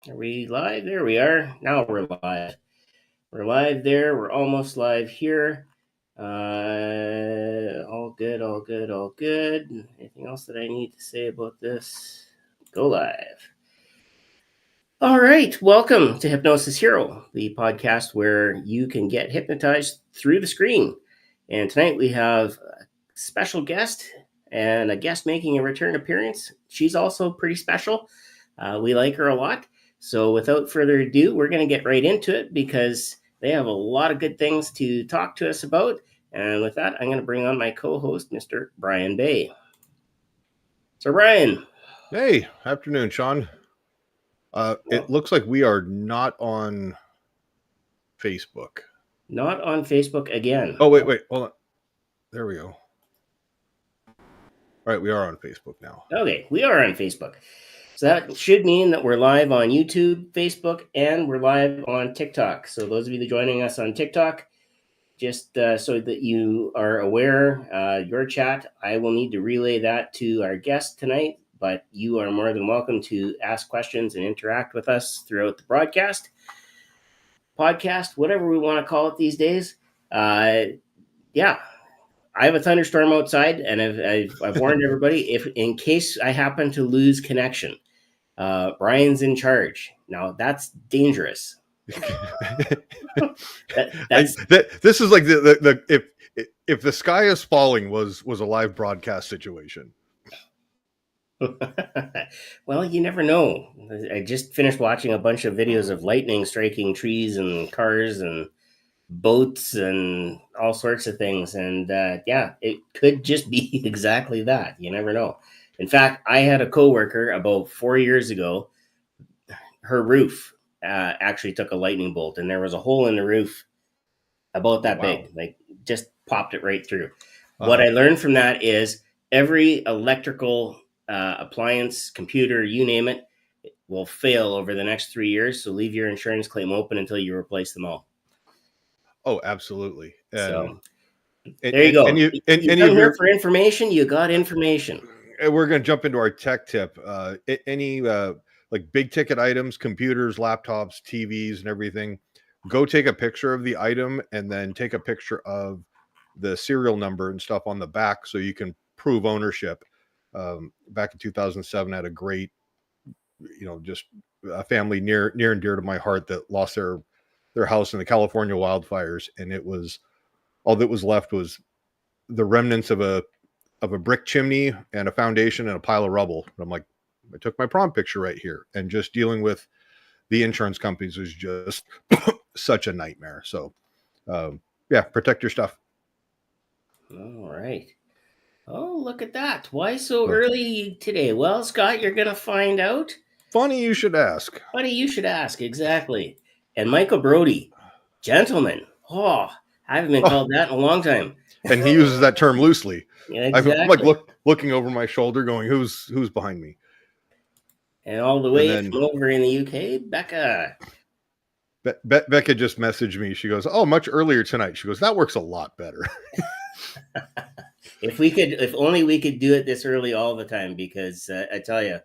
Are we live? There we are. Now we're live. We're live there. We're almost live here. All good, all good, all good. Anything else that I need to say about this? Go live. All right. Welcome to Hypnosis Hero, the podcast where you can get hypnotized through the screen. And tonight we have a special guest and a guest making a return appearance. She's also pretty special. We like her a lot. So without further ado, we're going to get right into it because they have a lot of good things to talk to us about. And with that, I'm going to bring on my co-host, Mr. Brian Bay. So Brian. Hey, afternoon, Shawn. It looks like we are not on Facebook. Not on Facebook again. Oh, wait, hold on. There we go. All right, we are on Facebook now. Okay, we are on Facebook. So that should mean that we're live on YouTube, Facebook, and we're live on TikTok. So those of you that are joining us on TikTok, just so that you are aware, your chat, I will need to relay that to our guest tonight, but you are more than welcome to ask questions and interact with us throughout the broadcast, podcast, whatever we want to call it these days. Yeah. I have a thunderstorm outside, and I've warned everybody, if in case I happen to lose connection, Brian's in charge. Now that's dangerous. This is like the if the sky is falling was a live broadcast situation. Well, you never know. I just finished watching a bunch of videos of lightning striking trees and cars and boats and all sorts of things, and yeah, it could just be exactly that. You never know. In fact, I had a coworker about 4 years ago. Her roof actually took a lightning bolt, and there was a hole in the roof about that big, like just popped it right through. What I learned from that is every electrical appliance, computer, you name it, will fail over the next 3 years. So leave your insurance claim open until you replace them all. Oh, absolutely. So there you go. And you come here for information. You got information. We're going to jump into our tech tip. Any like big ticket items, computers, laptops, TVs, and everything. Go take a picture of the item and then take a picture of the serial number and stuff on the back so you can prove ownership. Back in 2007, I had a great, just a family near and dear to my heart that lost their house in the California wildfires, and it was all that was left was the remnants of a brick chimney and a foundation and a pile of rubble. And I'm like, I took my prom picture right here, and just dealing with the insurance companies was just such a nightmare. So, yeah, protect your stuff. All right. Oh, look at that. Why so early today? Well, Scott, you're going to find out. Funny you should ask. Funny you should ask, exactly. And Michael Brody, gentleman. Oh, I haven't been called that in a long time. And he uses that term loosely. Yeah, exactly. I'm like looking over my shoulder going, who's behind me? And all the way from over in the UK, Becca. Becca just messaged me. She goes, oh, much earlier tonight. She goes, that works a lot better. If only we could do it this early all the time, because I tell you,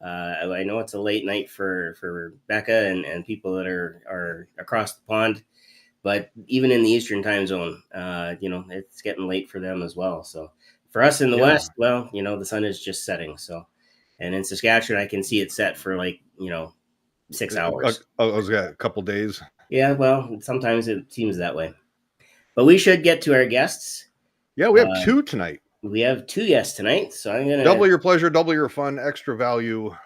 I know it's a late night for Becca and people that are across the pond, but even in the Eastern time zone, it's getting late for them as well. So for us in the West, well, the sun is just setting. So, and in Saskatchewan, I can see it set for 6 hours. I was got a couple days. Yeah, well, sometimes it seems that way. But we should get to our guests. Yeah, we have two tonight. We have two guests tonight, so I'm gonna double your pleasure, double your fun, extra value.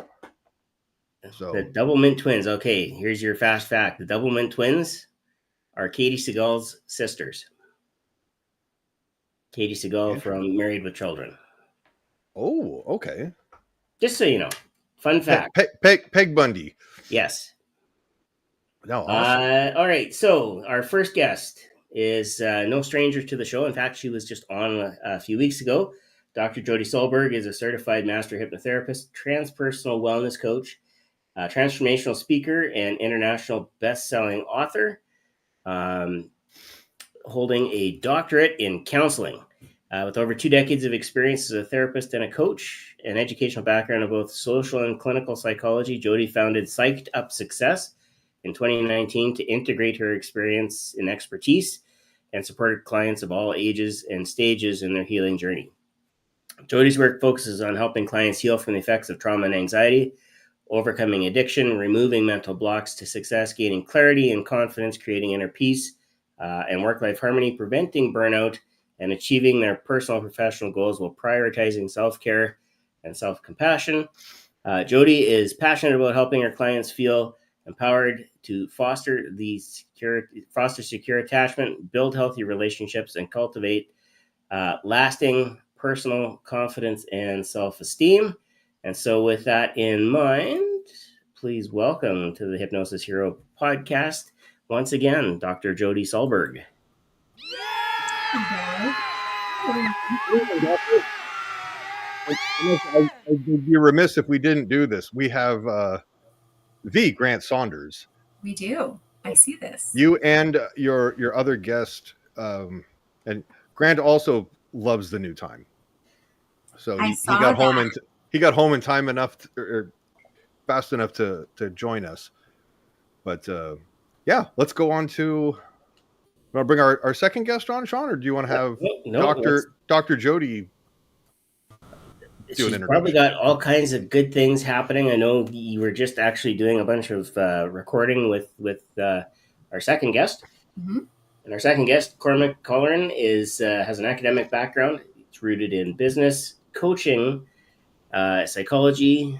So the Double Mint Twins. Okay, here's your fast fact: the Double Mint Twins are Katie Seagal's sisters. Katie Seagal from Married with Children. Oh, okay. Just so you know, fun fact. Peg Bundy. Yes. No. Awesome. All right. So our first guest is no stranger to the show. In fact, she was just on a few weeks ago. Dr. Jodie Solberg is a certified master hypnotherapist, transpersonal wellness coach, transformational speaker, and international best-selling author, holding a doctorate in counseling. With over 2 decades of experience as a therapist and a coach, an educational background of both social and clinical psychology, Jodie founded Psyched Up Success in 2019 to integrate her experience and expertise and supported clients of all ages and stages in their healing journey. Jodie's work focuses on helping clients heal from the effects of trauma and anxiety, overcoming addiction, removing mental blocks to success, gaining clarity and confidence, creating inner peace and work-life harmony, preventing burnout, and achieving their personal and professional goals while prioritizing self-care and self-compassion. Jodie is passionate about helping her clients feel empowered to foster secure attachment, build healthy relationships, and cultivate lasting personal confidence and self-esteem. And so, with that in mind, please welcome to the Hypnosis Hero podcast once again, Dr. Jodie Solberg. I'd be remiss if we didn't do this. We have the Grant Saunders. We do. I see this. You and your other guest, and Grant also loves the new time. So he got home and he got home in time enough or fast enough to join us. But yeah, let's go on to. Want to bring our second guest on, Shawn, or do you want to have Dr. Jodie? She's probably got all kinds of good things happening. I know you were just actually doing a bunch of recording with our second guest. Mm-hmm. And our second guest, Cormac McColleran, has an academic background. It's rooted in business, coaching, psychology,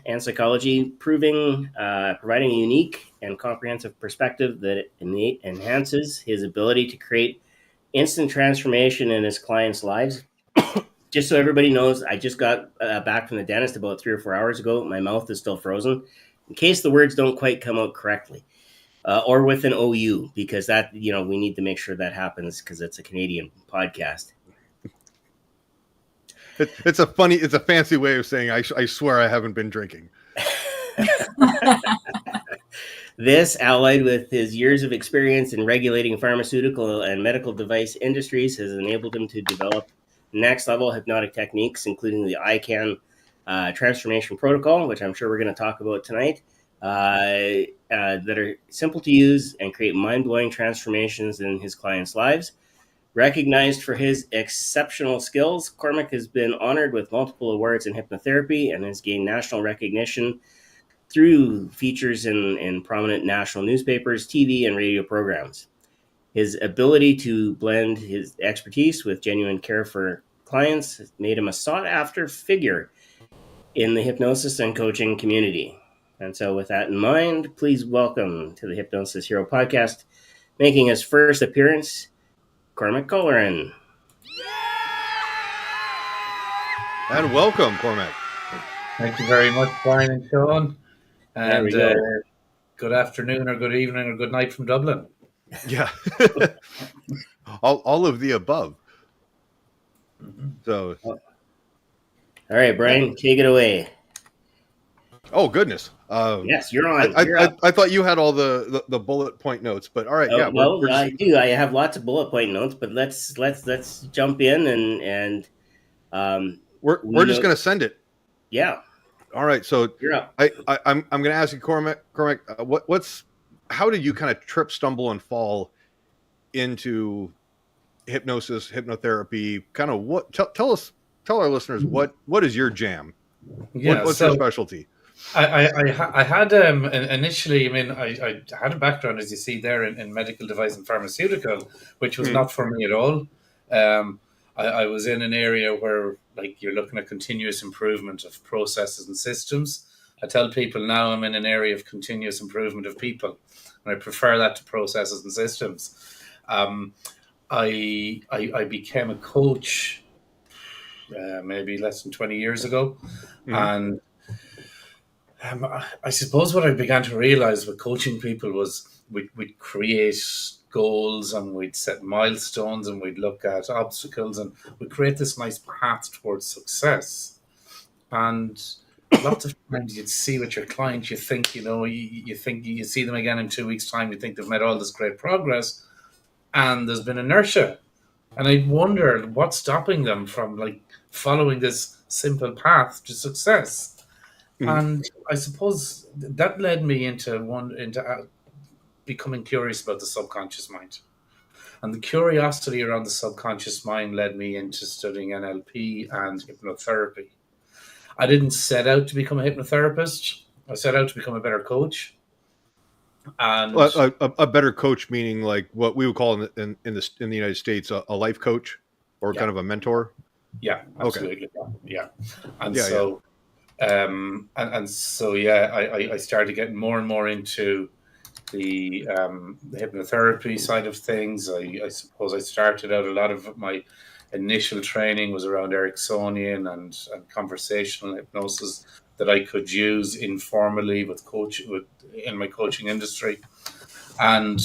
providing a unique and comprehensive perspective that enhances his ability to create instant transformation in his clients' lives. Just so everybody knows, I just got back from the dentist about 3 or 4 hours ago. My mouth is still frozen. In case the words don't quite come out correctly, or with an OU, because that, we need to make sure that happens because it's a Canadian podcast. It's a fancy way of saying I swear I haven't been drinking. This, allied with his years of experience in regulating pharmaceutical and medical device industries, has enabled him to develop next level hypnotic techniques, including the ICANN transformation protocol, which I'm sure we're going to talk about tonight, that are simple to use and create mind-blowing transformations in his clients' lives. Recognized for his exceptional skills, Cormac has been honored with multiple awards in hypnotherapy and has gained national recognition through features in prominent national newspapers, TV, and radio programs. His ability to blend his expertise with genuine care for clients has made him a sought-after figure in the hypnosis and coaching community. And so with that in mind, please welcome to the Hypnosis Hero podcast, making his first appearance, Cormac McColleran. And welcome, Cormac. Thank you very much, Brian and Shawn. And good afternoon or good evening or good night from Dublin. Yeah. all of the above. Mm-hmm. So all right, Brian, take it away. Oh goodness. Yes, you're on. I thought you had all the bullet point notes, but all right, yeah. Well, I do. I have lots of bullet point notes, but let's jump in and we're just gonna send it. Yeah. All right, so you're up. I'm gonna ask you, Cormac, how did you kind of trip, stumble, and fall into hypnosis, hypnotherapy? Kind of tell our listeners what is your jam? Yeah, what's your specialty? I had initially, I had a background, as you see there, in medical device and pharmaceutical, which was not for me at all. I was in an area where, like, you're looking at continuous improvement of processes and systems. I tell people now I'm in an area of continuous improvement of people, and I prefer that to processes and systems. I became a coach maybe less than 20 years ago, and I suppose what I began to realize with coaching people was we'd create goals and we'd set milestones and we'd look at obstacles and we'd create this nice path towards success. And lots of times you'd see with your client, you think, you think you see them again in 2 weeks' time, you think they've made all this great progress, and there's been inertia. And I wondered what's stopping them from like following this simple path to success. Mhm. And I suppose that led me into becoming curious about the subconscious mind. And the curiosity around the subconscious mind led me into studying NLP and hypnotherapy. I didn't set out to become a hypnotherapist. I set out to become a better coach. And A better coach, meaning like what we would call in the United States a life coach, or yeah, kind of a mentor. yeah, Okay. absolutely. Yeah. And Yeah, so and so yeah, I started getting more and more into the hypnotherapy side of things. I suppose I started out, a lot of my initial training was around Ericksonian and conversational hypnosis that I could use informally in my coaching industry. And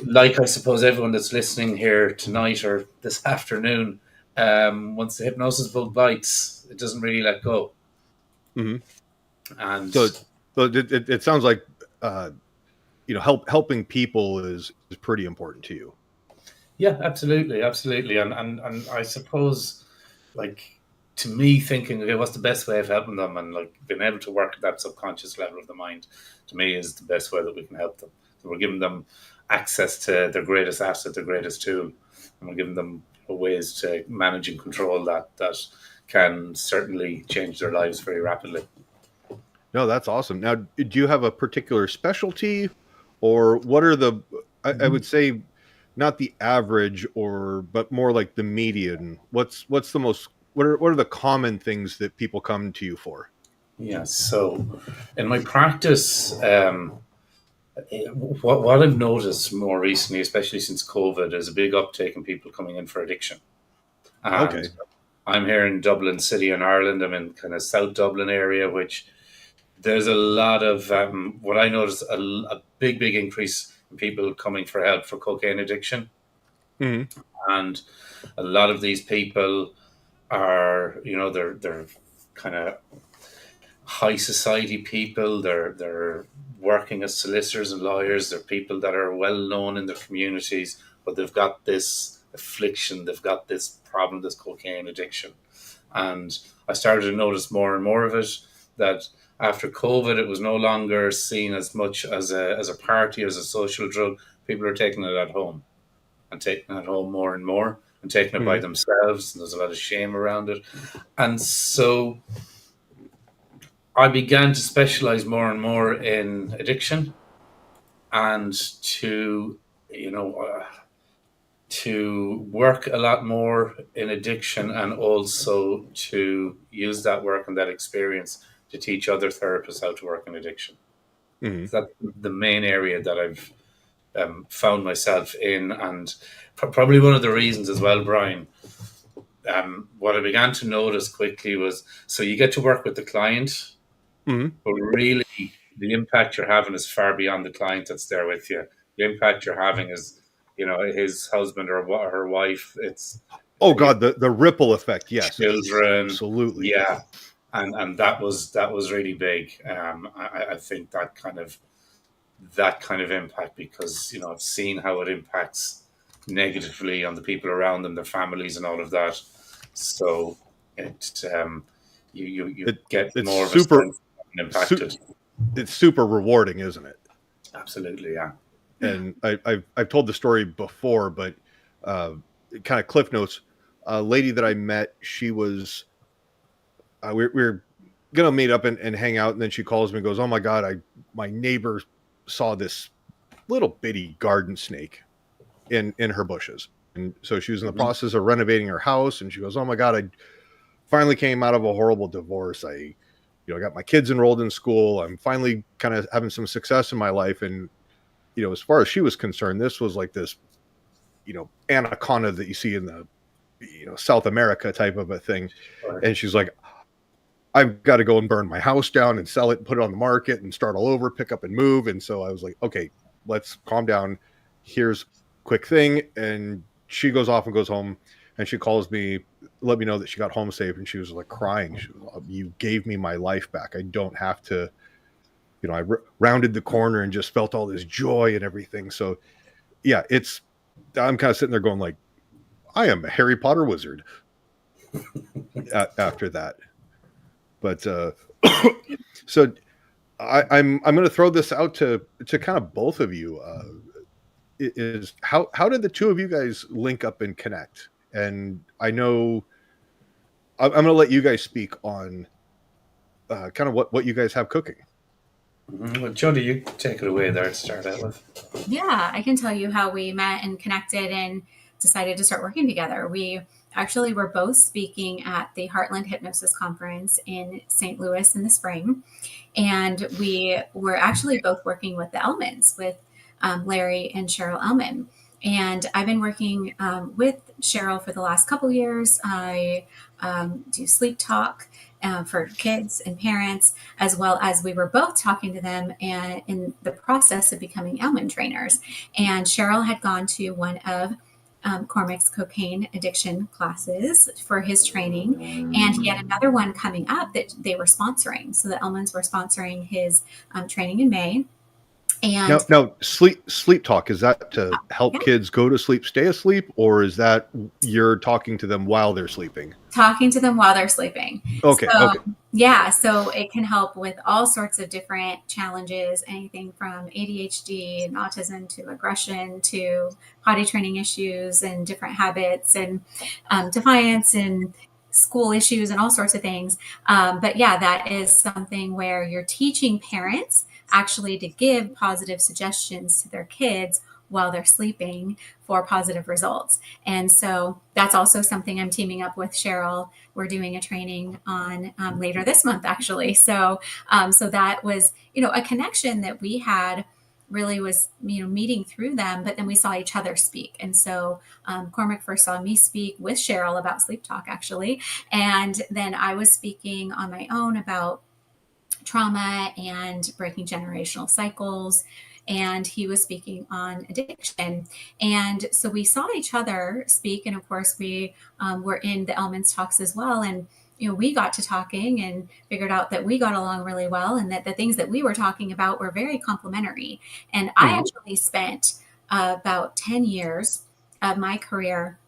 like I suppose everyone that's listening here tonight or this afternoon, once the hypnosis bug bites, it doesn't really let go. hmm And so, it sounds like helping people is pretty important to you. yeah, absolutely, absolutely. And I suppose, like, to me, thinking, okay, what's the best way of helping them, and like being able to work at that subconscious level of the mind, to me, is the best way that we can help them. So we're giving them access to their greatest asset, their greatest tool, and we're giving them ways to manage and control that can certainly change their lives very rapidly. No, that's awesome. Now, do you have a particular specialty, or what are the? I would say not the average, but more like the median. What's the most? What are the common things that people come to you for? Yeah. So, in my practice, what I've noticed more recently, especially since COVID, is a big uptake in people coming in for addiction. Okay. And I'm here in Dublin City in Ireland. I'm in kind of South Dublin area, which there's a lot of what I noticed, a big increase in people coming for help for cocaine addiction. hmm And a lot of these people are, they're kind of high society people. They're working as solicitors and lawyers. They're people that are well known in their communities, but they've got this affliction. They've got this problem, this cocaine addiction. And I started to notice more and more of it, that after COVID, it was no longer seen as much as a party, as a social drug. People are taking it at home, and taking it home more and more, and taking it by hmm themselves. And there's a lot of shame around it. And so I began to specialize more and more in addiction, and you know, uh, to work a lot more in addiction, and also to use that work and that experience to teach other therapists how to work in addiction. hmm So that's the main area that I've found myself in. And probably one of the reasons as well, Brian, what I began to notice quickly was, so you get to work with the client, hmm but really the impact you're having is far beyond the client that's there with you. The impact you're having is, his husband or her wife. It's Oh God, the ripple effect. Yes, children. absolutely. Yeah. And that was really big. I think that kind of impact, because I've seen how it impacts negatively on the people around them, their families, and all of that. So it you It get it's more of a super sense of being su- impacted. it's super rewarding, isn't it? Absolutely, yeah. And I've told the story before, but uh, kind of cliff notes. A lady that I met, she was we're gonna meet up and hang out, and then she calls me and goes, "Oh my God, my neighbor saw this little bitty garden snake in her bushes." And so she was in the Mhm. process of renovating her house, and she goes, "Oh my God, I finally came out of a horrible divorce. I got my kids enrolled in school. I'm finally kind of having some success in my life." And as far as she was concerned, this was like this, anaconda that you see in the, South America type of a thing. Right. And she's like, "I've got to go and burn my house down and sell it and put it on the market and start all over, pick up and move." And so I was like, "Okay, let's calm down. Here's a quick thing." And she goes off and goes home, and she calls me, let me know that she got home safe. And she was like crying. She was like, "You gave me my life back. I don't have to, I rounded the corner and just felt all this joy and everything." So yeah, I'm kind of sitting there going like, I am a Harry Potter wizard after that. But so I'm going to throw this out to kind of both of you. Is how did the two of you guys link up and connect? And I know I'm going to let you guys speak on kind of what you guys have cooking. Well, Jodie, you take it away there to start out with. Yeah, I can tell you how we met and connected and decided to start working together. We actually were both speaking at the Heartland Hypnosis Conference in St. Louis in the spring. And we were actually both working with the Ellmans, with Larry and Cheryl Ellman. And I've been working with Cheryl for the last couple years. I do sleep talk for kids and parents, as well as we were both talking to them and in the process of becoming Ellman trainers. And Cheryl had gone to one of Cormac's cocaine addiction classes for his training. And he had another one coming up that they were sponsoring. So the Ellmans were sponsoring his training in May. And now sleep talk, is that to help kids go to sleep, stay asleep, or is that you're talking to them while they're sleeping? Talking to them while they're sleeping. Okay. Yeah, so it can help with all sorts of different challenges, anything from ADHD and autism to aggression to potty training issues and different habits and defiance and school issues and all sorts of things. But yeah, that is something where you're teaching parents actually to give positive suggestions to their kids while they're sleeping for positive results. And so that's also something I'm teaming up with Cheryl. We're doing a training on later this month, actually. So that was, a connection that we had really was, meeting through them, but then we saw each other speak. And so Cormac first saw me speak with Cheryl about sleep talk, actually. And then I was speaking on my own about trauma and breaking generational cycles. And he was speaking on addiction. And so we saw each other speak. And of course, we were in the Ellmans talks as well. And, we got to talking and figured out that we got along really well and that the things that we were talking about were very complementary. And I actually spent about 10 years of my career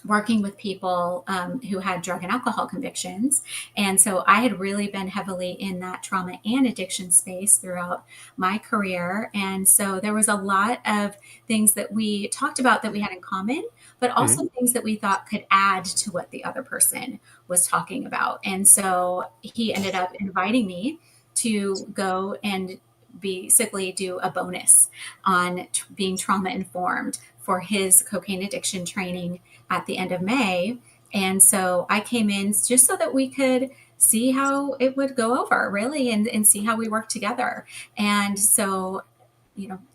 working with people who had drug and alcohol convictions. And so I had really been heavily in that trauma and addiction space throughout my career. And so there was a lot of things that we talked about that we had in common, but also things that we thought could add to what the other person was talking about. And so he ended up inviting me to go and basically do a bonus on being trauma informed for his cocaine addiction training at the end of May. And so I came in just so that we could see how it would go over, really, and see how we work together. And so,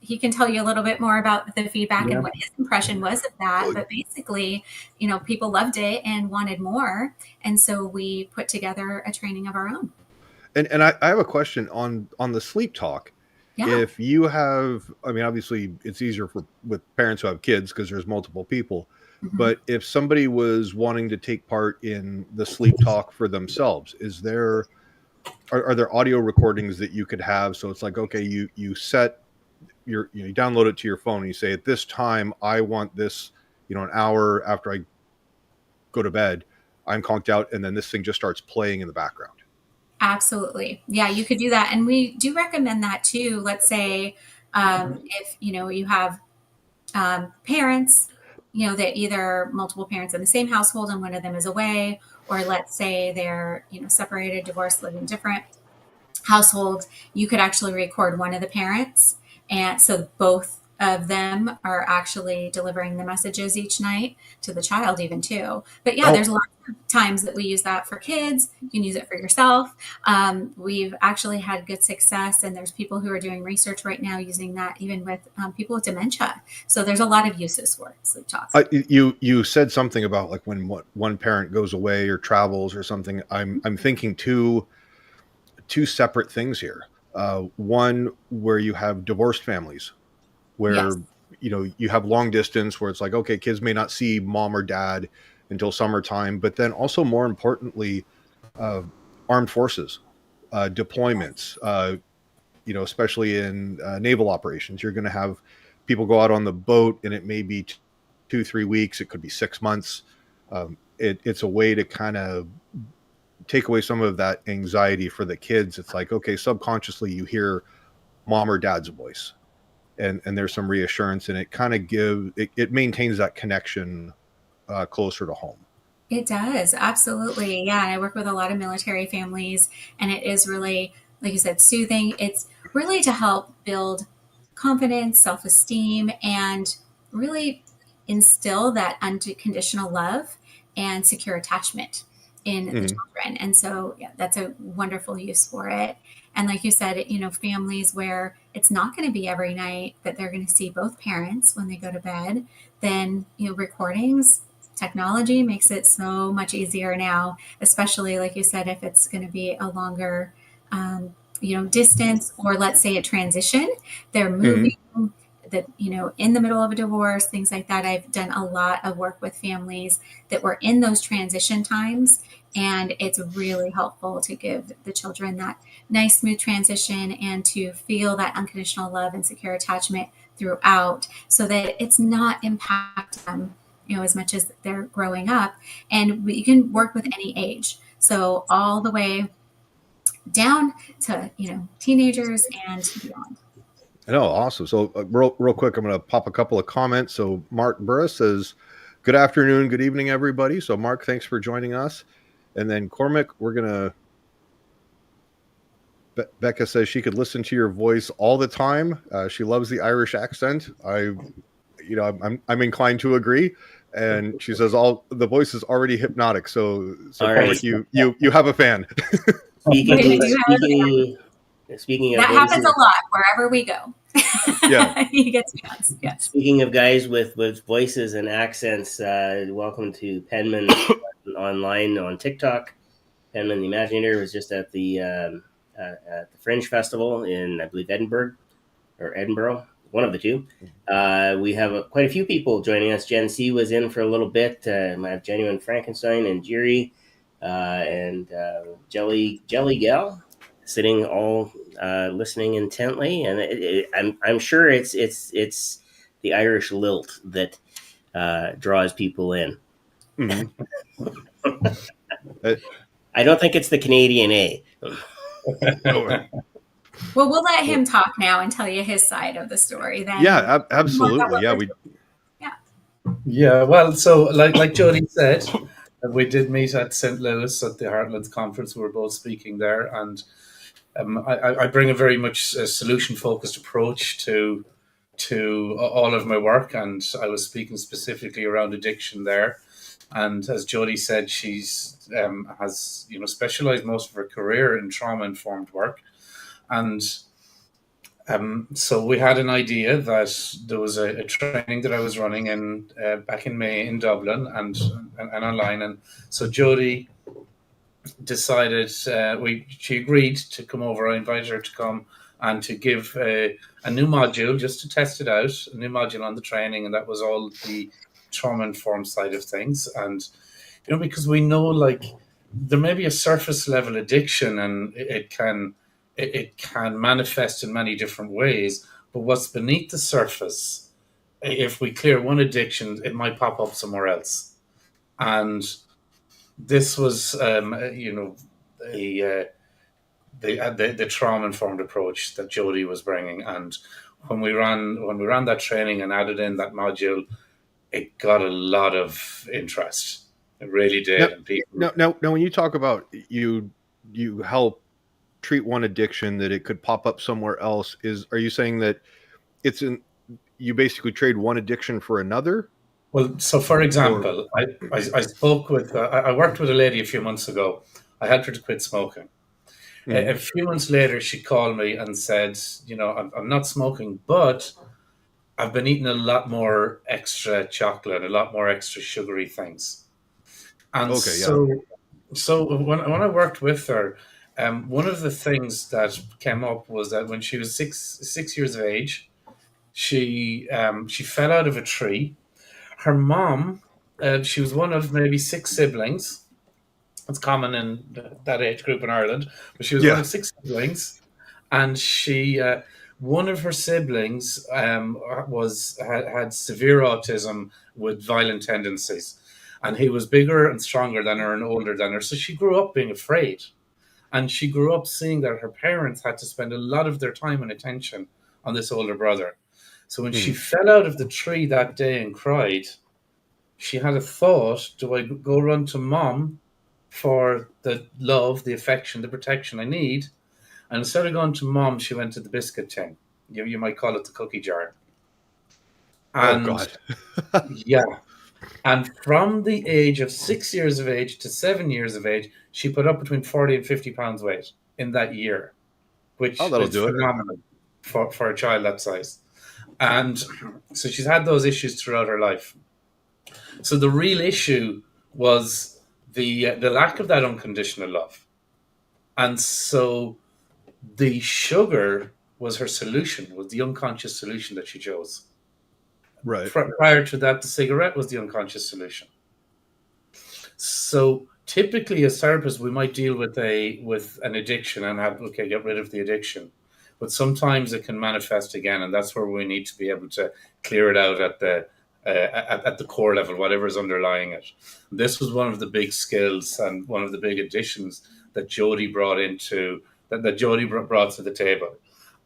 he can tell you a little bit more about the feedback and what his impression was of that. But basically, people loved it and wanted more. And so we put together a training of our own. And I have a question on the sleep talk. Yeah. If you have, obviously it's easier with parents who have kids because there's multiple people. But if somebody was wanting to take part in the sleep talk for themselves, are there audio recordings that you could have? So it's like, okay, you set you download it to your phone and you say, at this time, I want this, an hour after I go to bed, I'm conked out. And then this thing just starts playing in the background. Absolutely. Yeah, you could do that. And we do recommend that too. Let's say if, you have parents, that either multiple parents in the same household and one of them is away, or let's say they're, separated, divorced, live in different households, you could actually record one of the parents. And so both of them are actually delivering the messages each night to the child even too. But yeah, there's a lot of times that we use that for kids. You can use it for yourself. We've actually had good success, and there's people who are doing research right now using that even with people with dementia. So there's a lot of uses for sleep talks. You said something about like when one parent goes away or travels or something. I'm thinking two separate things here. One where you have divorced families, where you have long distance, where it's like, okay, kids may not see mom or dad until summertime, but then also more importantly, armed forces deployments, especially in naval operations. You're going to have people go out on the boat, and it may be 2-3 weeks. It could be 6 months. It's a way to kind of take away some of that anxiety for the kids. It's like, okay, subconsciously you hear mom or dad's voice, and there's some reassurance, and it kind of it maintains that connection closer to home. It does, absolutely. Yeah, and I work with a lot of military families, and it is really, like you said, soothing. It's really to help build confidence, self-esteem, and really instill that unconditional love and secure attachment in the children. And so, yeah, that's a wonderful use for it. And like you said, families where it's not going to be every night that they're going to see both parents when they go to bed, then, recordings, technology makes it so much easier now, especially like you said, if it's going to be a longer, distance, or let's say a transition, they're moving, that, in the middle of a divorce, things like that. I've done a lot of work with families that were in those transition times, and it's really helpful to give the children that nice, smooth transition and to feel that unconditional love and secure attachment throughout, so that it's not impacting them, as much as they're growing up. And you can work with any age. So all the way down to, teenagers and beyond. Oh, awesome. So real quick, I'm going to pop a couple of comments. So Mark Burris says, good afternoon, good evening, everybody. So Mark, thanks for joining us. And then Cormac, we're going to, Becca says she could listen to your voice all the time. She loves the Irish accent. I'm inclined to agree. And she says the voice is already hypnotic. So Right. Cormac, you have a fan. Speaking of that voices, happens a lot wherever we go. Yeah. He gets fans. Yes. Speaking of guys with voices and accents, welcome to Penman online on TikTok. Penman the Imaginator was just at the Fringe Festival in, I believe, Edinburgh, one of the two. We have quite a few people joining us. Gen C was in for a little bit. I have Genuine Frankenstein and Jiri and Jelly Gal sitting all listening intently, and I'm sure it's the Irish lilt that draws people in. I don't think it's the Canadian A. Well, we'll let him talk now and tell you his side of the story. Then, yeah, absolutely. Yeah. Well, so like Jodie said, we did meet at St. Louis at the Heartlands Conference. We were both speaking there, and I bring a very much solution-focused approach to all of my work, and I was speaking specifically around addiction there. And as Jodie said, she's has specialized most of her career in trauma-informed work, and so we had an idea that there was a training that I was running in back in May in Dublin and online, and so Jodie decided she agreed to come over. I invited her to come and to give a new module just to test it out, a new module on the training, and that was all the trauma-informed side of things. And because we know, like, there may be a surface level addiction, and it can manifest in many different ways, but what's beneath the surface, if we clear one addiction, it might pop up somewhere else. And this was the trauma-informed approach that Jodie was bringing. And when we ran that training and added in that module, it got a lot of interest. It really did. Now, when you talk about you help treat one addiction that it could pop up somewhere else, are you saying that you basically trade one addiction for another? Well, so for example, I spoke with I worked with a lady a few months ago. I helped her to quit smoking. A few months later, she called me and said, I'm not smoking, but I've been eating a lot more extra chocolate, a lot more extra sugary things. And so when I worked with her, one of the things that came up was that when she was six years of age, she fell out of a tree. Her mom, she was one of maybe 6 siblings. It's common in that age group in Ireland, but she was one of 6 siblings, and she one of her siblings had severe autism with violent tendencies, and he was bigger and stronger than her and older than her. So she grew up being afraid, and she grew up seeing that her parents had to spend a lot of their time and attention on this older brother. So when she fell out of the tree that day and cried, she had a thought: do I go run to mom for the love, the affection, the protection I need? And instead of going to mom, she went to the biscuit tin. You might call it the cookie jar. And God. yeah. And from the age of 6 years of age to 7 years of age, she put up between 40 and 50 pounds weight in that year, which Oh, that'll is do it. phenomenal for a child that size. And so she's had those issues throughout her life. So the real issue was the lack of that unconditional love. And so the sugar was her solution, was the unconscious solution that she chose. Right. Prior to that, the cigarette was the unconscious solution. So typically, as therapists, we might deal with an addiction and get rid of the addiction. But sometimes it can manifest again, and that's where we need to be able to clear it out at the core level, whatever is underlying it. This was one of the big skills and one of the big additions that Jodie brought to the table.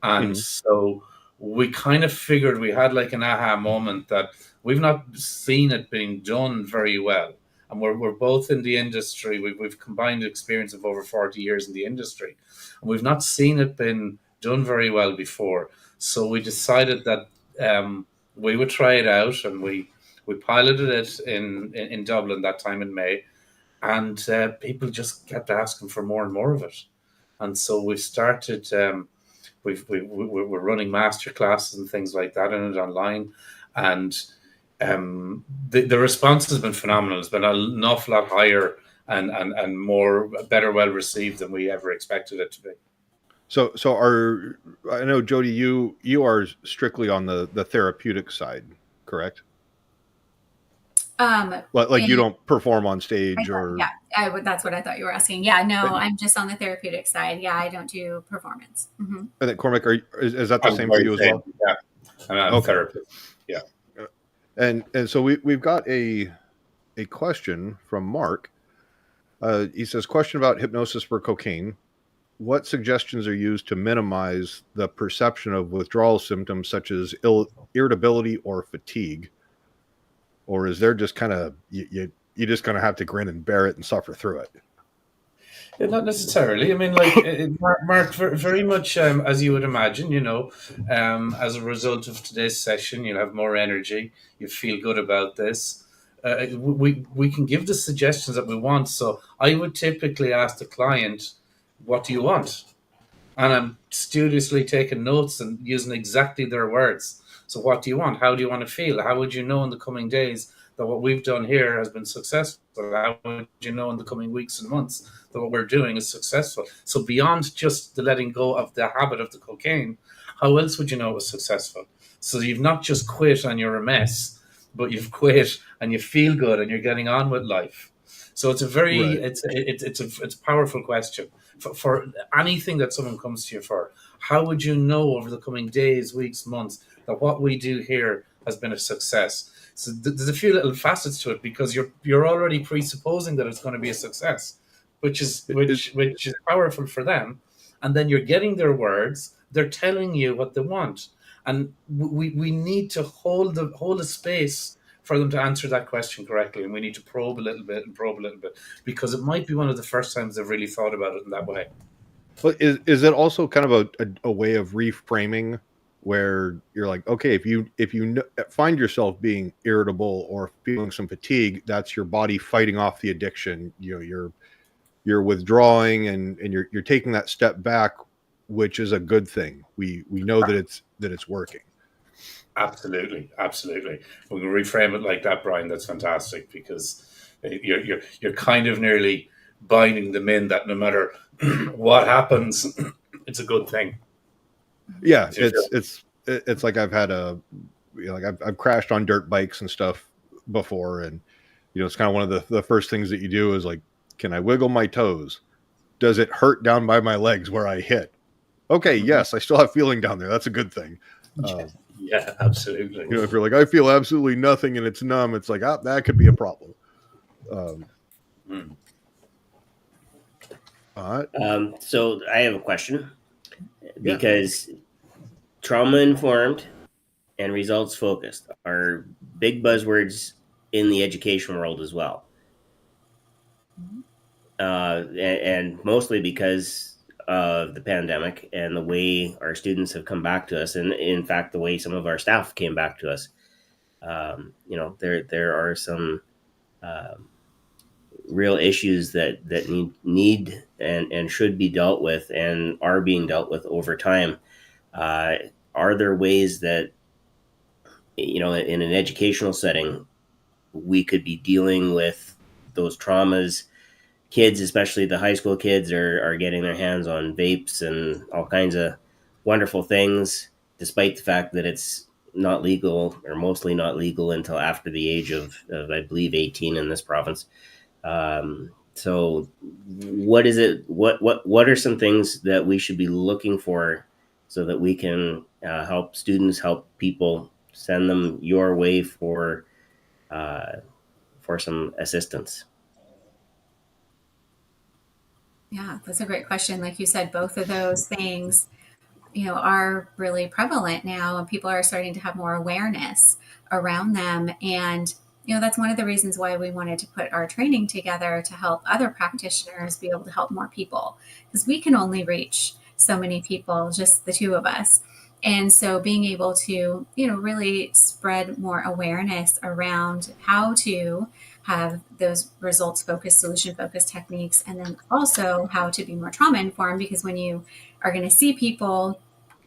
And so we kind of figured, we had like an aha moment that we've not seen it being done very well. And we're both in the industry. We've combined experience of over 40 years in the industry. And we've not seen it been done very well before. So we decided that we would try it out, and we piloted it in Dublin that time in May. And people just kept asking for more and more of it. And so we started, we're running master classes and things like that in it online. And the response has been phenomenal. It's been an awful lot higher and more better well received than we ever expected it to be. So I know, Jodie, you are strictly on the therapeutic side, correct? Like you don't perform on stage or... Yeah, that's what I thought you were asking. Yeah, no, I'm just on the therapeutic side. Yeah, I don't do performance. Mm-hmm. And then Cormac, is that the same for you as well? Yeah, I'm a therapist. Yeah. And so we've got a question from Mark. He says, question about hypnosis for cocaine. What suggestions are used to minimize the perception of withdrawal symptoms such as irritability or fatigue? Or is there just kind of, you're just going to have to grin and bear it and suffer through it? Yeah, not necessarily. I mean, like, Mark, very much as you would imagine, as a result of today's session, you'll have more energy. You feel good about this. We can give the suggestions that we want. So I would typically ask the client, what do you want? And I'm studiously taking notes and using exactly their words. So what do you want? How do you want to feel? How would you know in the coming days that what we've done here has been successful? How would you know in the coming weeks and months that what we're doing is successful? So beyond just the letting go of the habit of the cocaine, how else would you know it was successful? So you've not just quit and you're a mess, but you've quit and you feel good and you're getting on with life. So it's a very, it's a powerful question for anything that someone comes to you for. How would you know over the coming days, weeks, months that what we do here has been a success? So there's a few little facets to it because you're already presupposing that it's going to be a success, which is powerful for them. And then you're getting their words. They're telling you what they want, and we need to hold a space for them to answer that question correctly. And we need to probe a little bit because it might be one of the first times they've really thought about it in that way. But is it also kind of a way of reframing where you're like, okay, if you find yourself being irritable or feeling some fatigue, that's your body fighting off the addiction. You're withdrawing and you're taking that step back, which is a good thing. We know that it's working. Absolutely. We can reframe it like that, Brian. That's fantastic because you're kind of nearly binding them in that no matter what happens, it's a good thing. Yeah, it's like I've had I've crashed on dirt bikes and stuff before, and it's kind of one of the first things that you do is like, can I wiggle my toes? Does it hurt down by my legs where I hit? Okay, yes, I still have feeling down there. That's a good thing. Yeah, absolutely. You know, if you're like, I feel absolutely nothing and it's numb, it's like, that could be a problem. So I have a question, because trauma informed and results focused are big buzzwords in the education world as well. And mostly because of the pandemic and the way our students have come back to us, and in fact, the way some of our staff came back to us. There are some real issues that need and should be dealt with, and are being dealt with over time. Are there ways that, in an educational setting, we could be dealing with those traumas? Kids, especially the high school kids, are getting their hands on vapes and all kinds of wonderful things, despite the fact that it's not legal, or mostly not legal, until after the age of I believe 18 in this province. So what is it? What are some things that we should be looking for so that we can help students, help people, send them your way for some assistance? Yeah, that's a great question. Like you said, both of those things, are really prevalent now, and people are starting to have more awareness around them. And, that's one of the reasons why we wanted to put our training together, to help other practitioners be able to help more people, because we can only reach so many people, just the two of us. And so being able to, really spread more awareness around how to have those results focused, solution focused techniques, and then also how to be more trauma informed, because when you are going to see people,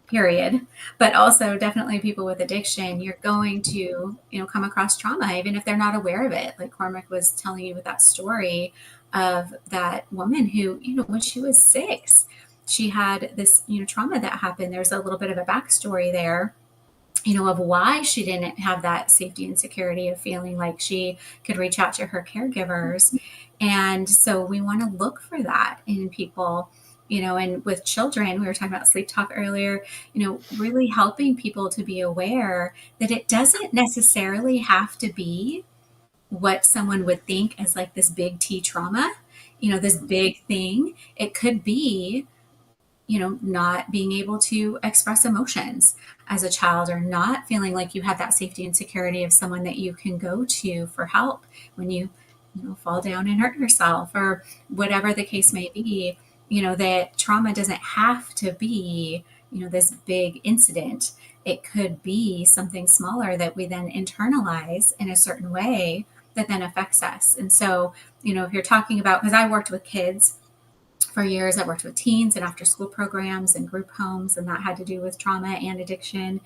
period, but also definitely people with addiction, you're going to, come across trauma, even if they're not aware of it. Like Cormac was telling you with that story of that woman who, when she was 6, she had this, trauma that happened. There's a little bit of a backstory there, of why she didn't have that safety and security of feeling like she could reach out to her caregivers. And so we want to look for that in people, and with children, we were talking about sleep talk earlier, really helping people to be aware that it doesn't necessarily have to be what someone would think as like this big T trauma, this big thing. It could be, not being able to express emotions as a child, or not feeling like you have that safety and security of someone that you can go to for help when you fall down and hurt yourself, or whatever the case may be. That trauma doesn't have to be, this big incident. It could be something smaller that we then internalize in a certain way that then affects us. And so, if you're talking about, because I worked with kids for years, I worked with teens and after school programs and group homes, and that had to do with trauma and addiction.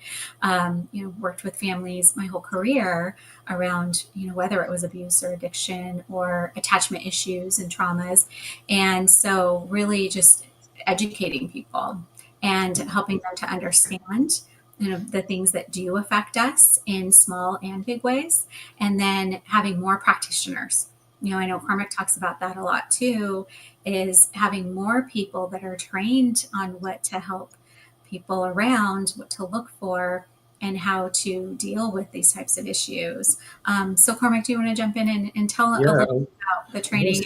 Worked with families my whole career around, whether it was abuse or addiction or attachment issues and traumas. And so really just educating people and helping them to understand, the things that do affect us in small and big ways, and then having more practitioners. I know Cormac talks about that a lot too, is having more people that are trained on what to help people around, what to look for, and how to deal with these types of issues. So Cormac, do you want to jump in and tell a little bit about the training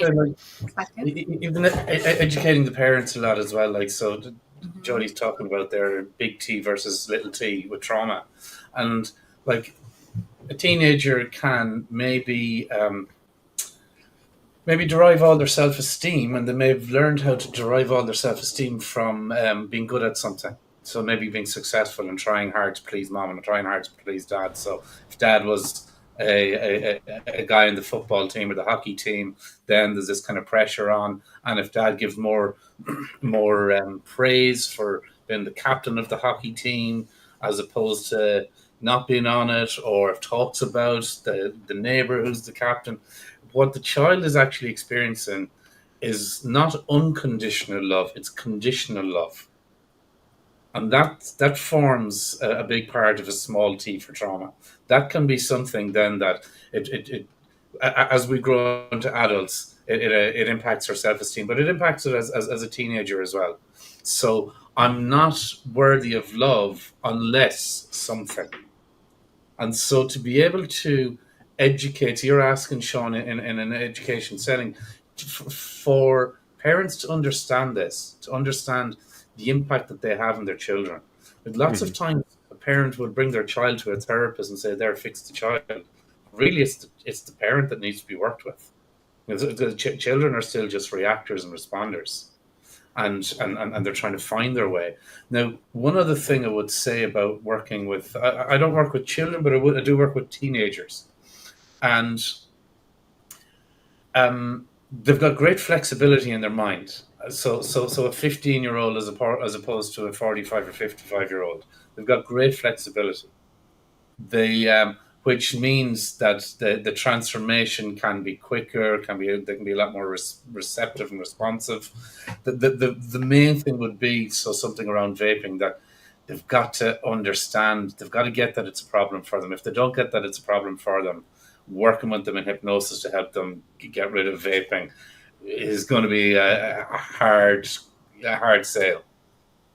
perspective? Even educating the parents a lot as well. Like, so Jodie's talking about their big T versus little t with trauma. And like a teenager can maybe derive all their self-esteem, and they may have learned how to derive all their self-esteem from being good at something. So maybe being successful and trying hard to please mom and trying hard to please dad. So if dad was a guy in the football team or the hockey team, then there's this kind of pressure on. And if dad gives more praise for being the captain of the hockey team, as opposed to not being on it, or if talks about the neighbor who's the captain, what the child is actually experiencing is not unconditional love, it's conditional love. And that forms a big part of a small T for trauma. That can be something then that it as we grow into adults, it impacts our self-esteem, but it impacts it as a teenager as well. So I'm not worthy of love unless something. And so to be able to educate, you're asking, Sean, in an education setting, for parents to understand this, to understand the impact that they have on their children. But lots of times, a parent would bring their child to a therapist and say, "There, fix the child." Really, it's the parent that needs to be worked with. The children are still just reactors and responders. And they're trying to find their way. Now, one other thing I would say about working with, I don't work with children, but I do work with teenagers. And they've got great flexibility in their mind. So a 15-year-old as opposed to a 45 or 55-year-old, they've got great flexibility. Which means that the transformation can be quicker, they can be a lot more receptive and responsive. The main thing would be something around vaping, that they've got to understand, they've got to get that it's a problem for them. If they don't get that it's a problem for them, working with them in hypnosis to help them get rid of vaping is going to be a hard sale.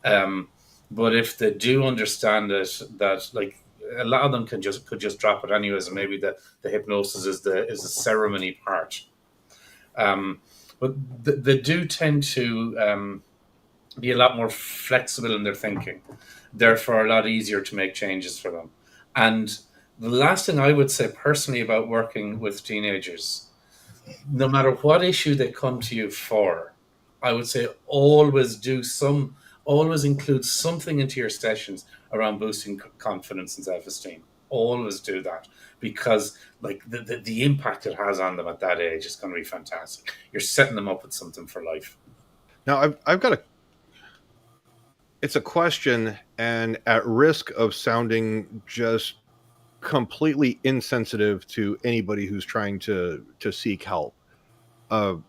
But if they do understand it, that like a lot of them could just drop it anyways, and maybe the hypnosis is the ceremony part. But they do tend to be a lot more flexible in their thinking, therefore a lot easier to make changes for them. And the last thing I would say personally about working with teenagers, no matter what issue they come to you for, I would say always include something into your sessions around boosting confidence and self-esteem. Always do that, because like the impact it has on them at that age is going to be fantastic. You're setting them up with something for life. Now, I've got it's a question, and at risk of sounding just completely insensitive to anybody who's trying to seek help. And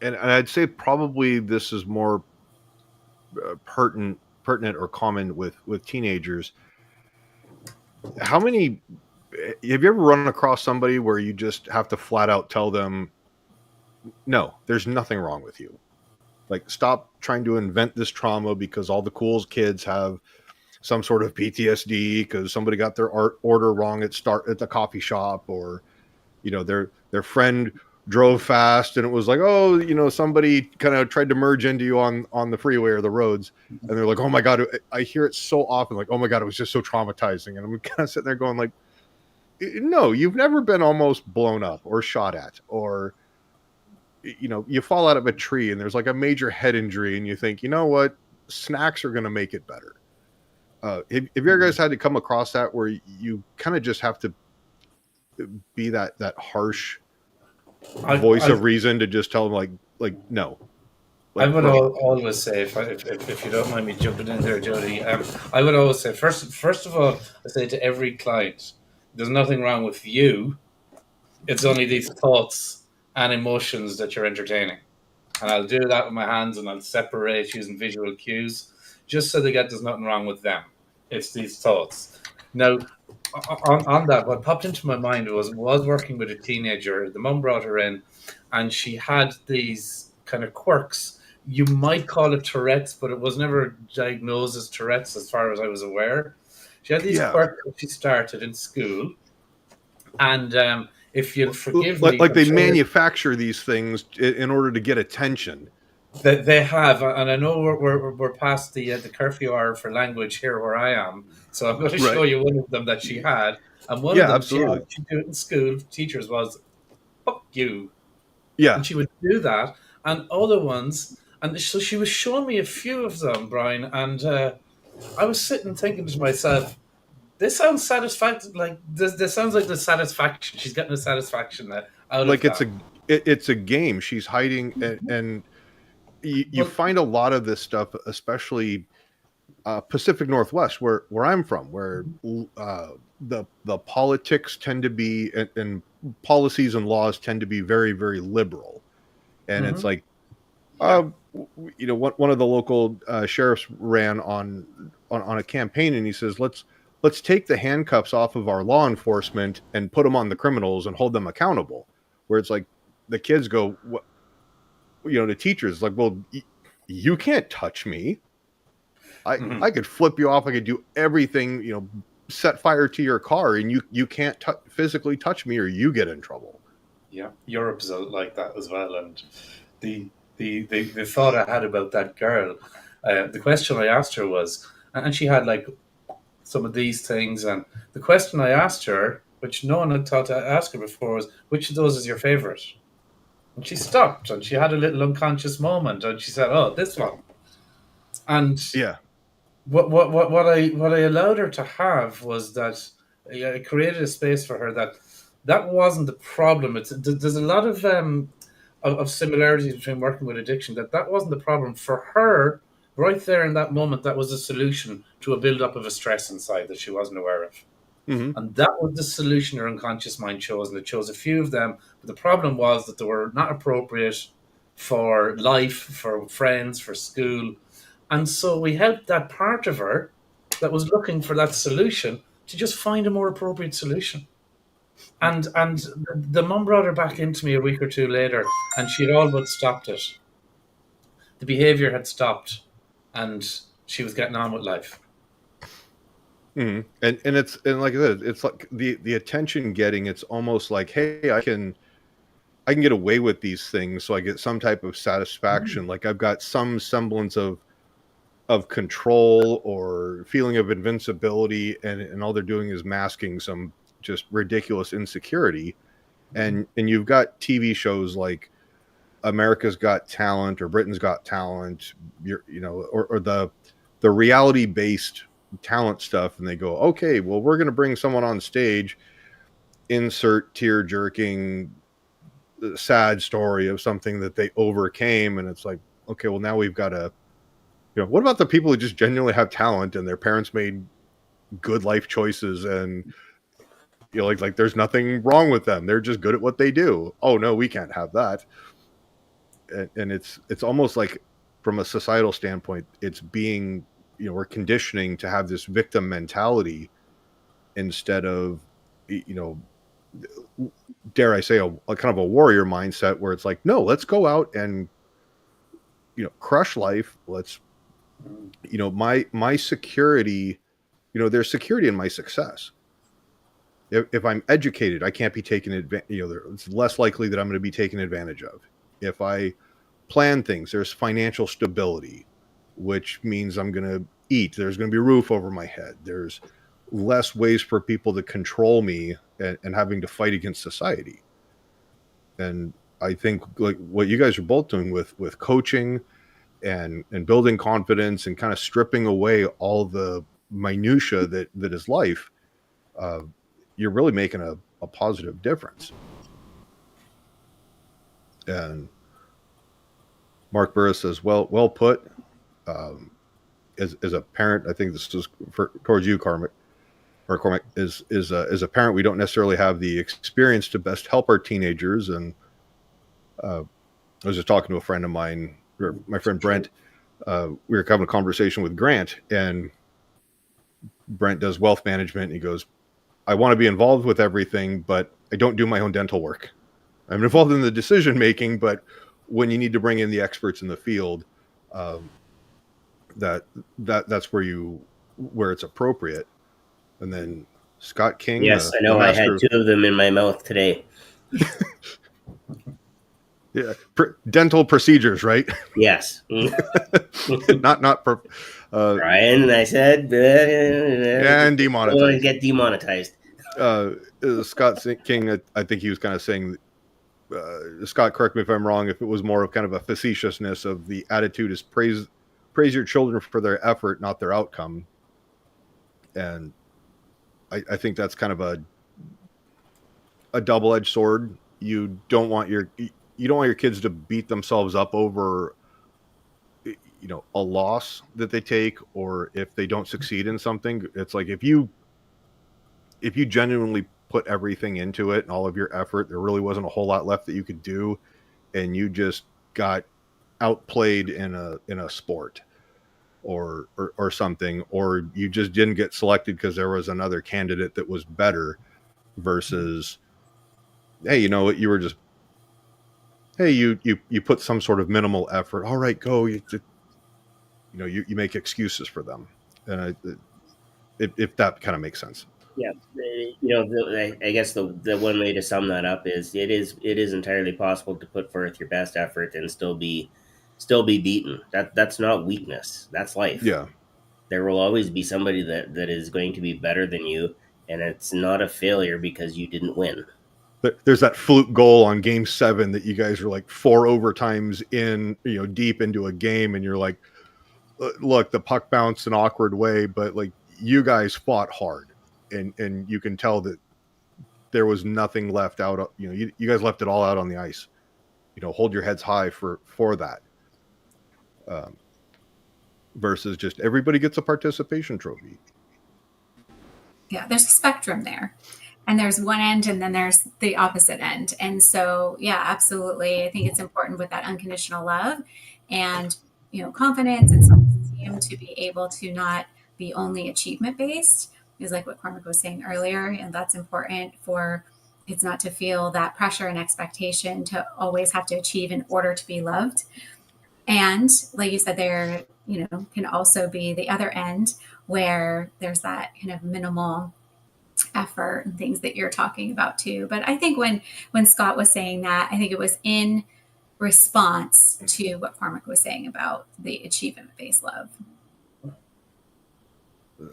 I'd say probably this is more pertinent or common with teenagers. Have you ever run across somebody where you just have to flat out tell them, no, there's nothing wrong with you? Like, stop trying to invent this trauma because all the cool kids have some sort of PTSD because somebody got their order wrong at the coffee shop, or, their friend drove fast and it was like, oh, somebody kind of tried to merge into you on the freeway or the roads. And they're like, oh my God, I hear it so often. Like, oh my God, it was just so traumatizing. And I'm kind of sitting there going like, no, you've never been almost blown up or shot at, or, you fall out of a tree and there's like a major head injury and you think, you know what, snacks are going to make it better. Have you guys had to come across that where you kind of just have to be that harsh voice of reason to just tell them like no? I would always say, if you don't mind me jumping in there, Jodie, I would always say, first of all, I say to every client, there's nothing wrong with you. It's only these thoughts and emotions that you're entertaining. And I'll do that with my hands, and I'll separate using visual cues, just so they get there's nothing wrong with them. It's these thoughts. Now, on that, what popped into my mind was working with a teenager. The mum brought her in, and she had these kind of quirks. You might call it Tourette's, but it was never diagnosed as Tourette's as far as I was aware. She had these quirks that she started in school. And if you'll forgive me... Like they manufacture these things in order to get attention. They have, and I know we're past the curfew hour for language here where I am, so I'm going to show you one of them that she had, and one of them absolutely. She do it in school. Teachers was, "Fuck you," and she would do that, and other ones, and so she was showing me a few of them, Brian, and I was sitting thinking to myself, this sounds satisfactory. Like this sounds like the satisfaction. She's getting the satisfaction out of that. It's a game. She's hiding and. You find a lot of this stuff, especially Pacific Northwest, where I'm from, where the politics tend to be and policies and laws tend to be very, very liberal, and it's like, one of the local sheriffs ran on a campaign, and he says, let's take the handcuffs off of our law enforcement and put them on the criminals and hold them accountable. Where it's like the kids go, what? The teacher's like, well, you can't touch me. I could flip you off. I could do everything, you know, set fire to your car, and you can't physically touch me or you get in trouble. Yeah, Europe is like that as well. And the thought I had about that girl, the question I asked her was, and she had like some of these things, and the question I asked her, which no one had thought to ask her before, was, which of those is your favorite? And she stopped and she had a little unconscious moment, and she said, "Oh, this one." And Yeah. what I allowed her to have was that I created a space for her that wasn't the problem. There's a lot of similarities between working with addiction. That wasn't the problem for her. Right there in that moment, that was a solution to a build-up of a stress inside that she wasn't aware of. Mm-hmm. And that was the solution her unconscious mind chose, and it chose a few of them. But the problem was that they were not appropriate for life, for friends, for school. And so we helped that part of her that was looking for that solution to just find a more appropriate solution. And the mum brought her back into me a week or two later, and she had all but stopped it. The behaviour had stopped, and she was getting on with life. Mm-hmm. And like I said, it's like the attention getting. It's almost like, hey, I can get away with these things, so I get some type of satisfaction. Like I've got some semblance of control or feeling of invincibility, and all they're doing is masking some just ridiculous insecurity. And you've got TV shows like America's Got Talent or Britain's Got Talent, or the reality based talent stuff, and they go, okay, well, we're going to bring someone on stage, insert tear jerking sad story of something that they overcame, and it's like, okay, well, now we've got to, what about the people who just genuinely have talent and their parents made good life choices, and like there's nothing wrong with them, they're just good at what they do? Oh no, we can't have that. And it's almost like, from a societal standpoint, it's being, we're conditioning to have this victim mentality instead of, dare I say, a kind of a warrior mindset, where it's like, no, let's go out and, crush life. Let's, my security, there's security in my success. If I'm educated, I can't be taken advantage. It's less likely that I'm going to be taken advantage of. If I plan things, there's financial stability, which means I'm going to eat. There's going to be a roof over my head. There's less ways for people to control me and having to fight against society. And I think, like what you guys are both doing with coaching and building confidence and kind of stripping away all the minutia that is life, you're really making a positive difference. And Mark Burris says, well put. As a parent, I think this is towards you, Cormac. As a parent, we don't necessarily have the experience to best help our teenagers. And I was just talking to a friend of mine, or my friend Brent. We were having a conversation with Grant, and Brent does wealth management. And he goes, I want to be involved with everything, but I don't do my own dental work. I'm involved in the decision making, but when you need to bring in the experts in the field, that's where it's appropriate. And then Scott King. Yes, I know. I had 2 of them in my mouth today. Yeah, dental procedures, right? Yes. not for Brian, I said, and demonetized. Get demonetized. Scott King, I think he was kind of saying, Scott, correct me if I'm wrong, if it was more of kind of a facetiousness of the attitude is praise your children for their effort, not their outcome. And I think that's kind of a double-edged sword. You don't want your kids to beat themselves up over, a loss that they take, or if they don't succeed in something. It's like, if you genuinely put everything into it and all of your effort, there really wasn't a whole lot left that you could do, and you just got outplayed in a sport or something, or you just didn't get selected because there was another candidate that was better, versus, hey, you were just, hey, you put some sort of minimal effort. All right, go. you make excuses for them. And if that kind of makes sense. Yeah, I guess the one way to sum that up is it is entirely possible to put forth your best effort and still be beaten. That's not weakness. That's life. Yeah. There will always be somebody that is going to be better than you, and it's not a failure because you didn't win. There's that fluke goal on game 7 that you guys are like 4 overtimes in, deep into a game, and you're like, look, the puck bounced an awkward way, but like you guys fought hard, and you can tell that there was nothing left out. You guys left it all out on the ice. Hold your heads high for that. Versus just everybody gets a participation trophy. Yeah, there's a spectrum there. And there's one end and then there's the opposite end. And so, yeah, absolutely. I think it's important with that unconditional love and, confidence and self-esteem to be able to not be only achievement based, is like what Cormac was saying earlier. And that's important for it's not to feel that pressure and expectation to always have to achieve in order to be loved. And like you said, there, can also be the other end where there's that kind of minimal effort and things that you're talking about too. But I think when Scott was saying that, I think it was in response to what Cormac was saying about the achievement-based love.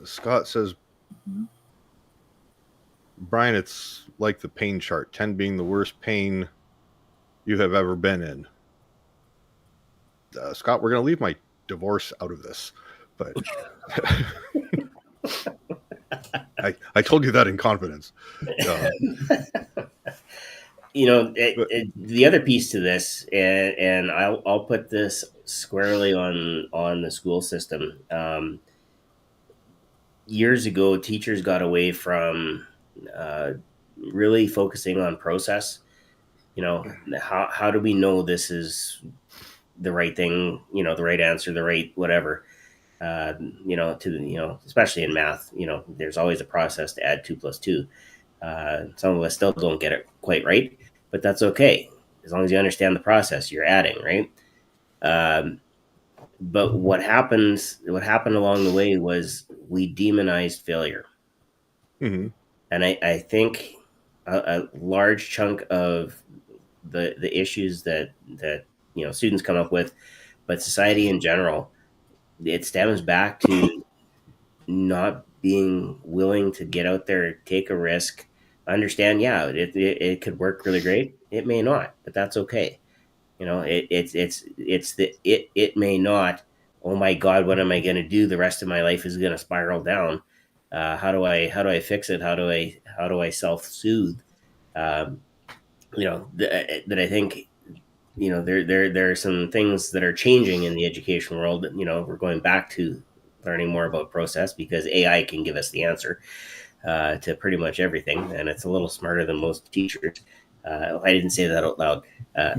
Scott says, Brian, it's like the pain chart, 10 being the worst pain you have ever been in. Scott, we're going to leave my divorce out of this, but I told you that in confidence. The other piece to this, and I'll put this squarely on the school system. Years ago, teachers got away from really focusing on process. How do we know this is the right thing? The right answer, the right whatever. Especially in math, there's always a process to add 2 + 2. Some of us still don't get it quite right, but that's okay. As long as you understand the process, you're adding, right? But what happened along the way was we demonized failure. Mm-hmm. And I think a large chunk of the issues that students come up with, but society in general, it stems back to not being willing to get out there, take a risk, understand, it could work really great. It may not, but that's okay. It may not. Oh my God, what am I going to do? The rest of my life is going to spiral down. How do I fix it? How do I self-soothe? That I think, there are some things that are changing in the education world. We're going back to learning more about process because AI can give us the answer to pretty much everything, and it's a little smarter than most teachers. I didn't say that out loud. But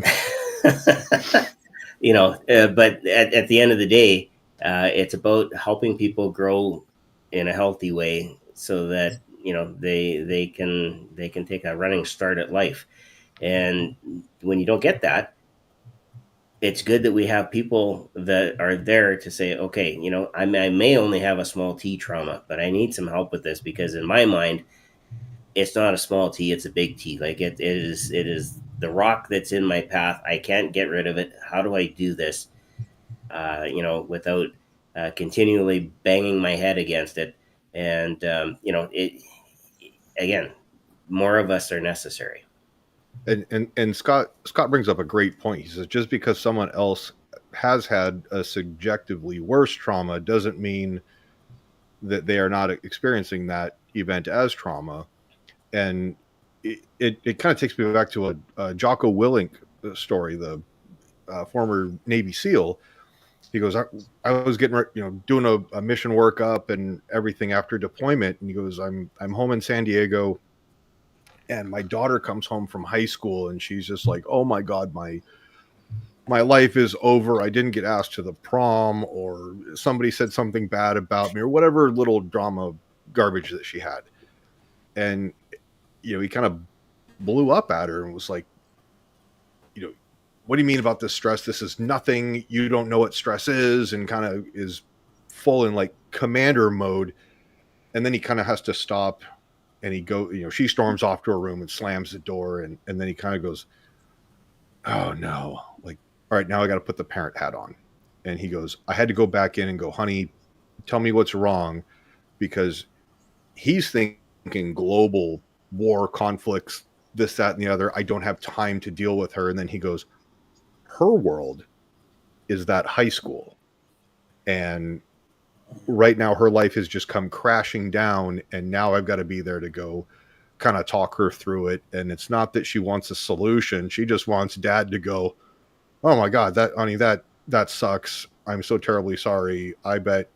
at the end of the day, it's about helping people grow in a healthy way so that they can take a running start at life. And when you don't get that, it's good that we have people that are there to say, okay, I may only have a small T trauma, but I need some help with this because in my mind, it's not a small T, it's a big T. Like it is the rock that's in my path. I can't get rid of it. How do I do this? Without continually banging my head against it. And, again, more of us are necessary. And Scott brings up a great point. He says, just because someone else has had a subjectively worse trauma doesn't mean that they are not experiencing that event as trauma. And it kind of takes me back to a Jocko Willink story, the former Navy SEAL. He goes, I was getting, doing a mission workup and everything after deployment. And he goes, I'm home in San Diego. And my daughter comes home from high school and she's just like, oh my God, my life is over. I didn't get asked to the prom, or somebody said something bad about me, or whatever little drama garbage that she had. And, he kind of blew up at her and was like, what do you mean about this stress? This is nothing. You don't know what stress is, and kind of is full in like commander mode. And then he kind of has to stop, and she storms off to her room and slams the door. And then he kind of goes, oh no, like, all right, now I got to put the parent hat on. And he goes, I had to go back in and go, honey, tell me what's wrong, because he's thinking global war, conflicts, this, that, and the other. I don't have time to deal with her. And then he goes, her world is that high school. And right now her life has just come crashing down. And now I've got to be there to go kind of talk her through it. And it's not that she wants a solution. She just wants dad to go, oh my God, honey, that sucks. I'm so terribly sorry. I bet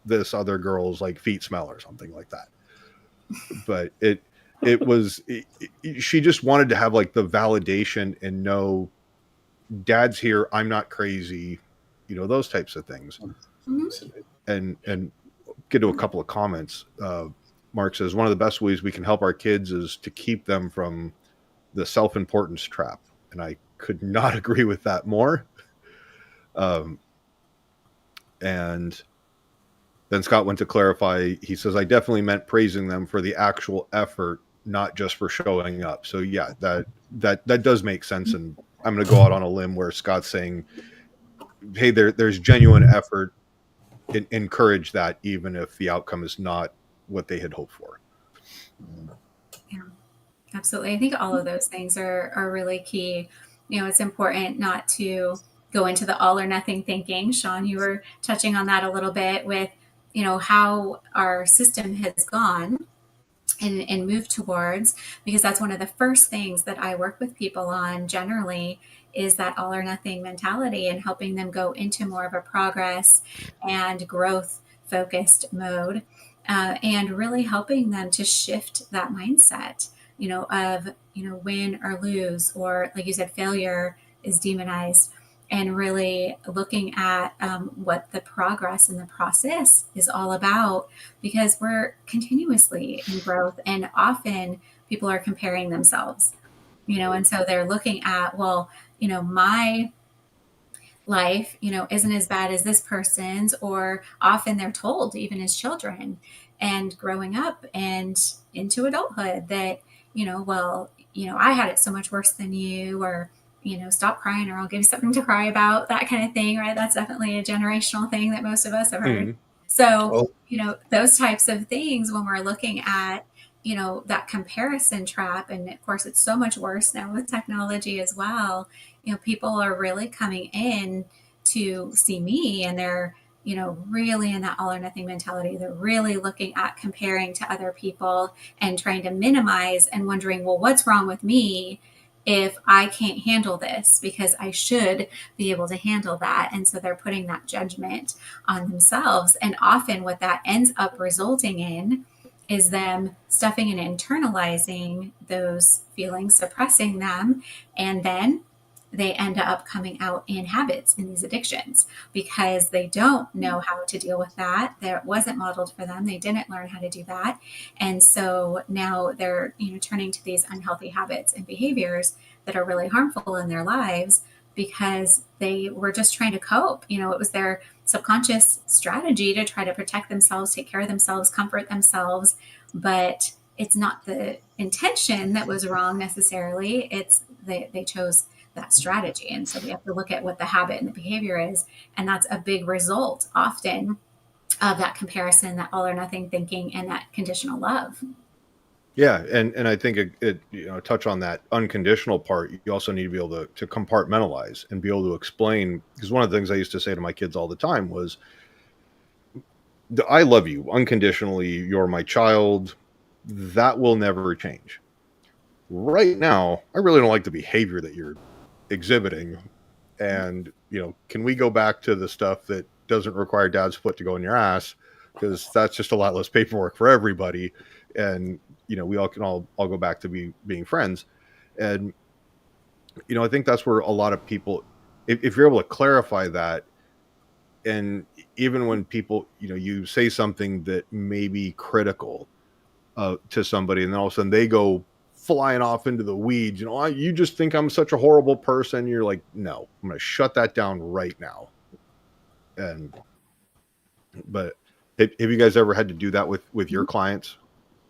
this other girl's like feet smell or something like that. But she just wanted to have like the validation and know dad's here. I'm not crazy, those types of things. And get to a couple of comments. Mark says, one of the best ways we can help our kids is to keep them from the self-importance trap. And I could not agree with that more. And then Scott went to clarify. He says, I definitely meant praising them for the actual effort, not just for showing up. So yeah, that does make sense. And I'm going to go out on a limb where Scott's saying, hey, there's genuine effort. Encourage that, even if the outcome is not what they had hoped for. Yeah, absolutely. I think all of those things are really key. It's important not to go into the all or nothing thinking. Shawn, you were touching on that a little bit with, how our system has gone and moved towards, because that's one of the first things that I work with people on generally is that all or nothing mentality, and helping them go into more of a progress and growth focused mode, and really helping them to shift that mindset, of, win or lose, or like you said, failure is demonized, and really looking at what the progress and the process is all about, because we're continuously in growth, and often people are comparing themselves, and so they're looking at, well, my life, isn't as bad as this person's, or often they're told, even as children and growing up and into adulthood, that, well, I had it so much worse than you, or, stop crying or I'll give you something to cry about, that kind of thing, right? That's definitely a generational thing that most of us have heard. Mm-hmm. So, those types of things, when we're looking at, that comparison trap, and of course it's so much worse now with technology as well, people are really coming in to see me, and they're, really in that all or nothing mentality. They're really looking at comparing to other people and trying to minimize and wondering, well, what's wrong with me if I can't handle this, because I should be able to handle that. And so they're putting that judgment on themselves. And often what that ends up resulting in is them stuffing and internalizing those feelings, suppressing them, and then they end up coming out in habits, in these addictions, because they don't know how to deal with that. That wasn't modeled for them. They didn't learn how to do that. And so now they're, turning to these unhealthy habits and behaviors that are really harmful in their lives, because they were just trying to cope. It was their subconscious strategy to try to protect themselves, take care of themselves, comfort themselves. But it's not the intention that was wrong necessarily. It's they chose that strategy. And so we have to look at what the habit and the behavior is. And that's a big result often of that comparison, that all or nothing thinking, and that conditional love. Yeah. And I think it touch on that unconditional part. You also need to be able to compartmentalize and be able to explain, because one of the things I used to say to my kids all the time was, I love you unconditionally. You're my child. That will never change. Right now, I really don't like the behavior that you're exhibiting. And, can we go back to the stuff that doesn't require dad's foot to go in your ass? Because that's just a lot less paperwork for everybody. And, we all can all go back to being friends. And, I think that's where a lot of people, if you're able to clarify that, and even when people, you say something that may be critical to somebody, and then all of a sudden they go flying off into the weeds. You know, you just think I'm such a horrible person. You're like, no, I'm going to shut that down right now. But have you guys ever had to do that with your clients?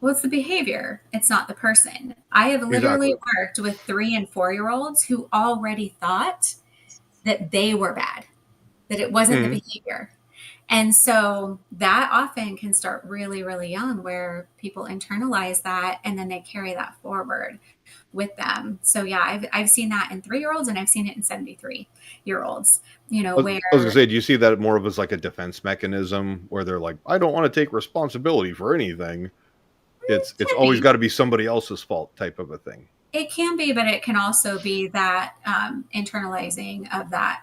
Well, it's the behavior. It's not the person. I have literally worked with 3 and 4-year-olds who already thought that they were bad, that it wasn't the behavior. And so that often can start really, really young, where people internalize that and then they carry that forward with them. So yeah, I've seen that in 3-year-olds, and I've seen it in 73-year-olds, you know, where I was gonna say, do you see that more of as like a defense mechanism where they're like, I don't want to take responsibility for anything. It's always got to be somebody else's fault type of a thing. It can be, but it can also be that internalizing of that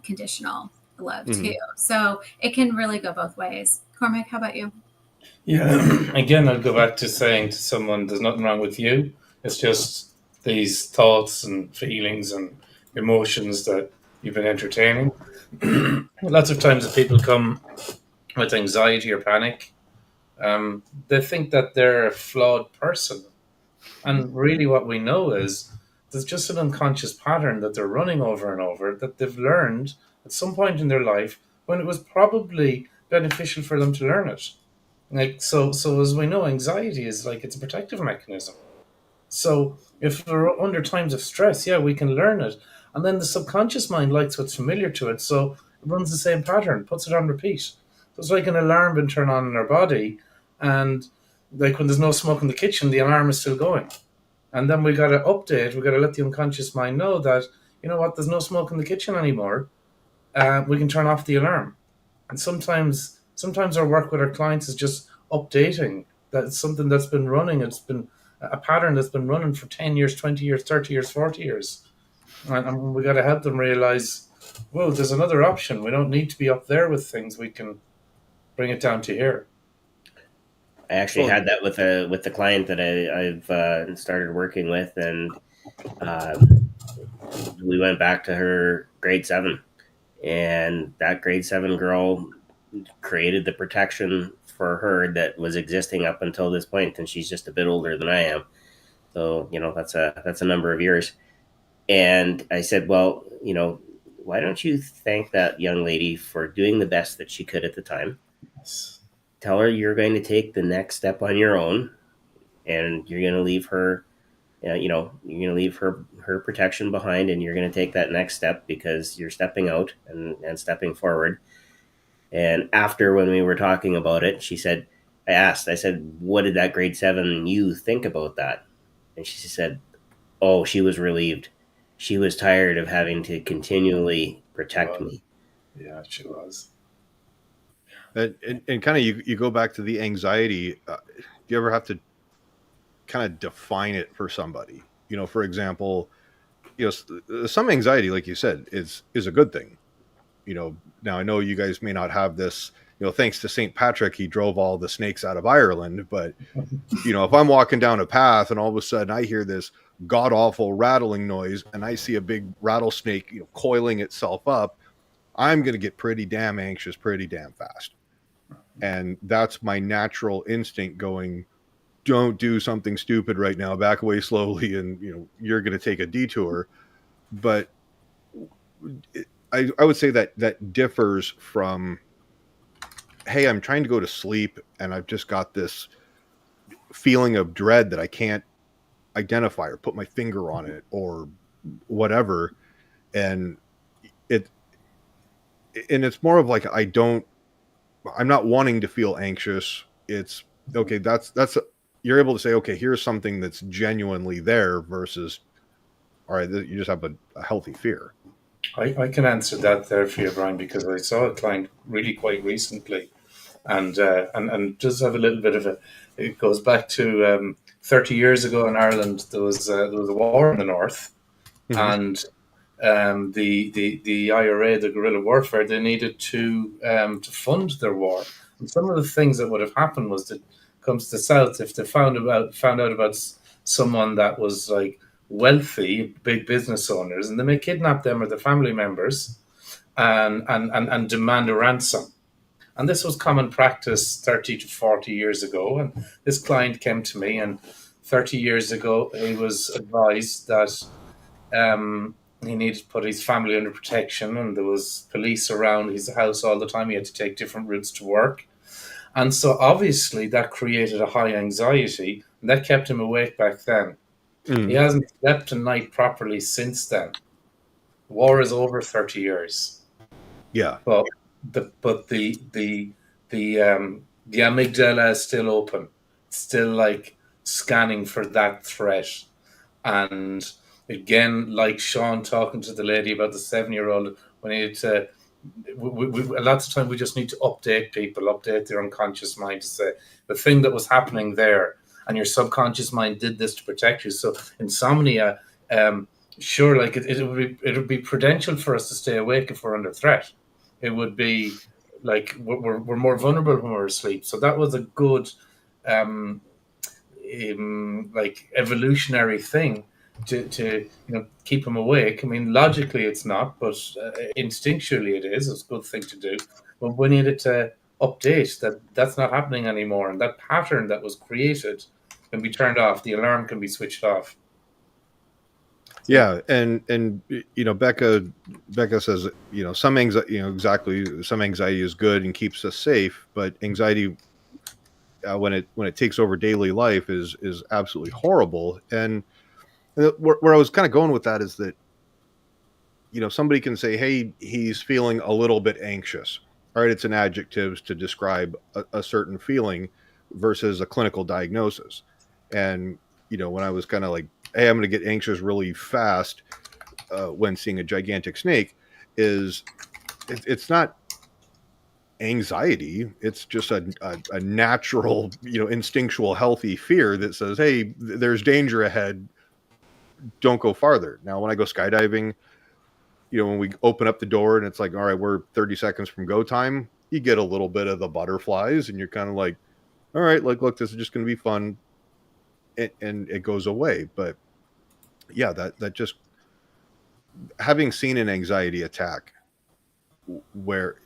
conditional love too. So it can really go both ways. Cormac, how about you? Yeah, again, I'll go back to saying to someone, there's nothing wrong with you. It's just these thoughts and feelings and emotions that you've been entertaining. Lots of times if people come with anxiety or panic, they think that they're a flawed person. And really what we know is there's just an unconscious pattern that they're running over and over that they've learned at some point in their life when it was probably beneficial for them to learn it. Like so as we know, anxiety is like it's a protective mechanism. So if we're under times of stress, yeah, we can learn it. And then the subconscious mind likes what's familiar to it, so it runs the same pattern, puts it on repeat. So it's like an alarm being turned on in our body, and like when there's no smoke in the kitchen, the alarm is still going. And then we got to update, we got to let the unconscious mind know that, you know what, there's no smoke in the kitchen anymore. We can turn off the alarm. And sometimes our work with our clients is just updating. That's something that's been running. It's been a pattern that's been running for 10 years, 20 years, 30 years, 40 years. And we got to help them realize, whoa, there's another option. We don't need to be up there with things. We can bring it down to here. I actually had that with the client that I've started working with, and we went back to her grade 7, and that grade 7 girl created the protection for her that was existing up until this point, and she's just a bit older than I am. So, you know, that's a number of years. And I said, well, you know, why don't you thank that young lady for doing the best that she could at the time? Yes. Tell her you're going to take the next step on your own, and you're going to leave her, you're going to leave her protection behind, and you're going to take that next step because you're stepping out and stepping forward. And after, when we were talking about it, I said, what did that grade 7 you think about that? And she said, oh, she was relieved. She was tired of having to continually protect me. Yeah, she was. And kind of you go back to the anxiety. Do you ever have to kind of define it for somebody? You know, for example, you know, some anxiety, like you said, is a good thing. You know, now I know you guys may not have this, you know, thanks to St. Patrick, he drove all the snakes out of Ireland. But, you know, if I'm walking down a path and all of a sudden I hear this god awful rattling noise and I see a big rattlesnake, you know, coiling itself up, I'm going to get pretty damn anxious pretty damn fast. And that's my natural instinct going, don't do something stupid right now, back away slowly, and, you know, you're going to take a detour. But I would say that differs from, hey, I'm trying to go to sleep and I've just got this feeling of dread that I can't identify or put my finger on it or whatever. And it's more of like, I'm not wanting to feel anxious. It's okay. You're able to say, okay, here's something that's genuinely there versus, all right, you just have a healthy fear. I can answer that there for you, Brian, because I saw a client really quite recently, and just have a little bit of it goes back to 30 years ago in Ireland. There was a war in the north, and the IRA, the guerrilla warfare, they needed to fund their war. And some of the things that would have happened was that comes to the south, if they found out about someone that was like wealthy, big business owners, and they may kidnap them or their family members and demand a ransom. And this was common practice 30 to 40 years ago. And this client came to me, and 30 years ago, he was advised that he needed to put his family under protection, and there was police around his house all the time. He had to take different routes to work. And so obviously that created a high anxiety, and that kept him awake back then. He hasn't slept a night properly since then. War is over 30 years. Yeah. But the amygdala is still open. It's still like scanning for that threat. And again, like Shawn talking to the lady about the 7-year-old, we need to lots of time we just need to update people, update their unconscious mind to say the thing that was happening there, and your subconscious mind did this to protect you. So insomnia, sure, like it would be prudential for us to stay awake if we're under threat. It would be like we're more vulnerable when we're asleep. So that was a good like evolutionary thing to keep him awake. I mean, logically it's not, but instinctually it is. It's a good thing to do. But we needed to update that that's not happening anymore, and that pattern that was created can be turned off. The alarm can be switched off. Yeah, and Becca says some anxiety, exactly, some anxiety is good and keeps us safe, but anxiety when it takes over daily life is absolutely horrible. And where I was kind of going with that is that somebody can say, hey, he's feeling a little bit anxious. All right, it's an adjective to describe a certain feeling versus a clinical diagnosis. And when I was kind of like, hey, I'm going to get anxious really fast when seeing a gigantic snake, it's not anxiety. It's just a natural, instinctual, healthy fear that says, hey, there's danger ahead. Don't go farther. Now, when I go skydiving, when we open up the door and it's like, all right, we're 30 seconds from go time, you get a little bit of the butterflies and you're kind of like, all right, like, look, this is just going to be fun. And it goes away. But yeah, that just having seen an anxiety attack where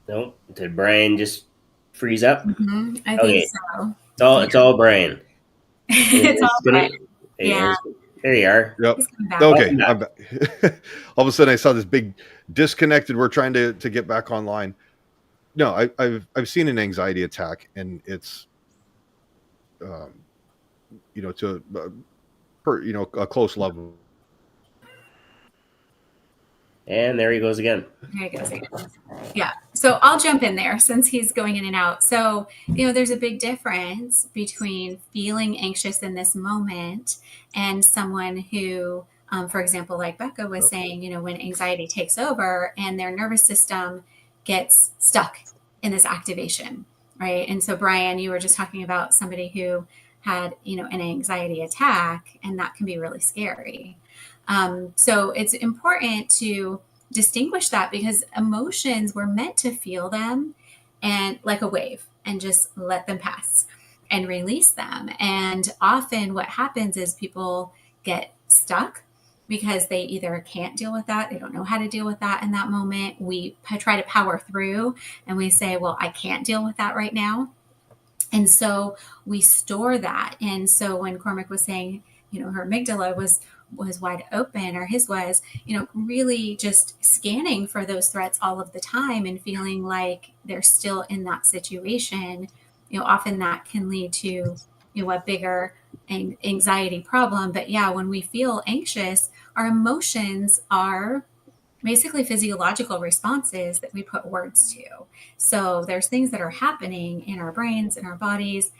No, did Brian just freeze up? I think so. It's all Brian. It's all Brian. Yeah. There you are. Yep. Okay. I'm back. All of a sudden I saw this big disconnected. We're trying to get back online. No, I've seen an anxiety attack, and it's to a close level. And there he goes again. There he goes again. Yeah. So I'll jump in there since he's going in and out. So, there's a big difference between feeling anxious in this moment and someone who, for example, like Becca was saying, when anxiety takes over and their nervous system gets stuck in this activation, right? And so, Brian, you were just talking about somebody who had, an anxiety attack, and that can be really scary. So it's important to distinguish that, because emotions, we're meant to feel them and like a wave and just let them pass and release them. And often what happens is people get stuck because they either can't deal with that, they don't know how to deal with that in that moment. We try to power through and we say, well, I can't deal with that right now. And so we store that. And so when Cormac was saying, her amygdala was wide open, or his was, really just scanning for those threats all of the time and feeling like they're still in that situation, often that can lead to, a bigger anxiety problem. But yeah, when we feel anxious, our emotions are basically physiological responses that we put words to. So there's things that are happening in our brains, in our bodies.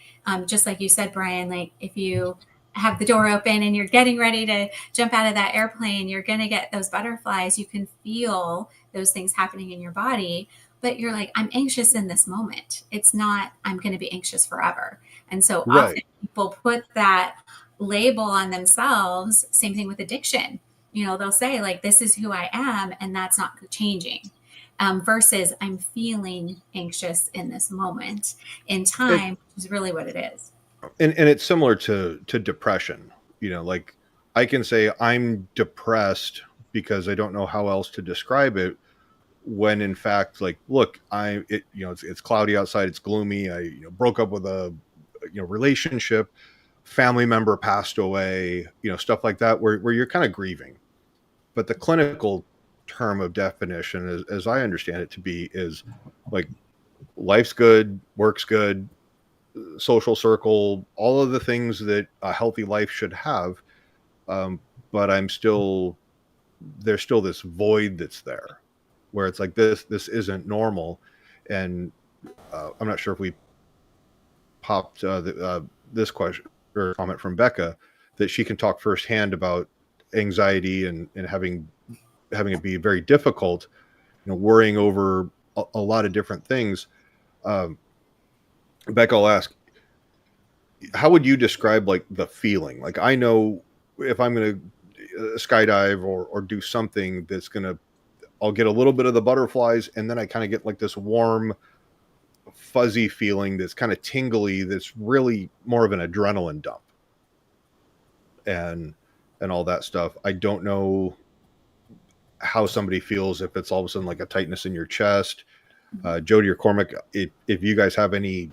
Just like you said, Brian, like if you have the door open and you're getting ready to jump out of that airplane, you're going to get those butterflies. You can feel those things happening in your body, but you're like, I'm anxious in this moment. It's not, I'm going to be anxious forever. And so often people put that label on themselves. Same thing with addiction. They'll say like, this is who I am, and that's not changing. Versus I'm feeling anxious in this moment in time, which is really what it is. And it's similar to depression. Like I can say I'm depressed because I don't know how else to describe it. when in fact, like, look, it's cloudy outside, it's gloomy, I broke up with a relationship, family member passed away, stuff like that, where you're kind of grieving. But the clinical term of definition, as I understand it to be, is like life's good, work's good, social circle, all of the things that a healthy life should have. But there's still this void that's there, where it's like this isn't normal. And I'm not sure if we popped this question or comment from Becca, that she can talk firsthand about anxiety and having it be very difficult, worrying over a lot of different things. Becca, I'll ask, how would you describe like the feeling? Like, I know if I'm going to skydive or do something I'll get a little bit of the butterflies, and then I kind of get like this warm, fuzzy feeling that's kind of tingly, that's really more of an adrenaline dump and all that stuff. I don't know how somebody feels if it's all of a sudden like a tightness in your chest. Jodie or Cormac, if you guys have any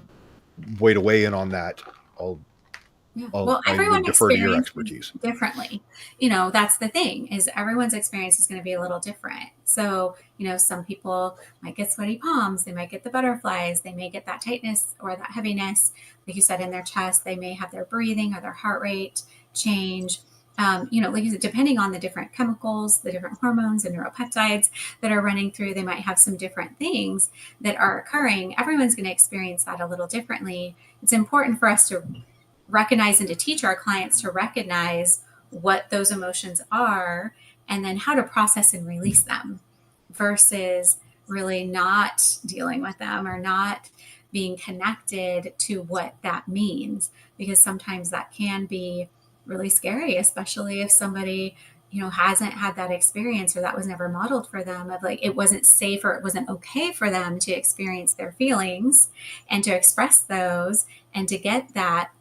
way to weigh in on that, Everyone defer to your experiences expertise differently. That's the thing, is everyone's experience is going to be a little different. So, some people might get sweaty palms, they might get the butterflies, they may get that tightness or that heaviness, like you said, in their chest. They may have their breathing or their heart rate change. Like you said, depending on the different chemicals, the different hormones and neuropeptides that are running through, they might have some different things that are occurring. Everyone's going to experience that a little differently. It's important for us to recognize and to teach our clients to recognize what those emotions are and then how to process and release them, versus really not dealing with them or not being connected to what that means, because sometimes that can be really scary, especially if somebody hasn't had that experience, or that was never modeled for them, of like, it wasn't safe or it wasn't okay for them to experience their feelings and to express those and to get that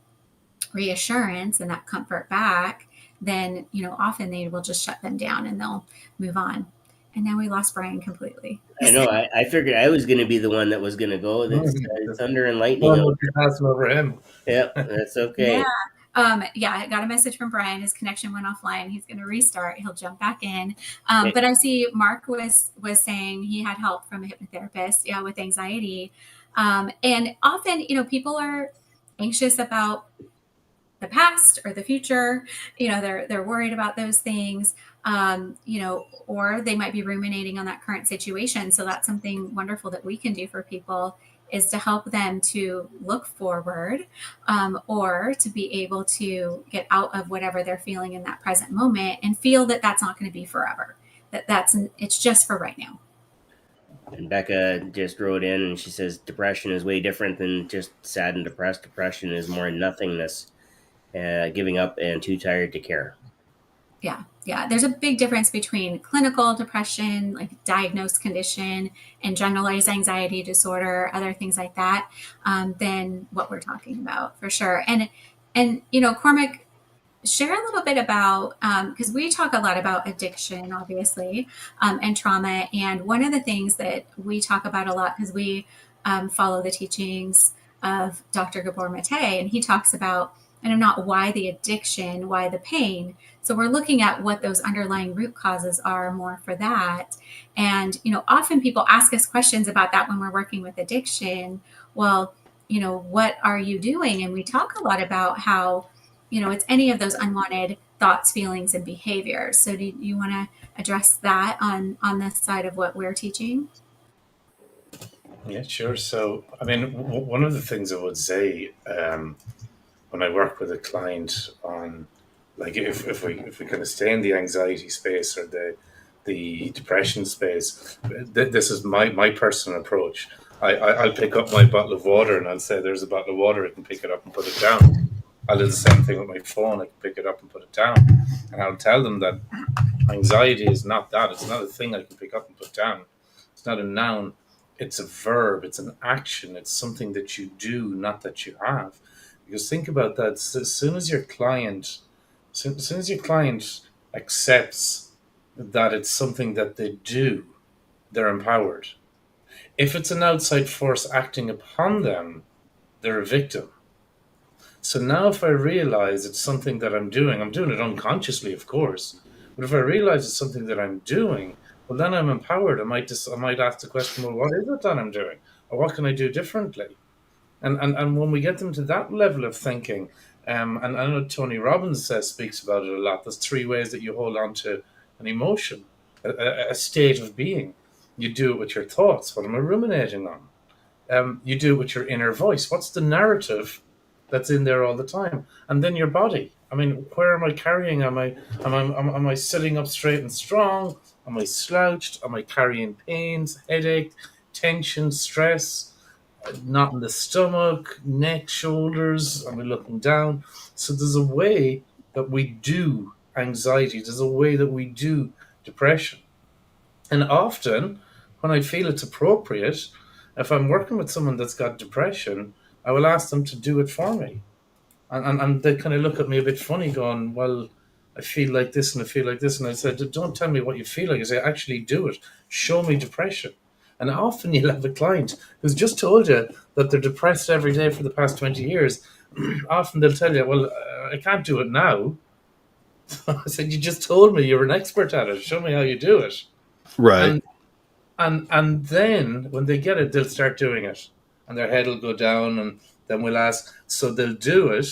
reassurance and that comfort back. Then often they will just shut them down and they'll move on. And now we lost Brian completely. I know. I figured I was going to be the one that was going to go. That's thunder and lightning. Well, we'll be passing over him. Yeah, that's okay. I got a message from Brian. His connection went offline. He's going to restart. He'll jump back in. But I see Mark was saying he had help from a hypnotherapist, with anxiety. And often, people are anxious about the past or the future. They're worried about those things. Or they might be ruminating on that current situation. So that's something wonderful that we can do for people, is to help them to look forward, or to be able to get out of whatever they're feeling in that present moment and feel that that's not going to be forever, it's just for right now. And Becca just wrote in and she says, depression is way different than just sad and depressed. Depression is more nothingness, giving up and too tired to care. Yeah. There's a big difference between clinical depression, like diagnosed condition, and generalized anxiety disorder, other things like that, than what we're talking about, for sure. And Cormac, share a little bit about, because we talk a lot about addiction, obviously, and trauma. And one of the things that we talk about a lot, because we follow the teachings of Dr. Gabor Mate, and he talks about, not why the addiction, why the pain. So we're looking at what those underlying root causes are more for that. And, often people ask us questions about that when we're working with addiction. Well, what are you doing? And we talk a lot about how, it's any of those unwanted thoughts, feelings, and behaviors. So do you want to address that on this side of what we're teaching? Yeah, sure. So, one of the things I would say, when I work with a client on, like, if we kind of stay in the anxiety space or the depression space, this is my personal approach. I'll pick up my bottle of water and I'll say, there's a bottle of water, I can pick it up and put it down. I'll do the same thing with my phone, I can pick it up and put it down. And I'll tell them that anxiety is not that. It's not a thing I can pick up and put down. It's not a noun. It's a verb. It's an action. It's something that you do, not that you have. Because think about that. As soon as your client accepts that it's something that they do, they're empowered. If it's an outside force acting upon them, they're a victim. So now if I realize it's something that I'm doing it unconsciously, of course, but if I realize it's something that I'm doing, well, then I'm empowered. I might ask the question, well, what is it that I'm doing? Or what can I do differently? And when we get them to that level of thinking, and I know Tony Robbins speaks about it a lot, there's 3 ways that you hold on to an emotion, a state of being. You do it with your thoughts. What am I ruminating on? You do it with your inner voice. What's the narrative that's in there all the time? And then your body. I mean, where am I carrying? Am I sitting up straight and strong? Am I slouched? Am I carrying pains, headache, tension, stress, knot in the stomach, neck, shoulders? Am I looking down? So there's a way that we do anxiety. There's a way that we do depression. And often, when I feel it's appropriate, if I'm working with someone that's got depression, I will ask them to do it for me. And they kind of look at me a bit funny going, well, I feel like this and I feel like this. And I said, don't tell me what you feel like. I say, actually do it. Show me depression. And often you'll have a client who's just told you that they're depressed every day for the past 20 years. Often they'll tell you, well, I can't do it now. I said, you just told me you're an expert at it. Show me how you do it. Right. And then when they get it, they'll start doing it. And their head will go down, and then we'll ask. So they'll do it.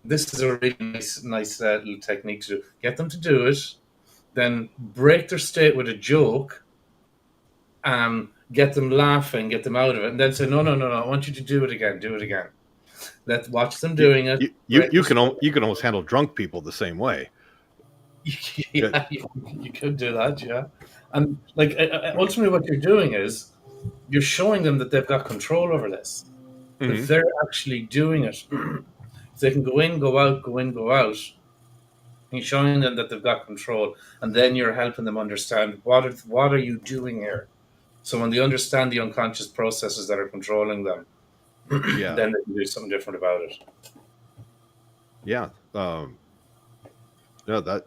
This is a really nice little technique to do. Get them to do it, then break their state with a joke, get them laughing, get them out of it, and then say, no, I want you to do it again. Do it again. Let's watch them doing it. You can almost handle drunk people the same way. Yeah, you could do that, yeah. And like ultimately what you're doing is you're showing them that they've got control over this. Mm-hmm. That they're actually doing it. They can go in, go out, go in, go out. You're showing them that they've got control, and then you're helping them understand what are you doing here. So when they understand the unconscious processes that are controlling them, yeah, then they can do something different about it. Yeah. No, that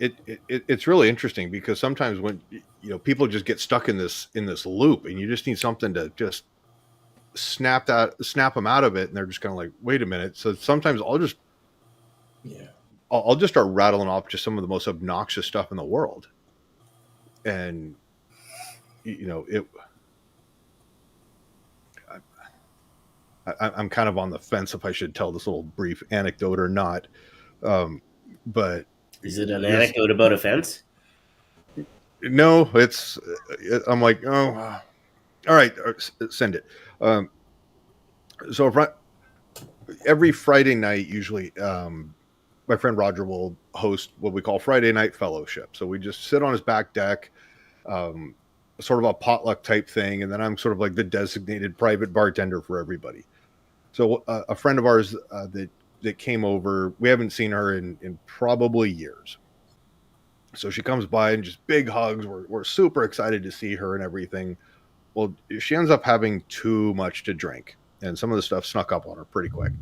it's really interesting because sometimes when people just get stuck in this loop, and you just need something to just snap them out of it, and they're just kind of like, wait a minute. So sometimes I'll just start rattling off just some of the most obnoxious stuff in the world, and I'm kind of on the fence if I should tell this little brief anecdote or not. But is it an anecdote about a fence? No, I'm like, oh, all right, send it. So every Friday night, usually, my friend Roger will host what we call Friday Night Fellowship. So we just sit on his back deck, sort of a potluck type thing. And then I'm sort of like the designated private bartender for everybody. So a friend of ours that came over, we haven't seen her in probably years. So she comes by and just big hugs. We're super excited to see her and everything. Well, she ends up having too much to drink, and some of the stuff snuck up on her pretty quick.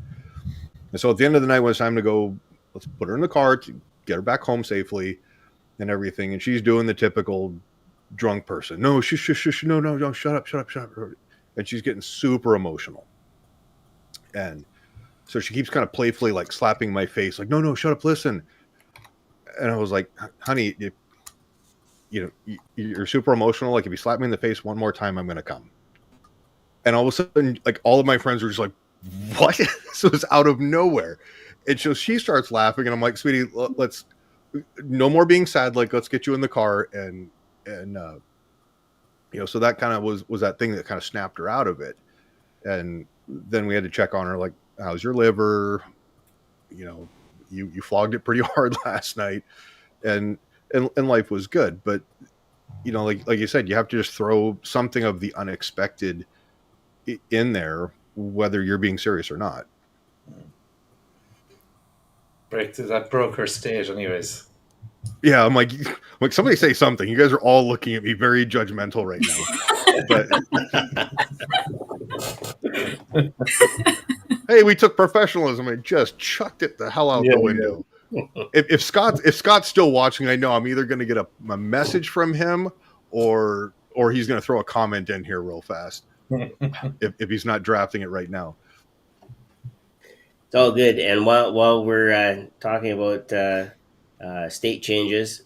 And so at the end of the night, when it's time to go, let's put her in the car to get her back home safely and everything. And she's doing the typical drunk person. No, no, shut up. And she's getting super emotional. And so she keeps kind of playfully like slapping my face, like, no, shut up, listen. And I was like, honey, you're super emotional. Like, if you slap me in the face one more time, I'm going to come. And all of a sudden, like, all of my friends were just like, what? So it's out of nowhere. And so she starts laughing, and I'm like, sweetie, let's no more being sad. Like, let's get you in the car. And so that kind of was that thing that kind of snapped her out of it. And then we had to check on her, like, how's your liver? You flogged it pretty hard last night, and life was good. But like you said, you have to just throw something of the unexpected in there, whether you're being serious or not. That broke her stage, anyways. Yeah, I'm like somebody say something. You guys are all looking at me very judgmental right now. But hey, we took professionalism and just chucked it the hell out the window. if Scott's still watching, I know I'm either going to get a message from him or he's going to throw a comment in here real fast if he's not drafting it right now. It's all good. And while we're talking about state changes,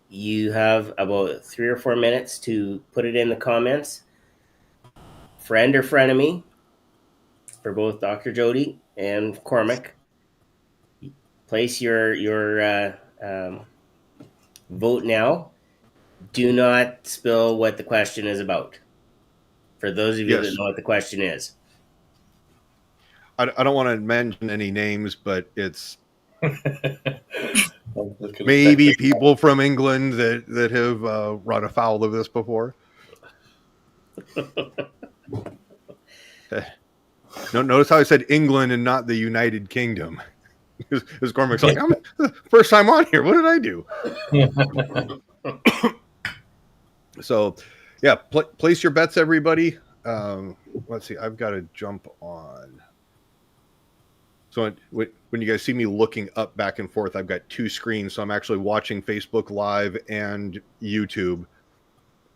you have about 3 or 4 minutes to put it in the comments. Friend or frenemy for both Dr. Jodie and Cormac. Place your vote now. Do not spill what the question is about. For those of you that know what the question is. I don't want to mention any names, but it's maybe people from England that have run afoul of this before. Notice how I said England and not the United Kingdom. Because Cormac's like, I'm first time on here. What did I do? So, yeah, place your bets, everybody. Let's see. I've got to jump on. So when you guys see me looking up back and forth, I've got 2 screens. So I'm actually watching Facebook Live and YouTube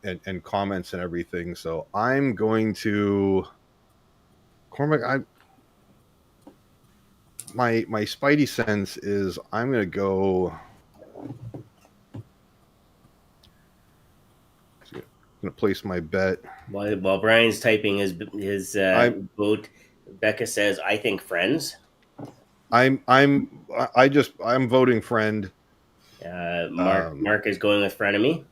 and comments and everything. So I'm going to... Cormac, my spidey sense is I'm going to go... I'm going to place my bet. While Brian's typing his vote, Becca says, I think friends. I'm voting friend. Mark is going with frenemy.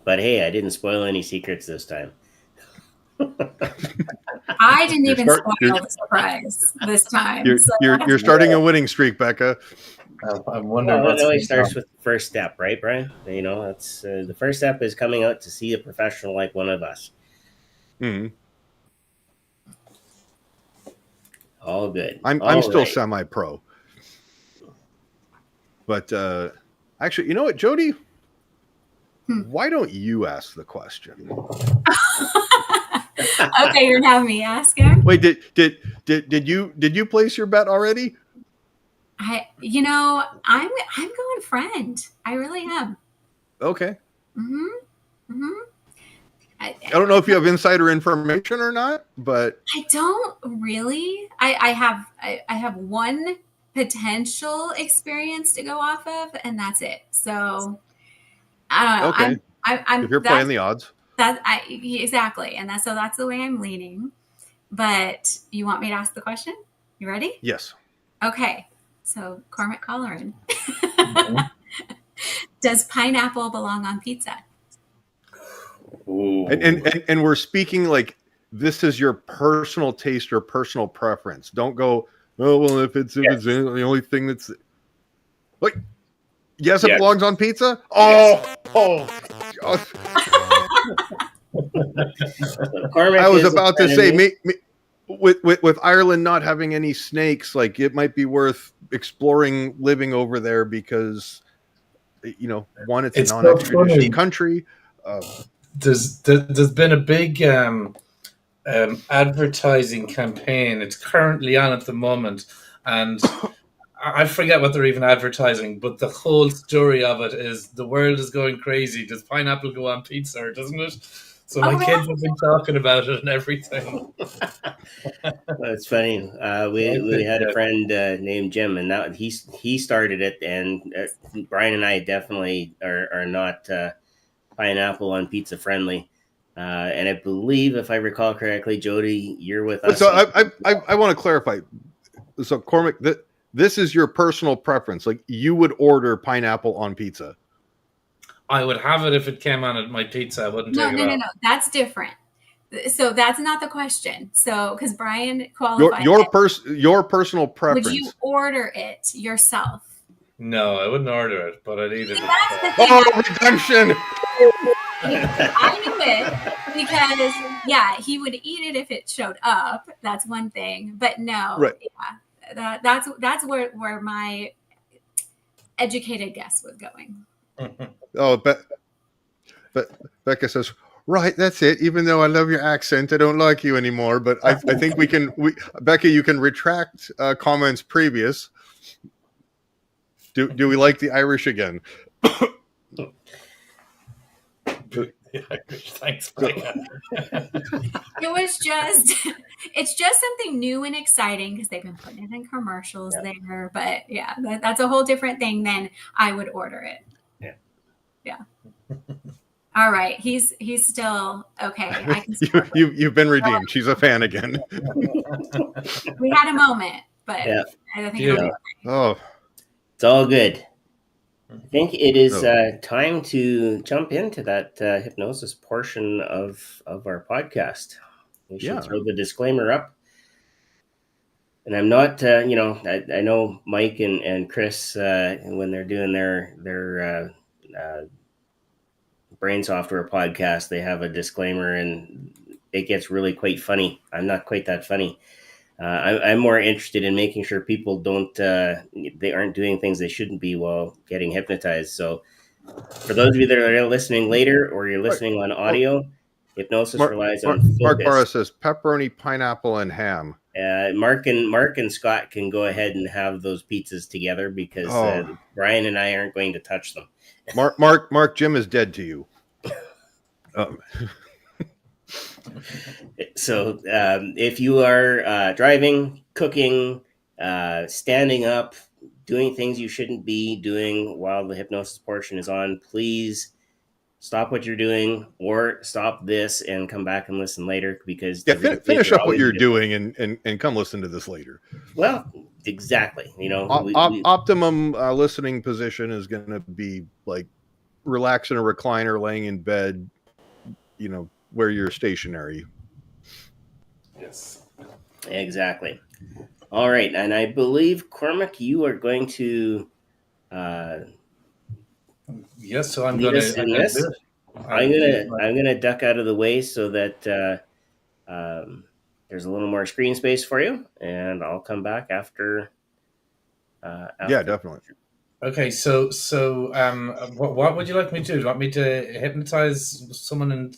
But hey, I didn't spoil any secrets this time. I didn't even spoil the surprise this time. You're starting a winning streak, Becca. I'm wondering. Well, it always starts with the first step, right, Brian? You know, that's the first step is coming out to see a professional like one of us. Mm-hmm. All good. I'm still semi-pro. But actually, you know what, Jodie? Why don't you ask the question? Okay, you're having me ask him. Wait, did you place your bet already? I'm going friend. I really am. Okay. Mm-hmm. I don't know if you have insider information or not, but I don't really. I have one potential experience to go off of, and that's it. So I don't know. Okay. If you're playing the odds. Exactly, and that's the way I'm leaning. But you want me to ask the question? You ready? Yes. Okay. So Cormac McColleran, does pineapple belong on pizza? And we're speaking like this is your personal taste or personal preference. Don't go, oh well, if it's the only thing that's like, yes, it belongs on pizza. Yes. I was about to say, with Ireland not having any snakes, like it might be worth exploring living over there because, one, it's a non-extradition country. There's been a big advertising campaign. It's currently on at the moment, and I forget what they're even advertising, but the whole story of it is the world is going crazy. Does pineapple go on pizza or doesn't it? So my kids have been talking about it and everything. That's funny. We had a friend named Jim, and that he started it. And Brian and I definitely are not pineapple on pizza friendly. And I believe, if I recall correctly, Jodie, you're with us. So I want to clarify. So Cormac, this is your personal preference. Like you would order pineapple on pizza. I would have it if it came on my pizza. I wouldn't take it off. No. That's different. So that's not the question. So because Brian qualified your personal preference. Would you order it yourself? No, I wouldn't order it, but I'd eat it. Redemption! I knew it because he would eat it if it showed up. That's one thing, but no, right. That's where my educated guess was going. Oh, Becca says Right, that's it. Even though I love your accent, I don't like you anymore. But I think Becky, you can retract comments previous. Do we like the Irish again? Thanks, So- Becca. It's just something new and exciting because they've been putting it in commercials there. But yeah, that's a whole different thing than I would order it. Yeah. All right. He's still okay. I can You've been redeemed. She's a fan again. We had a moment, but Yeah. I think Yeah. it'll be Oh, It's all good. I think it is time to jump into that hypnosis portion of our podcast. We should throw the disclaimer up. And I'm not, I know Mike and Chris, when they're doing their brain software podcast, they have a disclaimer, and it gets really quite funny. I'm not quite that funny. I'm more interested in making sure people they aren't doing things they shouldn't be while getting hypnotized. So for those of you that are listening later, or you're listening on audio, hypnosis relies on focus. Mark Barra says pepperoni, pineapple, and ham. Mark and Scott can go ahead and have those pizzas together because Brian and I aren't going to touch them. Mark, Jim is dead to you. So if you are driving, cooking, standing up, doing things you shouldn't be doing while the hypnosis portion is on, please stop what you're doing or stop this and come back and listen later, because finish up what you're doing and come listen to this later. Well, exactly. Optimum listening position is going to be like relax in a recliner, laying in bed, where you're stationary. Yes. Exactly. All right, and I believe, Cormac, you are going to Yes, so I'm lead going us in this. I'm gonna duck out of the way so that there's a little more screen space for you, and I'll come back after. Yeah, definitely. Okay, so what would you like me to do? Do you want me to hypnotize someone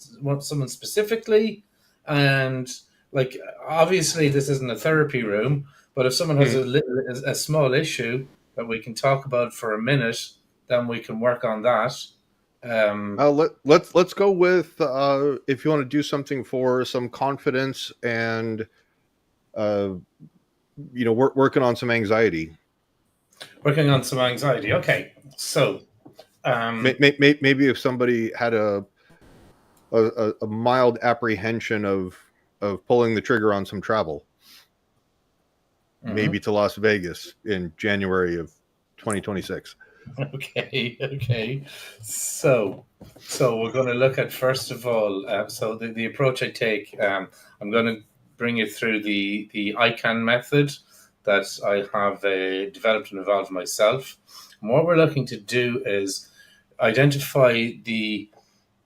specifically? And like, obviously, this isn't a therapy room, but if someone has a small issue that we can talk about for a minute, then we can work on that. Let's go with if you want to do something for some confidence and working on some anxiety. Working on some anxiety. Okay, so maybe if somebody had a mild apprehension of pulling the trigger on some travel, maybe to Las Vegas in January of 2026. Okay. So we're going to look at, first of all, so the approach I take, I'm going to bring you through the ICANN method that I have developed and evolved myself. And what we're looking to do is identify the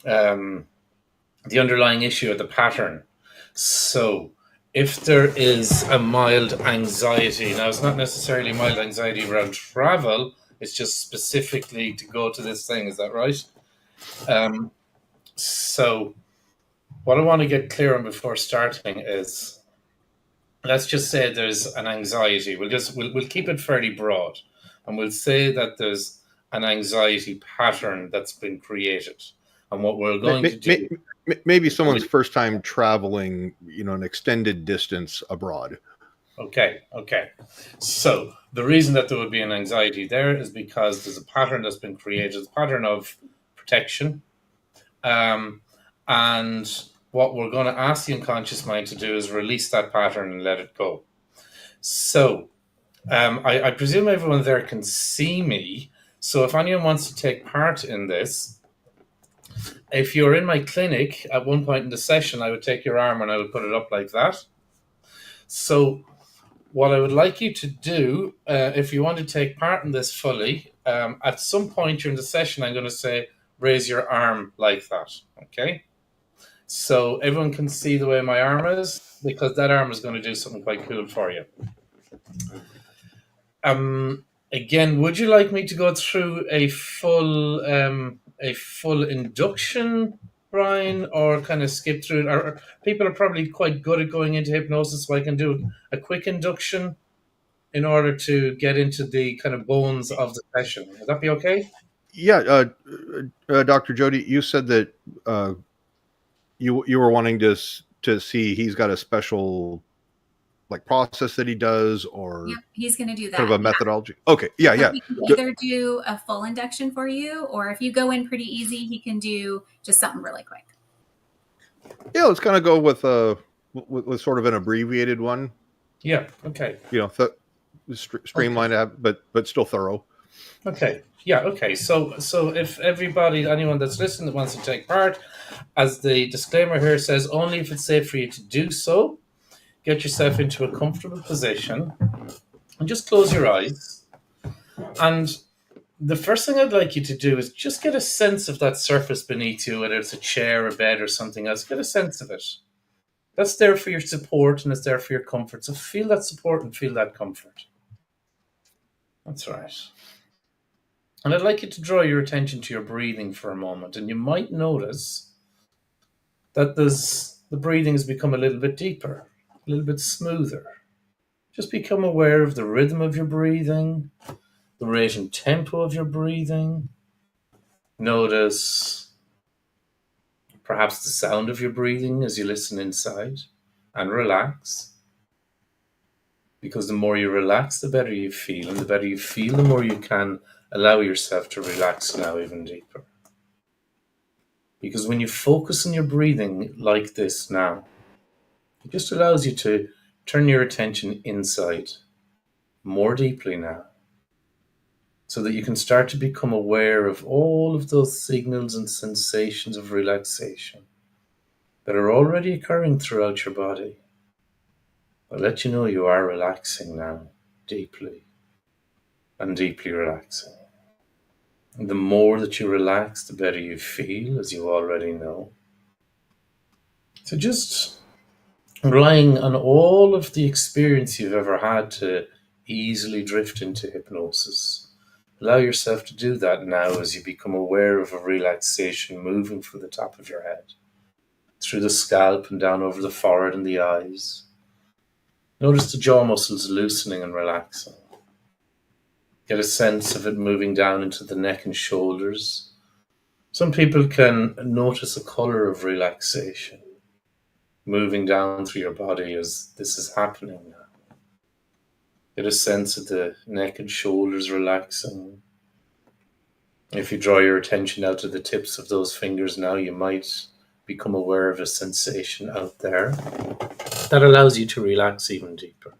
underlying issue or the pattern. So if there is a mild anxiety, now it's not necessarily mild anxiety around travel, it's just specifically to go to this thing, is that right? So what I want to get clear on before starting is, let's just say there's an anxiety. We'll keep it fairly broad, and we'll say that there's an anxiety pattern that's been created. And what we're going to do, maybe someone's first time traveling, an extended distance abroad. Okay. So the reason that there would be an anxiety there is because there's a pattern that's been created, a pattern of protection. And what we're going to ask the unconscious mind to do is release that pattern and let it go. So I presume everyone there can see me. So if anyone wants to take part in this, if you're in my clinic, at one point in the session, I would take your arm and I would put it up like that. So what I would like you to do, if you want to take part in this fully, at some point during the session, I'm going to say, raise your arm like that. Okay? So everyone can see the way my arm is, because that arm is going to do something quite cool for you. Again, would you like me to go through a full induction Brian, or kind of skip through it? Or people are probably quite good at going into hypnosis, so I can do a quick induction in order to get into the kind of bones of the session. Would that be okay? Yeah, Dr. Jodie, you said that you were wanting to see he's got a special like process that he does, or Yep, he's going to do that. kind of a methodology. Okay, yeah. He can either do a full induction for you, or if you go in pretty easy, he can do just something really quick. Yeah, let's kind of go with sort of an abbreviated one. Yeah. Okay. Streamlined, but still thorough. Okay. Yeah. Okay. So if anyone that's listening that wants to take part, as the disclaimer here says, only if it's safe for you to do so. Get yourself into a comfortable position and just close your eyes. And the first thing I'd like you to do is just get a sense of that surface beneath you, whether it's a chair, a bed, or something else. Get a sense of it. That's there for your support and it's there for your comfort. So feel that support and feel that comfort. That's right. And I'd like you to draw your attention to your breathing for a moment. And you might notice that the breathing has become a little bit deeper, a little bit smoother. Just become aware of the rhythm of your breathing, the rate and tempo of your breathing. Notice perhaps the sound of your breathing as you listen inside, and relax. Because the more you relax, the better you feel. And the better you feel, the more you can allow yourself to relax now even deeper. Because when you focus on your breathing like this now, it just allows you to turn your attention inside more deeply now, so that you can start to become aware of all of those signals and sensations of relaxation that are already occurring throughout your body. I'll let you know you are relaxing now, deeply and deeply relaxing. And the more that you relax, the better you feel, as you already know. So just relying on all of the experience you've ever had to easily drift into hypnosis. Allow yourself to do that now as you become aware of a relaxation moving from the top of your head, through the scalp and down over the forehead and the eyes. Notice the jaw muscles loosening and relaxing. Get a sense of it moving down into the neck and shoulders. Some people can notice a color of relaxation moving down through your body as this is happening now. Get a sense of the neck and shoulders relaxing. If you draw your attention out to the tips of those fingers now, you might become aware of a sensation out there that allows you to relax even deeper.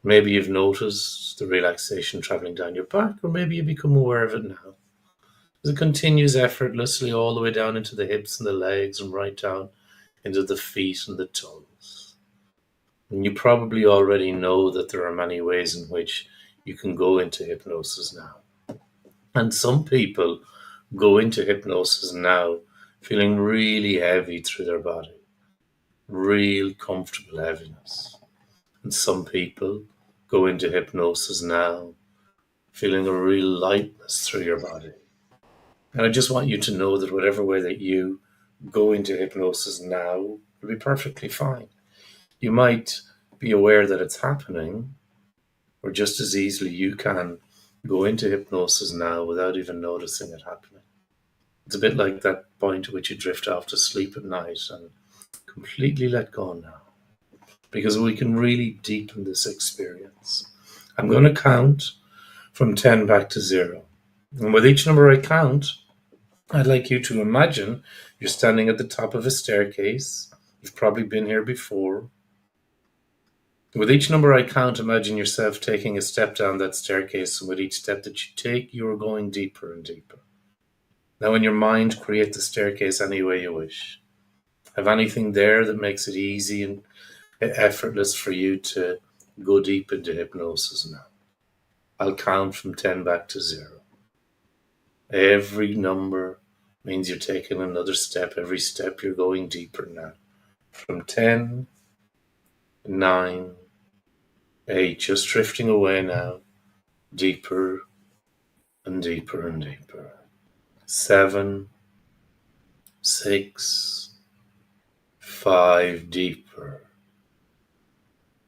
Maybe you've noticed the relaxation traveling down your back, or maybe you become aware of it now. As it continues effortlessly all the way down into the hips and the legs and right down into the feet and the toes. And you probably already know that there are many ways in which you can go into hypnosis now. And some people go into hypnosis now feeling really heavy through their body, real comfortable heaviness. And some people go into hypnosis now feeling a real lightness through your body. And I just want you to know that whatever way that you go into hypnosis now will be perfectly fine. You might be aware that it's happening, or just as easily you can go into hypnosis now without even noticing it happening. It's a bit like that point at which you drift off to sleep at night and completely let go now, because we can really deepen this experience. I'm going to count from 10 back to 0. And with each number I count, I'd like you to imagine you're standing at the top of a staircase. You've probably been here before. With each number I count, imagine yourself taking a step down that staircase, and with each step that you take, you are going deeper and deeper. Now in your mind, create the staircase any way you wish. Have anything there that makes it easy and effortless for you to go deep into hypnosis now. I'll count from 10 back to 0. Every number means you're taking another step. Every step you're going deeper now. From 10, 9, 8, just drifting away now, deeper and deeper and deeper. 7, 6, 5 deeper,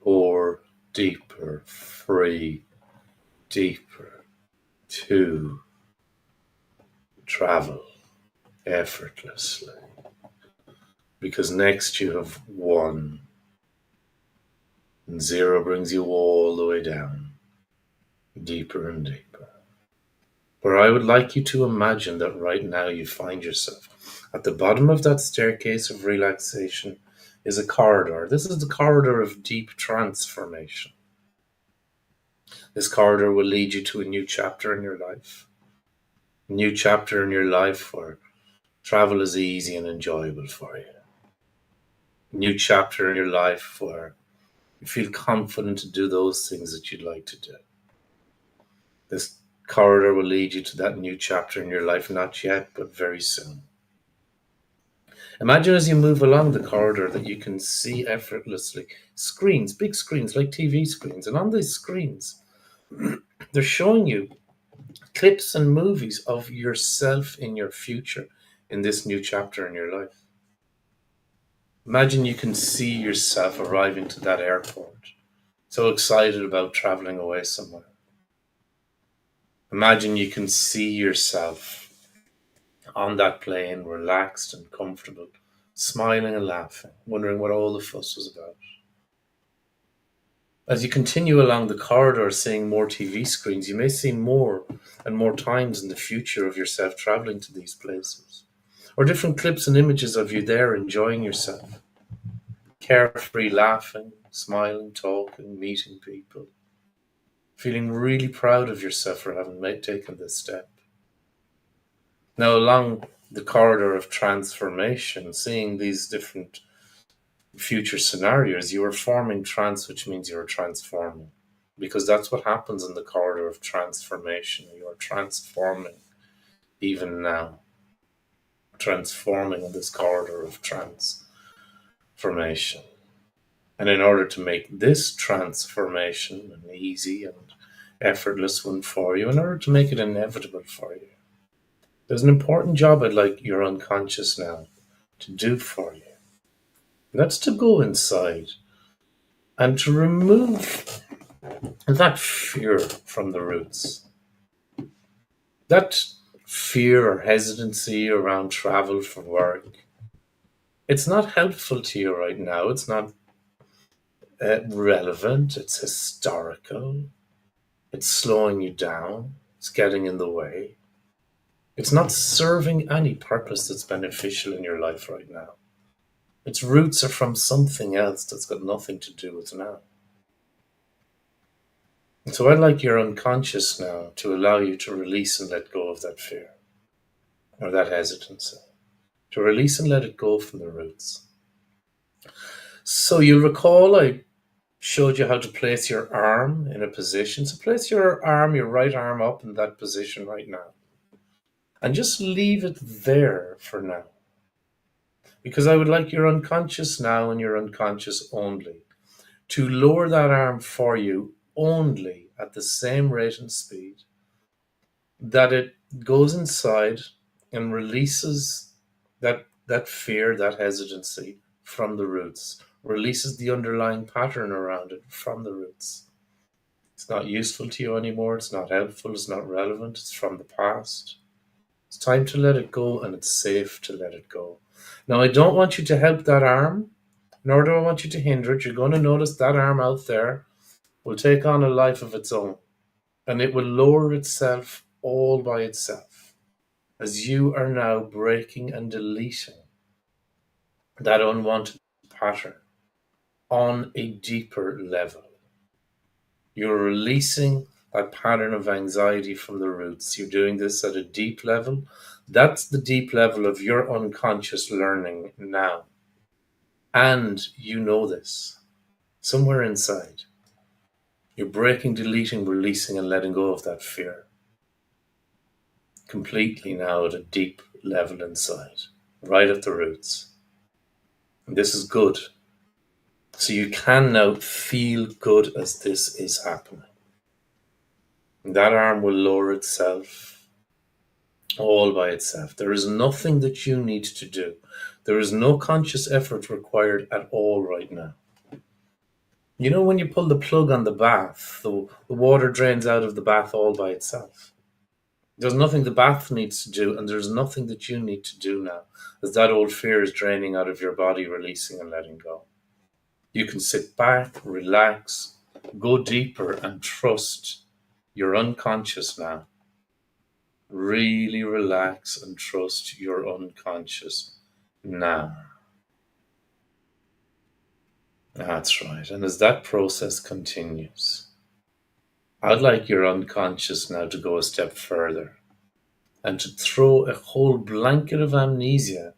4 deeper, 3 deeper, 2, travel effortlessly. Because next you have 1, and 0 brings you all the way down, deeper and deeper. Where I would like you to imagine that right now you find yourself at the bottom of that staircase of relaxation is a corridor. This is the corridor of deep transformation. This corridor will lead you to a new chapter in your life. A new chapter in your life where travel is easy and enjoyable for you. A new chapter in your life where you feel confident to do those things that you'd like to do. This corridor will lead you to that new chapter in your life, not yet, but very soon. Imagine as you move along the corridor that you can see effortlessly screens, big screens like TV screens. And on these screens, they're showing you clips and movies of yourself in your future in this new chapter in your life. Imagine you can see yourself arriving to that airport, so excited about traveling away somewhere. Imagine you can see yourself on that plane, relaxed and comfortable, smiling and laughing, wondering what all the fuss was about. As you continue along the corridor, seeing more TV screens, you may see more and more times in the future of yourself traveling to these places, or different clips and images of you there enjoying yourself, carefree, laughing, smiling, talking, meeting people, feeling really proud of yourself for having taken this step. Now, along the corridor of transformation, seeing these different future scenarios, you are forming trance, which means you are transforming. Because that's what happens in the corridor of transformation. You are transforming even now. Transforming in this corridor of transformation. And in order to make this transformation an easy and effortless one for you, in order to make it inevitable for you, there's an important job I'd like your unconscious now to do for you. And that's to go inside and to remove that fear from the roots. That fear or hesitancy around travel for work. It's not helpful to you right now. It's not relevant. It's historical. It's slowing you down. It's getting in the way. It's not serving any purpose that's beneficial in your life right now. Its roots are from something else that's got nothing to do with now. And so I'd like your unconscious now to allow you to release and let go of that fear or that hesitancy. To release and let it go from the roots. So you'll recall I showed you how to place your arm in a position. So place your right arm up in that position right now. And just leave it there for now. Because I would like your unconscious now and your unconscious only to lower that arm for you only at the same rate and speed that it goes inside and releases that fear, that hesitancy from the roots, releases the underlying pattern around it from the roots. It's not useful to you anymore. It's not helpful. It's not relevant. It's from the past. It's time to let it go, and it's safe to let it go. Now, I don't want you to help that arm, nor do I want you to hinder it. You're going to notice that arm out there will take on a life of its own, and it will lower itself all by itself as you are now breaking and deleting that unwanted pattern on a deeper level. You're releasing that pattern of anxiety from the roots. You're doing this at a deep level. That's the deep level of your unconscious learning now. And you know this. Somewhere inside. You're breaking, deleting, releasing, and letting go of that fear. Completely now at a deep level inside. Right at the roots. And this is good. So you can now feel good as this is happening. And that arm will lower itself all by itself. There is nothing that you need to do. There is no conscious effort required at all right now. You know, when you pull the plug on the bath, the water drains out of the bath all by itself. There's nothing the bath needs to do, and there's nothing that you need to do now, as that old fear is draining out of your body, releasing and letting go. You can sit back, relax, go deeper, and trust your unconscious now. Really relax and trust your unconscious now. That's right. And as that process continues, I'd like your unconscious now to go a step further and to throw a whole blanket of amnesia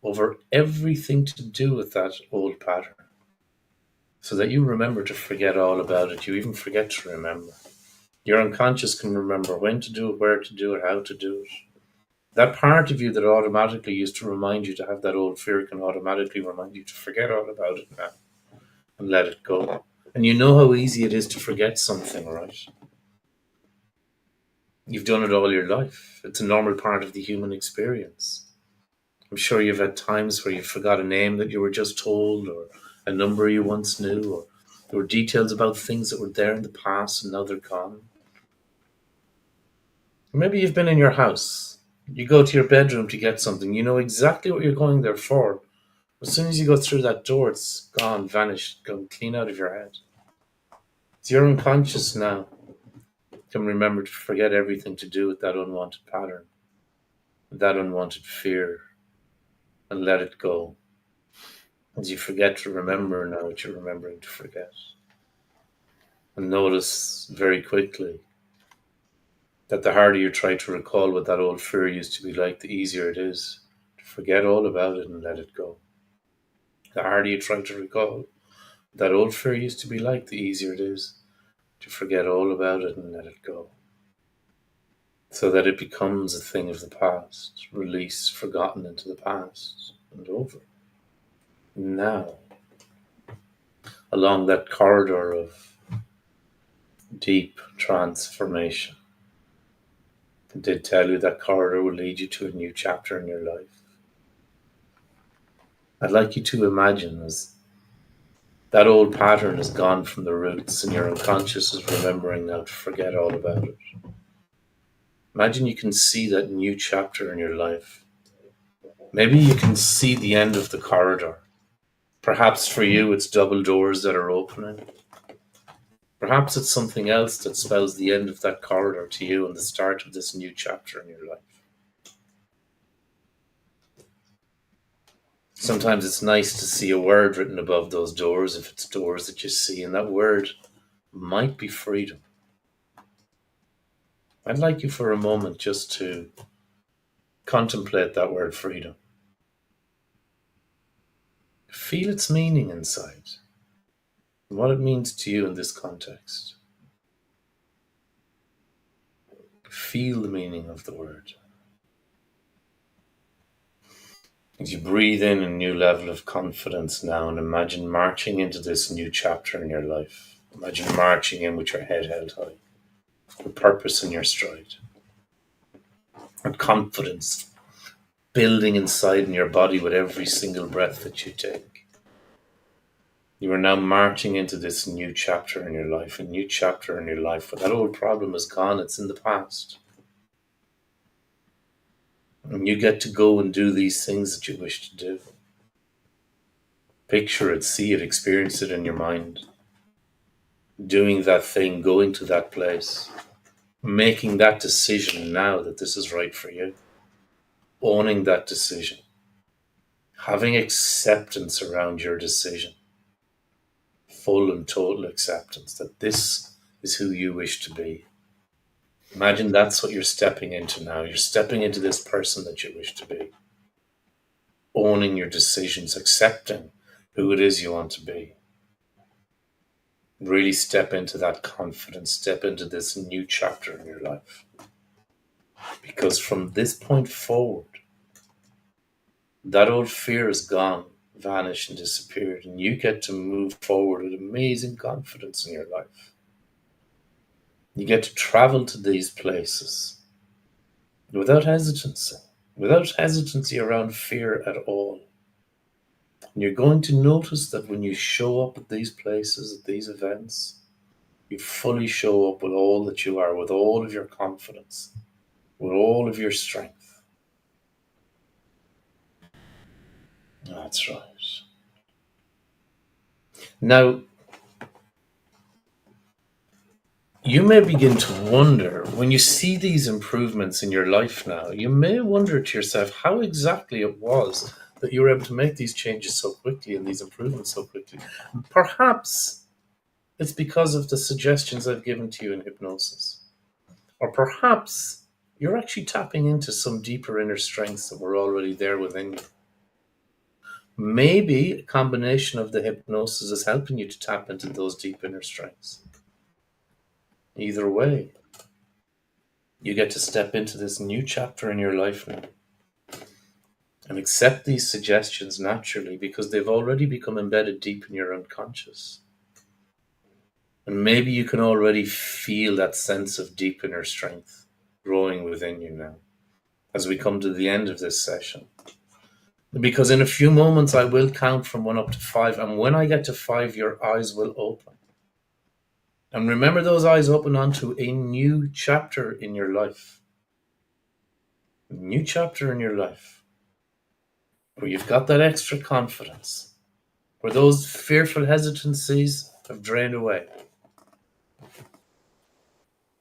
over everything to do with that old pattern, so that you remember to forget all about it. You even forget to remember. Your unconscious can remember when to do it, where to do it, how to do it. That part of you that automatically used to remind you to have that old fear can automatically remind you to forget all about it now and let it go. And you know how easy it is to forget something, right? You've done it all your life. It's a normal part of the human experience. I'm sure you've had times where you forgot a name that you were just told, or a number you once knew, or there were details about things that were there in the past and now they're gone. Or maybe you've been in your house. You go to your bedroom to get something. You know exactly what you're going there for. As soon as you go through that door, it's gone, vanished, gone clean out of your head. It's your unconscious now can remember to forget everything to do with that unwanted pattern, that unwanted fear, and let it go. As you forget to remember now what you're remembering to forget. And notice very quickly that the harder you try to recall what that old fear used to be like, the easier it is to forget all about it and let it go. The harder you try to recall what that old fear used to be like, the easier it is to forget all about it and let it go. So that it becomes a thing of the past, released, forgotten into the past, and over. Now, along that corridor of deep transformation, I did tell you that corridor will lead you to a new chapter in your life. I'd like you to imagine as that old pattern is gone from the roots and your unconscious is remembering now to forget all about it. Imagine you can see that new chapter in your life. Maybe you can see the end of the corridor. Perhaps for you it's double doors that are opening. Perhaps it's something else that spells the end of that corridor to you and the start of this new chapter in your life. Sometimes it's nice to see a word written above those doors if it's doors that you see, and that word might be freedom. I'd like you for a moment just to contemplate that word freedom. Feel its meaning inside and what it means to you in this context. Feel the meaning of the word. As you breathe in a new level of confidence now and imagine marching into this new chapter in your life. Imagine marching in with your head held high, with purpose in your stride, and confidence building inside in your body with every single breath that you take. You are now marching into this new chapter in your life, a new chapter in your life where that old problem is gone, it's in the past. And you get to go and do these things that you wish to do. Picture it, see it, experience it in your mind. Doing that thing, going to that place, making that decision now that this is right for you. Owning that decision. Having acceptance around your decision. Full and total acceptance that this is who you wish to be. Imagine that's what you're stepping into now. You're stepping into this person that you wish to be. Owning your decisions, accepting who it is you want to be. Really step into that confidence, step into this new chapter in your life. Because from this point forward, that old fear is gone, vanished and disappeared, and you get to move forward with amazing confidence in your life. You get to travel to these places without hesitancy around fear at all. And you're going to notice that when you show up at these places, at these events, you fully show up with all that you are, with all of your confidence, with all of your strength. That's right. Now, you may begin to wonder, when you see these improvements in your life now, you may wonder to yourself how exactly it was that you were able to make these changes so quickly and these improvements so quickly. Perhaps it's because of the suggestions I've given to you in hypnosis. Or perhaps you're actually tapping into some deeper inner strengths that were already there within you. Maybe a combination of the hypnosis is helping you to tap into those deep inner strengths. Either way, you get to step into this new chapter in your life now and accept these suggestions naturally because they've already become embedded deep in your unconscious. And maybe you can already feel that sense of deep inner strength growing within you now as we come to the end of this session. Because in a few moments, I will count from 1 up to 5. And when I get to 5, your eyes will open. And remember, those eyes open onto a new chapter in your life. A new chapter in your life where you've got that extra confidence, where those fearful hesitancies have drained away.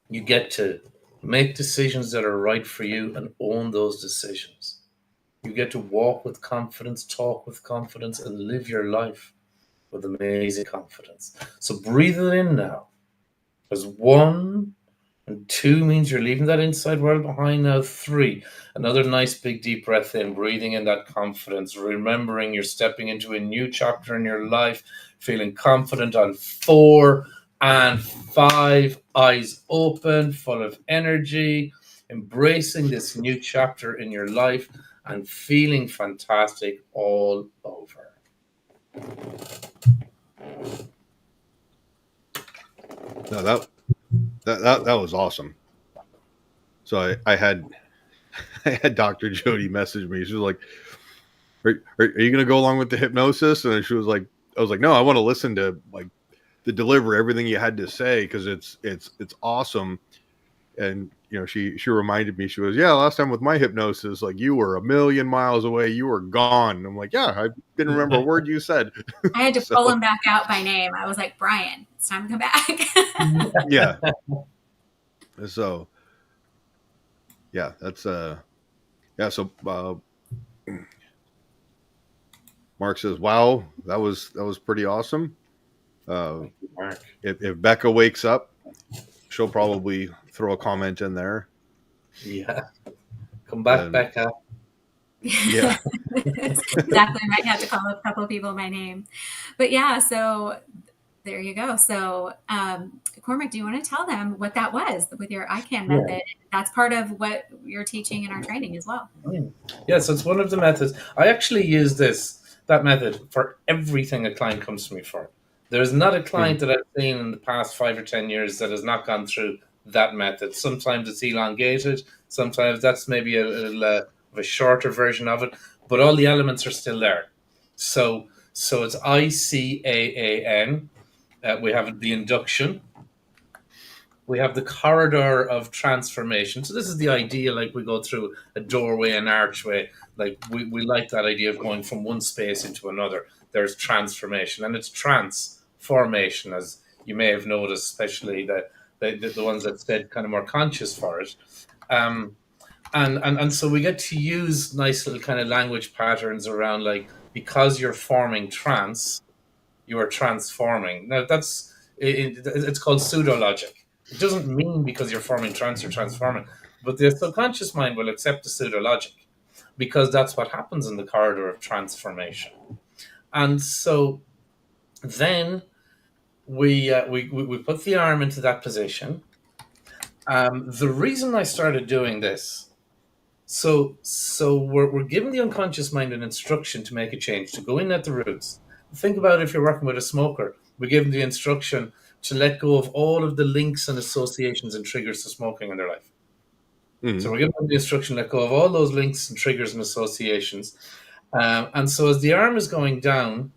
You get to make decisions that are right for you and own those decisions. You get to walk with confidence, talk with confidence, and live your life with amazing confidence. So breathe it in now. As 1 and 2 means you're leaving that inside world behind. Now 3, another nice big deep breath in, breathing in that confidence, remembering you're stepping into a new chapter in your life, feeling confident on 4 and 5, eyes open, full of energy, embracing this new chapter in your life and feeling fantastic all over. No, that was awesome. So I had Dr. Jodie message me. She was like, are you going to go along with the hypnosis? And she was like, I was like, no, I want to listen to like the deliver everything you had to say because it's awesome. And you know, she reminded me, she was, yeah, last time with my hypnosis, like you were a million miles away, you were gone. I'm like, yeah, I didn't remember a word you said. I had to pull him back out by name. I was like, Brian, it's time to come back. Yeah. So yeah, that's yeah. So Mark says, wow, that was pretty awesome. If Becca wakes up, she'll probably throw a comment in there. Yeah. Come back, Becca. Yeah. Exactly. I might have to call a couple of people by name. But yeah, so there you go. So Cormac, do you want to tell them what that was with your ICANN method? Yeah. That's part of what you're teaching in our training as well. Yeah, so it's one of the methods. I actually use that method for everything a client comes to me for. There's not a client that I've seen in the past 5 or 10 years that has not gone through that method. Sometimes it's elongated. Sometimes that's maybe a shorter version of it. But all the elements are still there. So it's ICAAN. We have the induction. We have the corridor of transformation. So this is the idea, like we go through a doorway, an archway. Like we like that idea of going from one space into another. There's transformation, and it's transformation, as you may have noticed, especially the ones that said kind of more conscious for it. And so we get to use nice little kind of language patterns around, like, because you're forming trance, you are transforming. Now it's called pseudo-logic. It doesn't mean because you're forming trance, you're transforming. But the subconscious mind will accept the pseudo-logic because that's what happens in the corridor of transformation. And so then we put the arm into that position. The reason I started doing this, so we're giving the unconscious mind an instruction to make a change, to go in at the roots. Think about if you're working with a smoker. We give them the instruction to let go of all of the links and associations and triggers to smoking in their life. So we're giving them the instruction, let go of all those links and triggers and associations. And so as the arm is going down,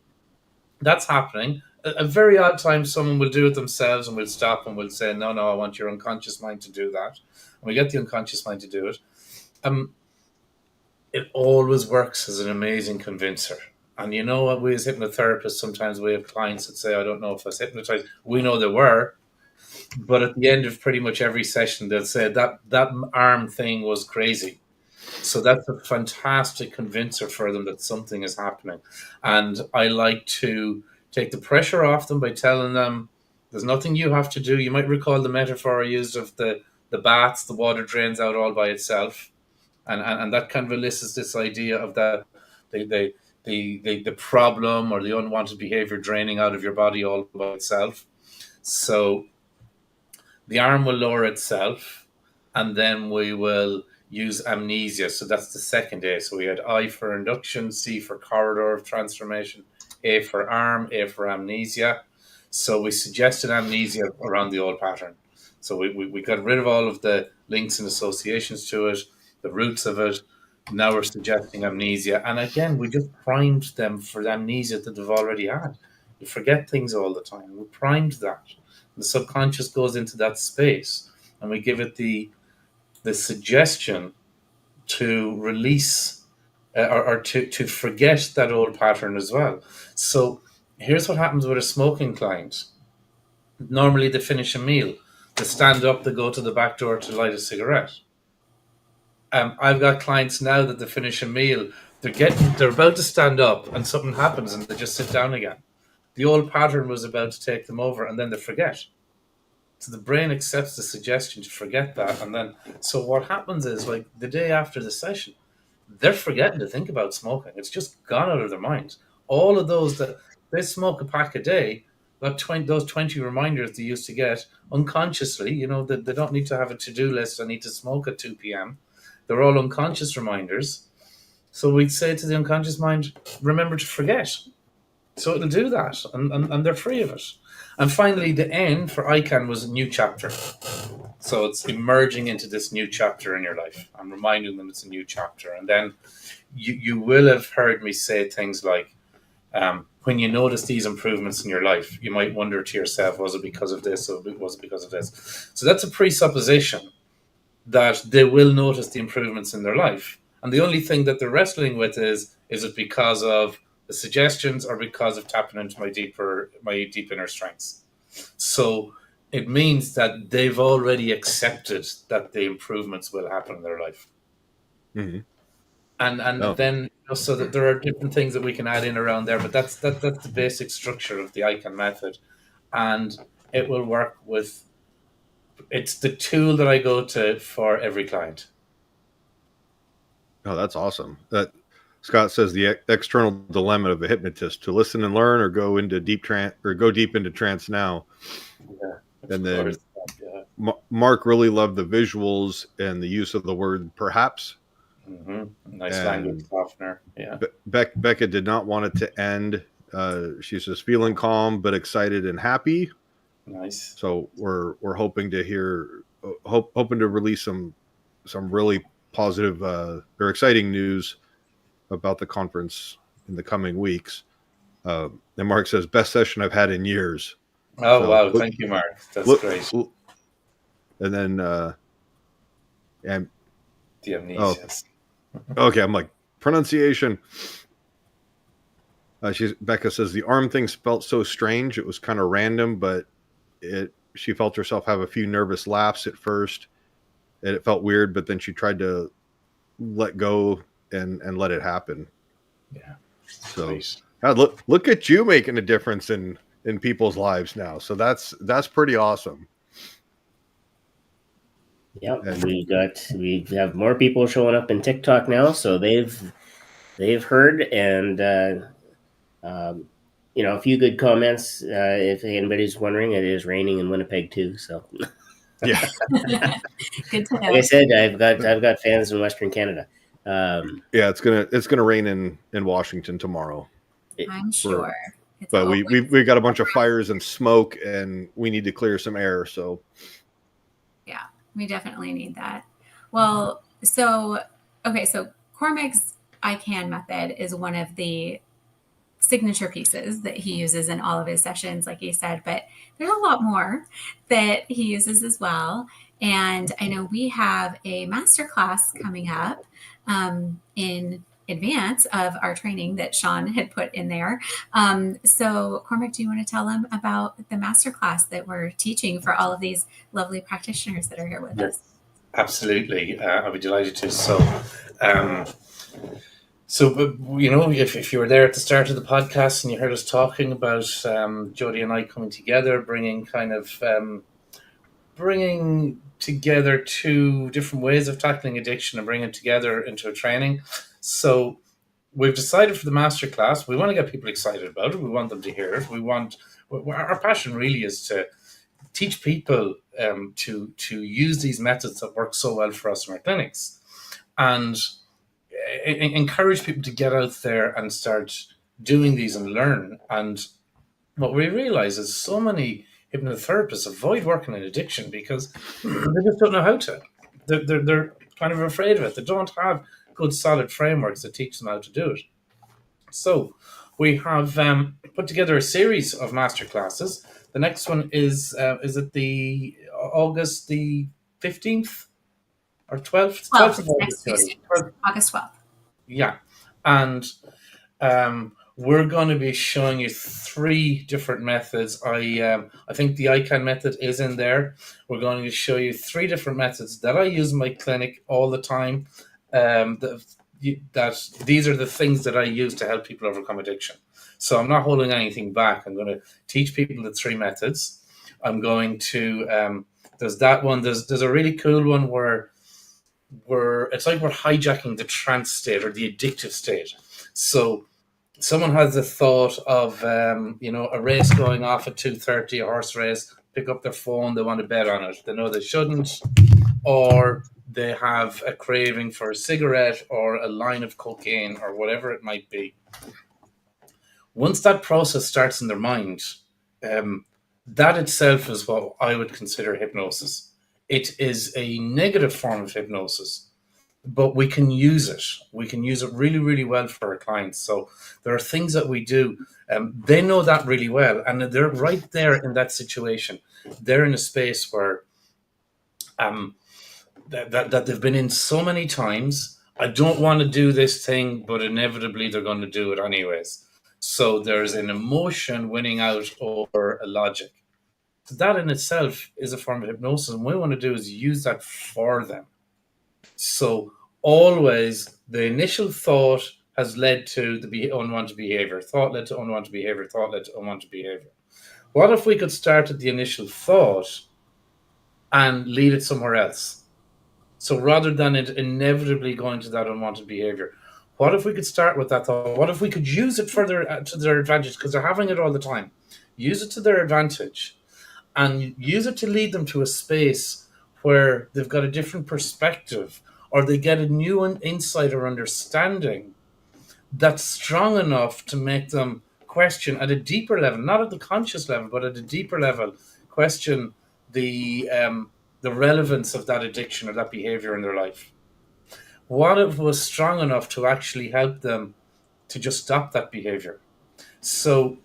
that's happening. A very odd time, someone will do it themselves and we'll stop and we'll say, no, I want your unconscious mind to do that. And we get the unconscious mind to do it. It always works as an amazing convincer. And you know what, we as hypnotherapists, sometimes we have clients that say, I don't know if I was hypnotized. We know they were. But at the end of pretty much every session, they'll say that arm thing was crazy. So that's a fantastic convincer for them that something is happening. And I like to take the pressure off them by telling them there's nothing you have to do. You might recall the metaphor I used of the baths, the water drains out all by itself. And that kind of elicits this idea of the problem or the unwanted behavior draining out of your body all by itself. So the arm will lower itself, and then we will use amnesia. So that's the second A. So we had I for induction, C for corridor of transformation, A for arm, A for amnesia. So we suggested amnesia around the old pattern. So we got rid of all of the links and associations to it, the roots of it. Now we're suggesting amnesia. And again, we just primed them for the amnesia that they've already had. You forget things all the time. We primed that. The subconscious goes into that space, and we give it the suggestion to release or to forget that old pattern as well. So here's what happens with a smoking client. Normally they finish a meal, they stand up, they go to the back door to light a cigarette. I've got clients now that they finish a meal, they're about to stand up, and something happens, and they just sit down again. The old pattern was about to take them over, and then they forget. So the brain accepts the suggestion to forget that. And then, so what happens is, like, the day after the session, they're forgetting to think about smoking. It's just gone out of their minds. All of those that they smoke a pack a day, those 20 reminders they used to get unconsciously, you know, they don't need to have a to-do list. I need to smoke at 2 p.m. They're all unconscious reminders. So we'd say to the unconscious mind, remember to forget. So it'll do that, and they're free of it. And finally, the N for ICANN was a new chapter. So it's emerging into this new chapter in your life. I'm reminding them it's a new chapter. And then you will have heard me say things like, when you notice these improvements in your life, you might wonder to yourself, was it because of this or was it because of this? So that's a presupposition that they will notice the improvements in their life. And the only thing that they're wrestling with is it because of the suggestions or because of tapping into my deep inner strengths? So it means that they've already accepted that the improvements will happen in their life. Mm-hmm. And then, so that there are different things that we can add in around there, but that's the basic structure of the ICANN method. And it will work with, it's the tool that I go to for every client. Oh, that's awesome. That Scott says the external dilemma of a hypnotist: to listen and learn, or go into deep trance, or go deep into trance now. Yeah, and then yeah. Mark really loved the visuals and the use of the word perhaps. Mm-hmm. Nice language softener. Yeah. Becca did not want it to end. She says feeling calm but excited and happy. Nice. So we're hoping to hear, hoping to release some really positive or exciting news about the conference in the coming weeks. And Mark says best session I've had in years. Oh, so, wow. Thank you, Mark. That's great. And then and the amnesias. Okay, I'm like, pronunciation. Becca says the arm thing felt so strange. It was kind of random, but she felt herself have a few nervous laughs at first, and it felt weird, but then she tried to let go and let it happen. Yeah. So God, look at you making a difference in people's lives now. So that's pretty awesome. Yeah, we have more people showing up in TikTok now, so they've heard, and a few good comments. If anybody's wondering, it is raining in Winnipeg too. So yeah, good to know. Like I said, I've got fans in Western Canada. Yeah, it's gonna rain in Washington tomorrow. I'm sure. But we've got a bunch of fires and smoke, and we need to clear some air. So yeah, we definitely need that. Well, so Cormac's ICANN method is one of the signature pieces that he uses in all of his sessions, like he said, but there's a lot more that he uses as well. And I know we have a masterclass coming up in advance of our training that Shawn had put in there. So Cormac, do you want to tell them about the masterclass that we're teaching for all of these lovely practitioners that are here with us? Absolutely. I'll be delighted to. So, if you were there at the start of the podcast and you heard us talking about Jodie and I coming together, bringing together two different ways of tackling addiction and bringing it together into a training. So we've decided for the masterclass, we want to get people excited about it. We want them to hear it. Our passion really is to teach people to use these methods that work so well for us in our clinics, and encourage people to get out there and start doing these and learn. And what we realize is so many hypnotherapists avoid working in addiction because they just don't know how to. They're kind of afraid of it. They don't have good solid frameworks that teach them how to do it. So we have put together a series of masterclasses. The next one is it the August the 15th or 12th? 12th of August, August 12th. Yeah. And we're going to be showing you 3 different methods. I think the ICANN method is in there. We're going to show you 3 different methods that I use in my clinic all the time. That these are the things that I use to help people overcome addiction. So I'm not holding anything back. I'm going to teach people the 3 methods. I'm going to there's that one. There's a really cool one where it's like we're hijacking the trance state or the addictive state. So someone has the thought of a race going off at 2:30, a horse race, pick up their phone, they want to bet on it. They know they shouldn't, or they have a craving for a cigarette or a line of cocaine or whatever it might be. Once that process starts in their mind, that itself is what I would consider hypnosis. It is a negative form of hypnosis, but we can use it. We can use it really, really well for our clients. So there are things that we do. They know that really well, and they're right there in that situation. They're in a space where that they've been in so many times. I don't want to do this thing, but inevitably they're going to do it anyways. So there's an emotion winning out over a logic. So that in itself is a form of hypnosis. And what we want to do is use that for them. So always the initial thought has led to the unwanted behavior. Thought led to unwanted behavior. Thought led to unwanted behavior. What if we could start at the initial thought and lead it somewhere else? So rather than it inevitably going to that unwanted behavior, what if we could start with that thought? What if we could use it to their advantage? Because they're having it all the time. Use it to their advantage and use it to lead them to a space where they've got a different perspective, or they get a new insight or understanding that's strong enough to make them question at a deeper level, not at the conscious level, but at a deeper level, question the relevance of that addiction or that behavior in their life. What if it was strong enough to actually help them to just stop that behavior? So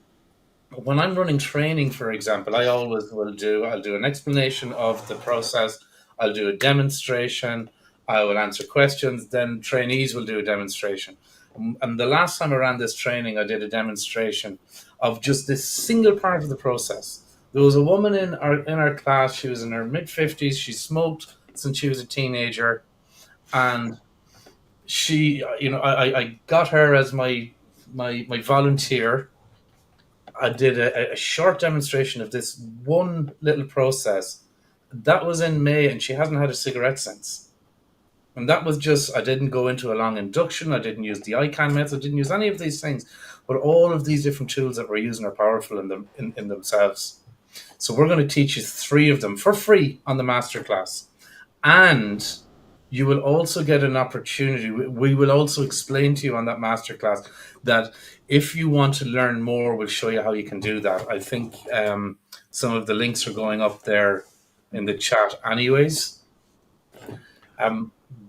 when I'm running training, for example, I'll do an explanation of the process. I'll do a demonstration. I will answer questions. Then trainees will do a demonstration. And the last time I ran this training, I did a demonstration of just this single part of the process. There was a woman in our class. She was in her mid-50s. She smoked since she was a teenager. And she, I got her as my volunteer. I did a short demonstration of this one little process. That was in May, and she hasn't had a cigarette since. And that was just, I didn't go into a long induction. I didn't use the ICANN method. I didn't use any of these things. But all of these different tools that we're using are powerful in themselves. So we're going to teach you 3 of them for free on the masterclass. And you will also get an opportunity. We will also explain to you on that masterclass that if you want to learn more, we'll show you how you can do that. I think some of the links are going up there in the chat anyways.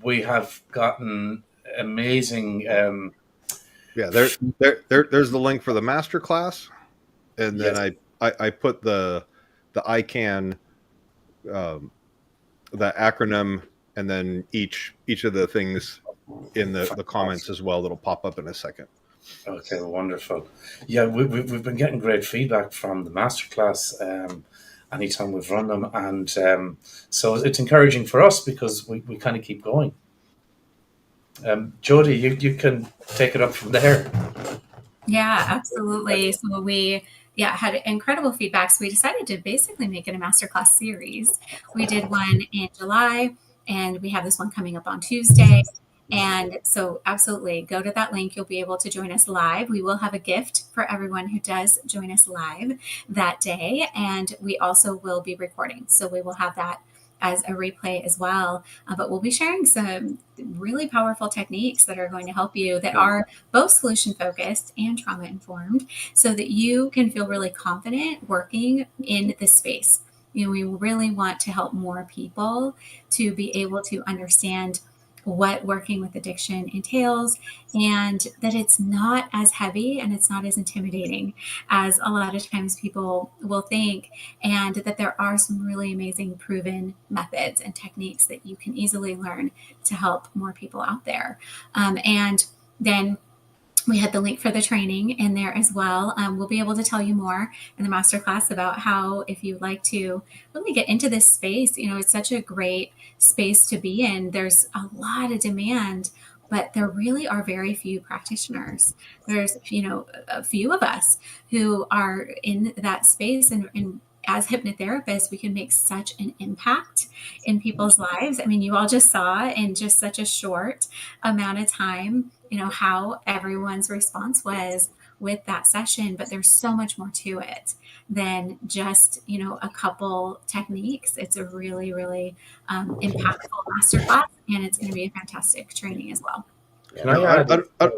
we have gotten amazing. Yeah, there's the link for the master class, and then Yes. I put the ICANN, um, the acronym, and then each of the things in the comments as well. That'll pop up in a second. Okay, wonderful. Yeah, we've been getting great feedback from the masterclass anytime we've run them. And so it's encouraging for us because we kind of keep going. Jodie, you can take it up from there. Yeah, absolutely. So we had incredible feedback. So we decided to basically make it a masterclass series. We did one in July, and we have this one coming up on Tuesday. And so absolutely go to that link. You'll be able to join us live. We will have a gift for everyone who does join us live that day. And we also will be recording. So we will have that as a replay as well. But we'll be sharing some really powerful techniques that are going to help you that are both solution focused and trauma informed so that you can feel really confident working in this space. We really want to help more people to be able to understand what working with addiction entails, and that it's not as heavy and it's not as intimidating as a lot of times people will think, and that there are some really amazing proven methods and techniques that you can easily learn to help more people out there. And then we had the link for the training in there as well. We'll be able to tell you more in the masterclass about how, if you'd like to really get into this space, it's such a great space to be in. There's a lot of demand, but there really are very few practitioners. There's, a few of us who are in that space, and as hypnotherapists, we can make such an impact in people's lives. I mean, you all just saw in just such a short amount of time, how everyone's response was with that session, but there's so much more to it than just, a couple techniques. It's a really, really impactful masterclass, and it's going to be a fantastic training as well. Can I add? I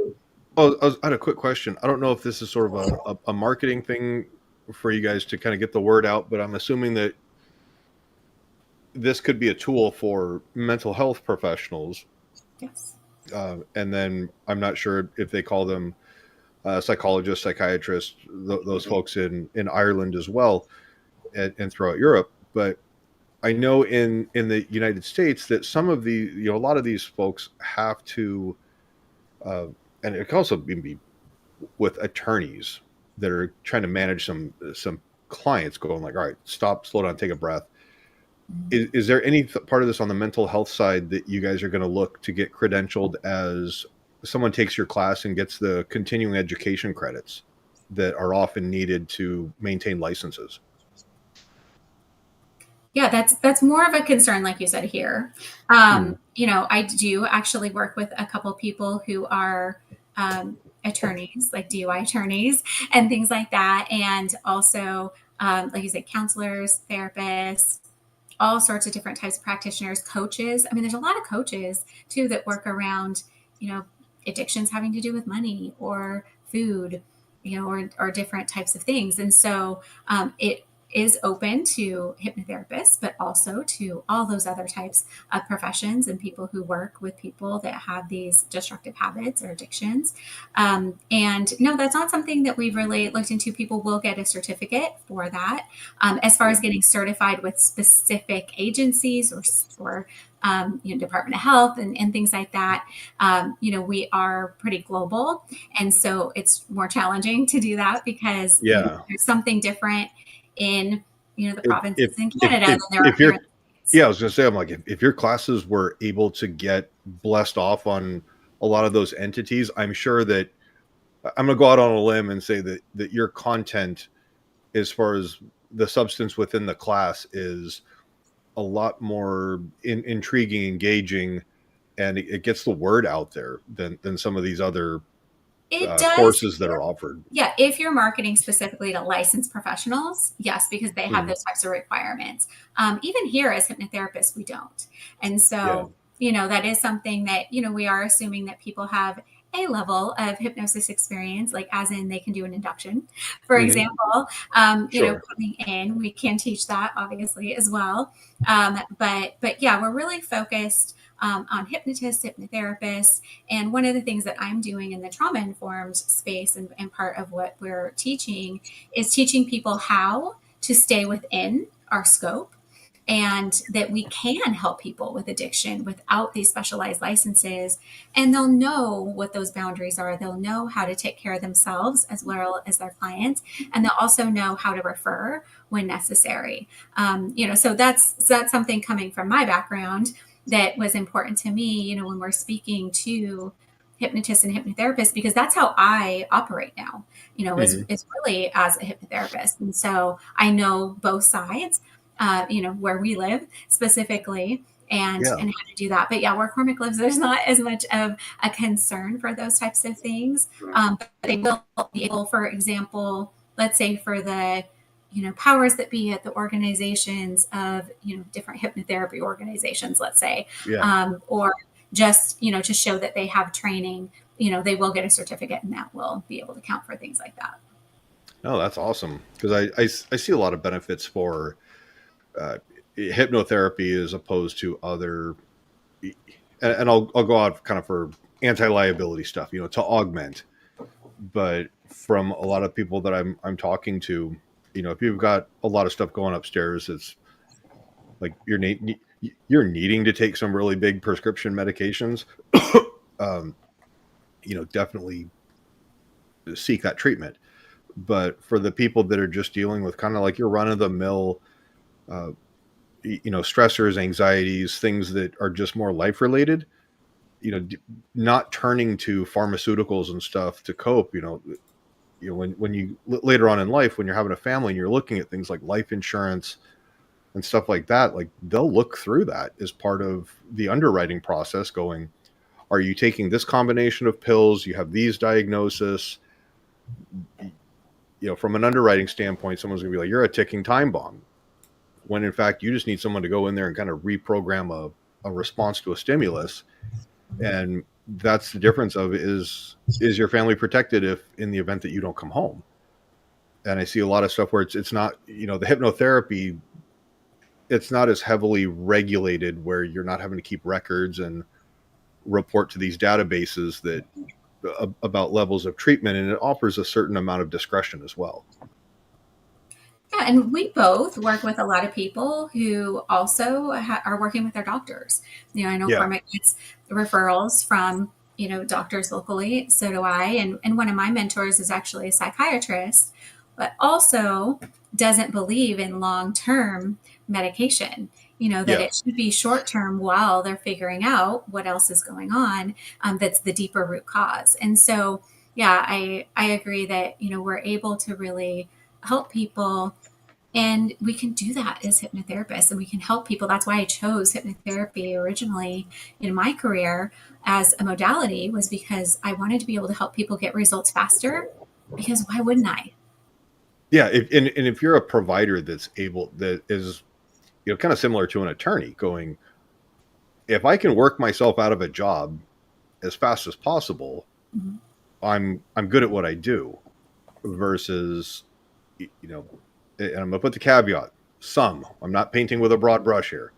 had a quick question. I don't know if this is sort of a marketing thing for you guys to kind of get the word out, but I'm assuming that this could be a tool for mental health professionals. Yes. And then I'm not sure if they call them psychologists, psychiatrists, those folks in Ireland as well, and throughout Europe. But I know in the United States that some of the, a lot of these folks have to, and it can also be with attorneys that are trying to manage some clients going like, all right, stop, slow down, take a breath. Is there any part of this on the mental health side that you guys are going to look to get credentialed as someone takes your class and gets the continuing education credits that are often needed to maintain licenses? Yeah, that's more of a concern, like you said here. I do actually work with a couple people who are attorneys, like DUI attorneys and things like that. And also, like you said, counselors, therapists, all sorts of different types of practitioners, coaches. I mean, there's a lot of coaches too that work around, addictions having to do with money or food, or different types of things. And so it is open to hypnotherapists, but also to all those other types of professions and people who work with people that have these destructive habits or addictions. And no, that's not something that we've really looked into. People will get a certificate for that. As far as getting certified with specific agencies or Department of Health and things like that, we are pretty global. And so it's more challenging to do that because there's something different in the provinces in Canada than there are here in the States. Yeah, I was gonna say, I'm like, if your classes were able to get blessed off on a lot of those entities, I'm sure that I'm gonna go out on a limb and say that your content, as far as the substance within the class, is a lot more intriguing, engaging, and it gets the word out there than some of these other courses that are offered. Yeah, if you're marketing specifically to licensed professionals, yes, because they have those types of requirements. Even here as hypnotherapists, we don't. And so, that is something that, we are assuming that people have a level of hypnosis experience, like as in they can do an induction, for Mhm. example, Sure. coming in, we can teach that obviously as well. But yeah, we're really focused on hypnotists, hypnotherapists. And one of the things that I'm doing in the trauma informed space and part of what we're teaching is teaching people how to stay within our scope, and that we can help people with addiction without these specialized licenses. And they'll know what those boundaries are. They'll know how to take care of themselves as well as their clients. And they'll also know how to refer when necessary. So that's something coming from my background that was important to me, when we're speaking to hypnotists and hypnotherapists, because that's how I operate now, Mhm. is really as a hypnotherapist. And so I know both sides, where we live specifically, and Yeah. how to do that. But yeah, where Cormac lives, there's not as much of a concern for those types of things. But they will be able, for example, let's say for the powers that be at the organizations of different hypnotherapy organizations, let's say, Yeah. or just to show that they have training, they will get a certificate, and that will be able to count for things like that. Oh, that's awesome. Because I see a lot of benefits for uh, hypnotherapy as opposed to other, and I'll go out kind of for anti-liability stuff, to augment. But from a lot of people that I'm talking to, if you've got a lot of stuff going upstairs, it's like you're needing to take some really big prescription medications. um, definitely seek that treatment. But for the people that are just dealing with kind of like your run of the mill, uh, stressors, anxieties, things that are just more life related, not turning to pharmaceuticals and stuff to cope, when you later on in life, when you're having a family and you're looking at things like life insurance and stuff like that, like they'll look through that as part of the underwriting process going, are you taking this combination of pills? You have these diagnoses. From an underwriting standpoint, someone's gonna be like, you're a ticking time bomb. When in fact, you just need someone to go in there and kind of reprogram a response to a stimulus. And that's the difference of is your family protected if in the event that you don't come home? And I see a lot of stuff where it's not, the hypnotherapy, it's not as heavily regulated where you're not having to keep records and report to these databases that about levels of treatment, and it offers a certain amount of discretion as well. Yeah, and we both work with a lot of people who also are working with their doctors. I know Yeah. Cormac gets referrals from doctors locally. So do I. And one of my mentors is actually a psychiatrist, but also doesn't believe in long-term medication. That Yeah. it should be short-term while they're figuring out what else is going on. That's the deeper root cause. And so, yeah, I agree that we're able to really help people, and we can do that as hypnotherapists, and we can help people. That's why I chose hypnotherapy originally in my career as a modality, was because I wanted to be able to help people get results faster, because why wouldn't I? Yeah. And if you're a provider that is, kind of similar to an attorney going, if I can work myself out of a job as fast as possible, Mhm. I'm good at what I do versus, and I'm gonna put the caveat, I'm not painting with a broad brush here.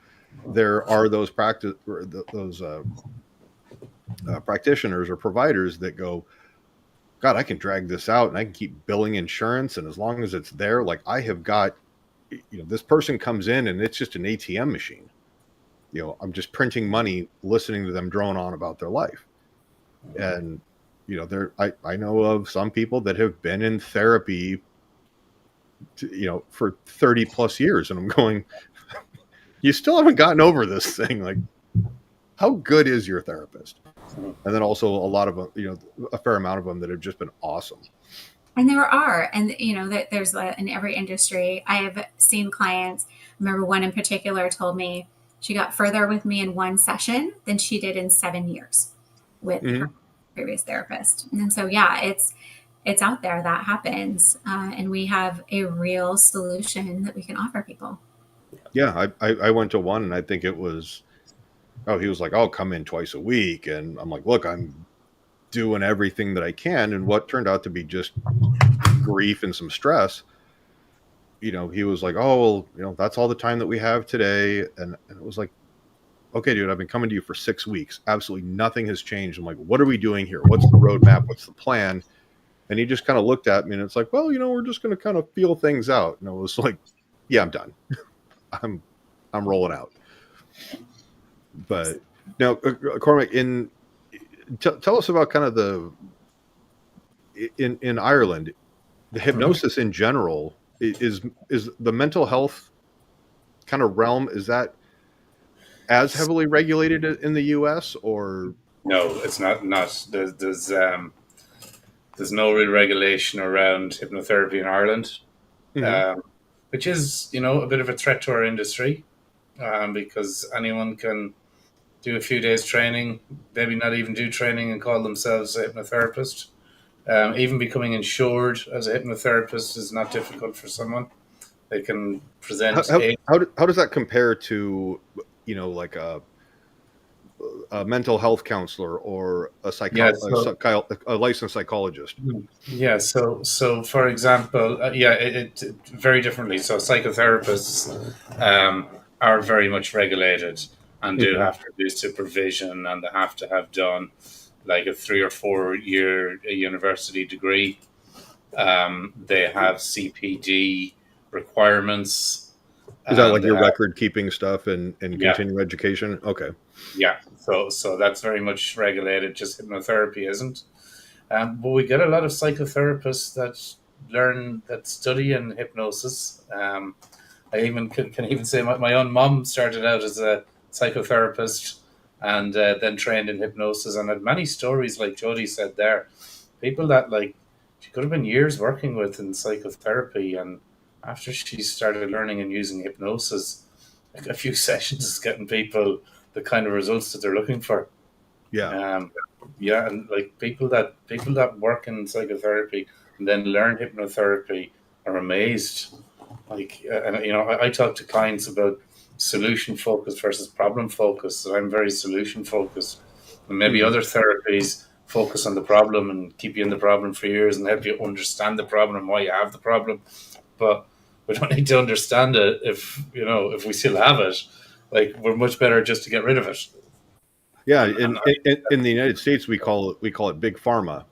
There are those practitioners or providers that go, God, I can drag this out and I can keep billing insurance. And as long as it's there, like I have got, this person comes in and it's just an ATM machine. I'm just printing money, listening to them drone on about their life. And, I know of some people that have been in therapy, for 30 plus years. And I'm going, you still haven't gotten over this thing. Like, how good is your therapist? And then also a lot of them, a fair amount of them that have just been awesome. And there are, and that there's in every industry. I have seen clients. I remember one in particular told me she got further with me in one session than she did in 7 years with her Mm-hmm. previous therapist. And so, yeah, it's out there, that happens, and we have a real solution that we can offer people. Yeah, I went to one and I think it was, he was like, I'll come in twice a week. And I'm like, look, I'm doing everything that I can, and what turned out to be just grief and some stress. You know, he was like, "Oh, well, you know, that's all the time that we have today," and it was like, "Okay, dude, I've been coming to you for 6 weeks. Absolutely nothing has changed." I'm like, "What are we doing here? What's the roadmap? What's the plan?" And he just kind of looked at me, and it's like, "Well, you know, we're just going to kind of feel things out." And I was like, "Yeah, I'm done. I'm rolling out." But now, Cormac, tell us about kind of in Ireland, the hypnosis in general is the mental health kind of realm. Is that as heavily regulated in the U.S. or? No, it's not. There's no real regulation around hypnotherapy in Ireland, which is, you know, a bit of a threat to our industry, because anyone can do a few days training, maybe not even do training, and call themselves a hypnotherapist. Even becoming insured as a hypnotherapist is not difficult for someone. They can present. How does that compare to, you know, like a mental health counselor or a licensed psychologist? Yeah. So for example, it very differently. So psychotherapists are very much regulated and do have to do supervision, and they have to have done like a 3 or 4 year university degree. They have CPD requirements. Is that like your record keeping stuff and continuing education? Okay. Yeah. So that's very much regulated. Just hypnotherapy isn't. But we get a lot of psychotherapists that study in hypnosis. I even can even say my own mom started out as a psychotherapist and then trained in hypnosis, and had many stories like Jodie said there. People that like she could have been years working with in psychotherapy, and after she started learning and using hypnosis, like a few sessions is getting people the kind of results that they're looking for. Yeah. And like people that work in psychotherapy and then learn hypnotherapy are amazed. Like, and you know, I talk to clients about solution focused versus problem focused. So I'm very solution focused, and maybe other therapies focus on the problem and keep you in the problem for years and help you understand the problem and why you have the problem. But we don't need to understand it if we still have it. Like, we're much better just to get rid of it. Yeah, in the United States, we call it big pharma.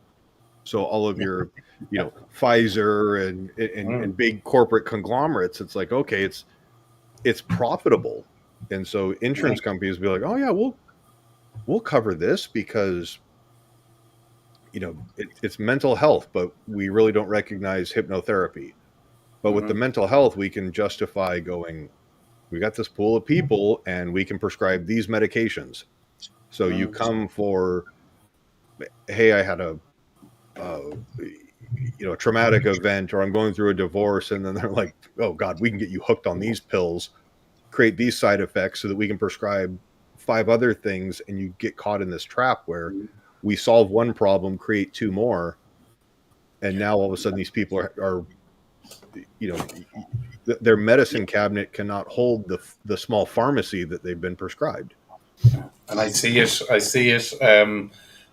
So all of your, you know, Pfizer and big corporate conglomerates, it's like, okay, it's profitable, and so insurance companies be like, oh yeah, we'll cover this because, you know, it's mental health, but we really don't recognize hypnotherapy. But with the mental health, we can justify going, we got this pool of people and we can prescribe these medications. So you come for, hey, I had a traumatic event, or I'm going through a divorce, and then they're like, oh God, we can get you hooked on these pills, create these side effects so that we can prescribe 5 other things, and you get caught in this trap where we solve one problem, create 2 more, and now all of a sudden these people are you know, their medicine cabinet cannot hold the small pharmacy that they've been prescribed. And I see it.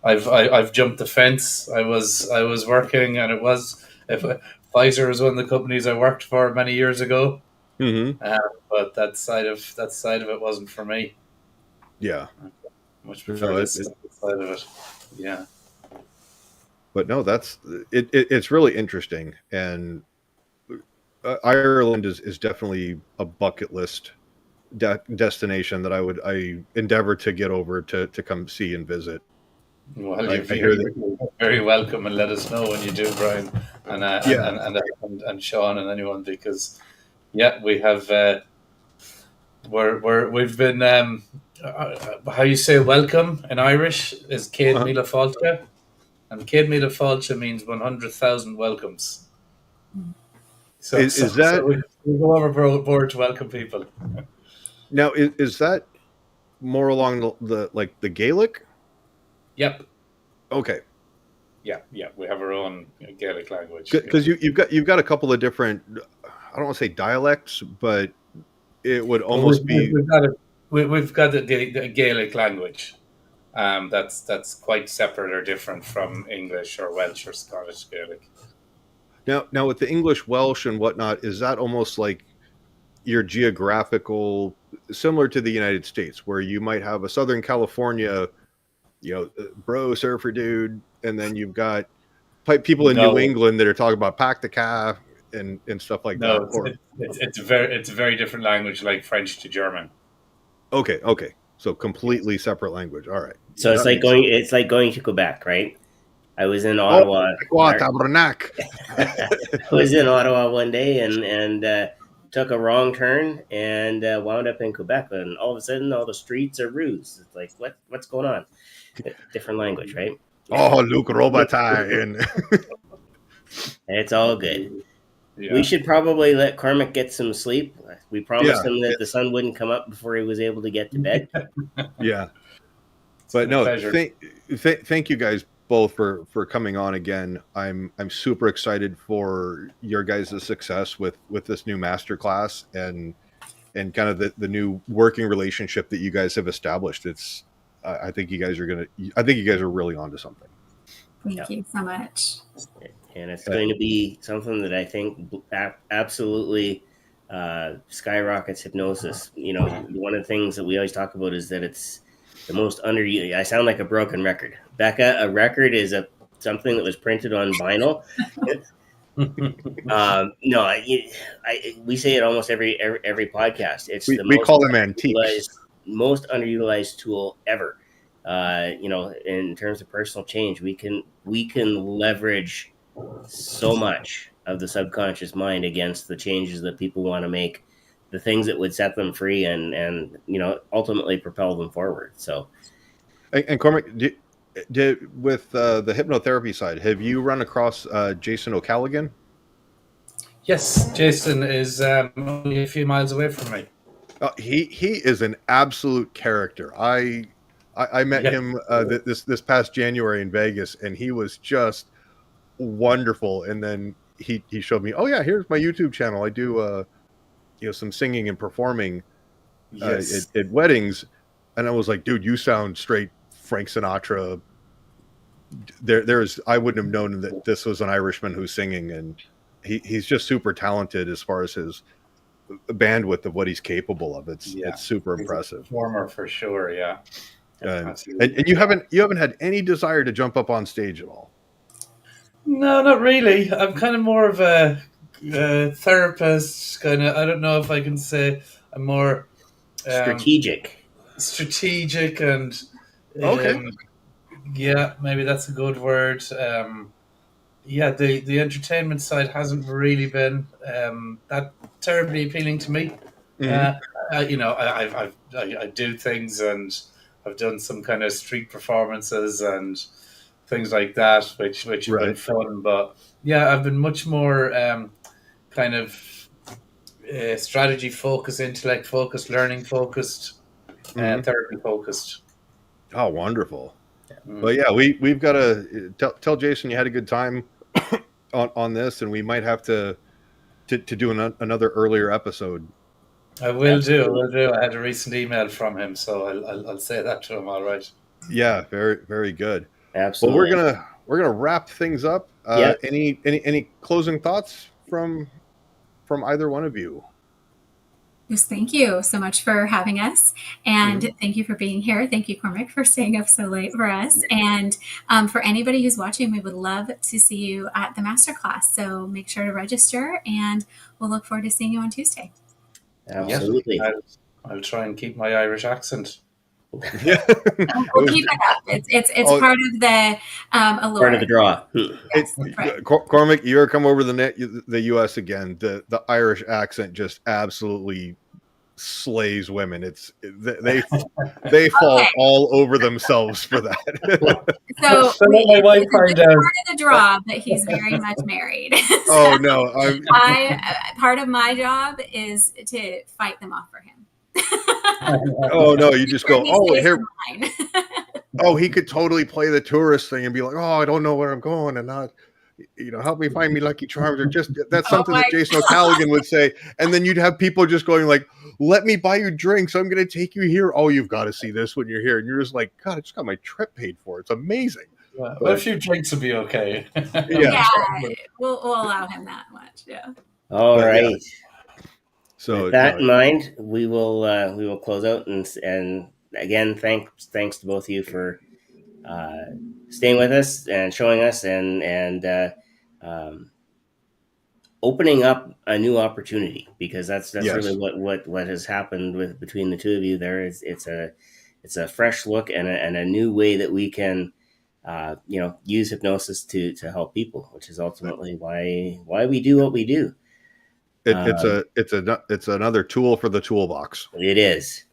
I've jumped the fence. I was working, and Pfizer was one of the companies I worked for many years ago. But that side of it wasn't for me. Yeah, much prefer this side of it. Yeah, but no, that's it. It's really interesting, and Ireland is definitely a bucket list destination that I endeavor to get over to come see and visit. Well, you're very welcome, and let us know when you do, Brian, and Sean and anyone, because we have we've been how you say welcome in Irish is Céad Míle Fáilte, and Céad Míle Fáilte means 100,000 welcomes. So we go overboard to welcome people. Now, is that more along the Gaelic? Yep. Okay. Yeah, we have our own Gaelic language. Because you've got a couple of different, I don't want to say dialects, but it would almost be. We've got the Gaelic language, that's quite separate or different from English or Welsh or Scottish Gaelic. Now with the English, Welsh, and whatnot, is that almost like your geographical, similar to the United States, where you might have a Southern California, bro surfer dude, and then you've got people in New No, England that are talking about pack the calf and stuff like that? no, it's a very different language, like French to German. Okay, so completely separate language. All right. So it's like going to Quebec, right? I was in Ottawa. Tabarnak. I was in Ottawa one day and took a wrong turn and wound up in Quebec, and all of a sudden all the streets are ruse. It's like what's going on? Different language, right? Oh, Luke Robitaille. It's all good. Yeah. We should probably let Cormac get some sleep. We promised Yeah. him that the sun wouldn't come up before he was able to get to bed. Yeah. It's But been a no, pleasure. thank you guys both for coming on again. I'm super excited for your guys' success with this new masterclass and kind of the new working relationship that you guys have established. I think you guys are really onto something. Thank you so much. And it's going to be something that I think absolutely skyrockets hypnosis. One of the things that we always talk about is that it's the most underused. I sound like a broken record. Becca, a record is something that was printed on vinyl. No, we say it almost every podcast. It's We call them antiques. most underutilized tool ever. In terms of personal change, we can leverage so much of the subconscious mind against the changes that people want to make, the things that would set them free and ultimately propel them forward. So, And Cormac, with the hypnotherapy side, have you run across Jason O'Callaghan? Yes, Jason is only a few miles away from me. He is an absolute character. I met him this past January in Vegas, and he was just wonderful. And then he showed me, oh yeah, here's my YouTube channel. I do some singing and performing at weddings, and I was like, dude, you sound straight Frank Sinatra. I wouldn't have known that this was an Irishman who's singing, and he's just super talented as far as his bandwidth of what he's capable of. It's super impressive. Performer for sure, yeah. And you haven't had any desire to jump up on stage at all? No, not really. I'm kind of more of a therapist. Kind of. I don't know if I can say I'm more strategic and okay. Yeah, maybe that's a good word. The entertainment side hasn't really been that terribly appealing to me. Mm-hmm. I do things, and I've done some kind of street performances and things like that, which have been fun. But yeah, I've been much more kind of strategy focused, intellect focused, learning focused, therapy focused. Oh, wonderful. But yeah, we've got to tell Jason you had a good time on this, and we might have to do another earlier episode. I will do. I had a recent email from him, so I'll say that to him. All right. Yeah, very, very good. Absolutely. Well, we're gonna wrap things up. Any closing thoughts from either one of you? Just thank you so much for having us, and thank you for being here. Thank you, Cormac, for staying up so late for us. And for anybody who's watching, we would love to see you at the masterclass. So make sure to register, and we'll look forward to seeing you on Tuesday. Absolutely. I'll try and keep my Irish accent. Yeah, we'll keep it up. It's part of the allure. Part of the draw. Yes, right. Cormac, you ever come over the U.S. again? The Irish accent just absolutely slays women. They fall all over themselves for that. So my wife find out. Part of the draw, but he's very much married. Oh no! Part of my job is to fight them off for him. Oh no! You just go. Oh here. Oh, he could totally play the tourist thing and be like, "Oh, I don't know where I'm going," and not. help me find me Lucky Charms, or just that's Oh something my that Jason O'Callaghan would say. And then you'd have people just going like, let me buy you drinks. I'm going to take you here. Oh, you've got to see this when you're here. And you're just like, God, I just got my trip paid for. It's amazing. Yeah, well, a few drinks would be okay. Yeah, we'll allow him that much. Yeah. All But, right. So with that in mind, we will close out, and again, thanks to both of you for staying with us and showing us and opening up a new opportunity, because that's really what has happened with between the two of you. There is it's a fresh look and a new way that we can use hypnosis to help people, which is ultimately why we do what we do. It's another tool for the toolbox. It is.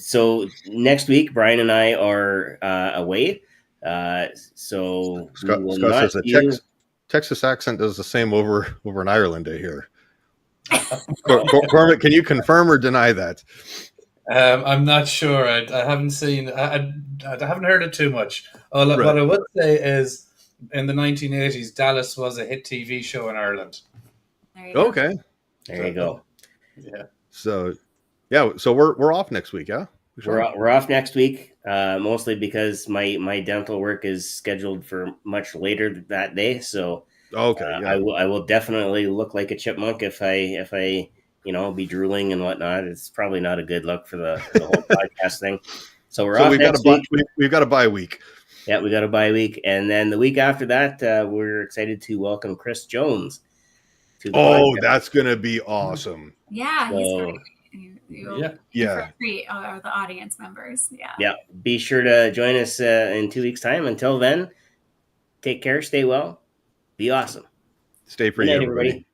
So next week, Brian and I are away. So Scott we will says not the Texas accent does the same over in Ireland, I hear. Cormac, can you confirm or deny that? I'm not sure. I haven't seen. I haven't heard it too much. What I would say is, in the 1980s, Dallas was a hit TV show in Ireland. There you go. Okay. There you go. Yeah. So we're off next week, yeah? We're off next week, mostly because my dental work is scheduled for much later that day. So I will definitely look like a chipmunk if I be drooling and whatnot. It's probably not a good look for the whole podcast thing. So we're off next week. We've got a bye week. Yeah, we got a bye week, and then the week after that, we're excited to welcome Chris Jones to the podcast. That's gonna be awesome. Yeah, he's great. Yeah. Free are the audience members. Yeah. Yeah. Be sure to join us in 2 weeks' time. Until then, take care, stay well, be awesome. Stay free, Good night, everybody. everybody.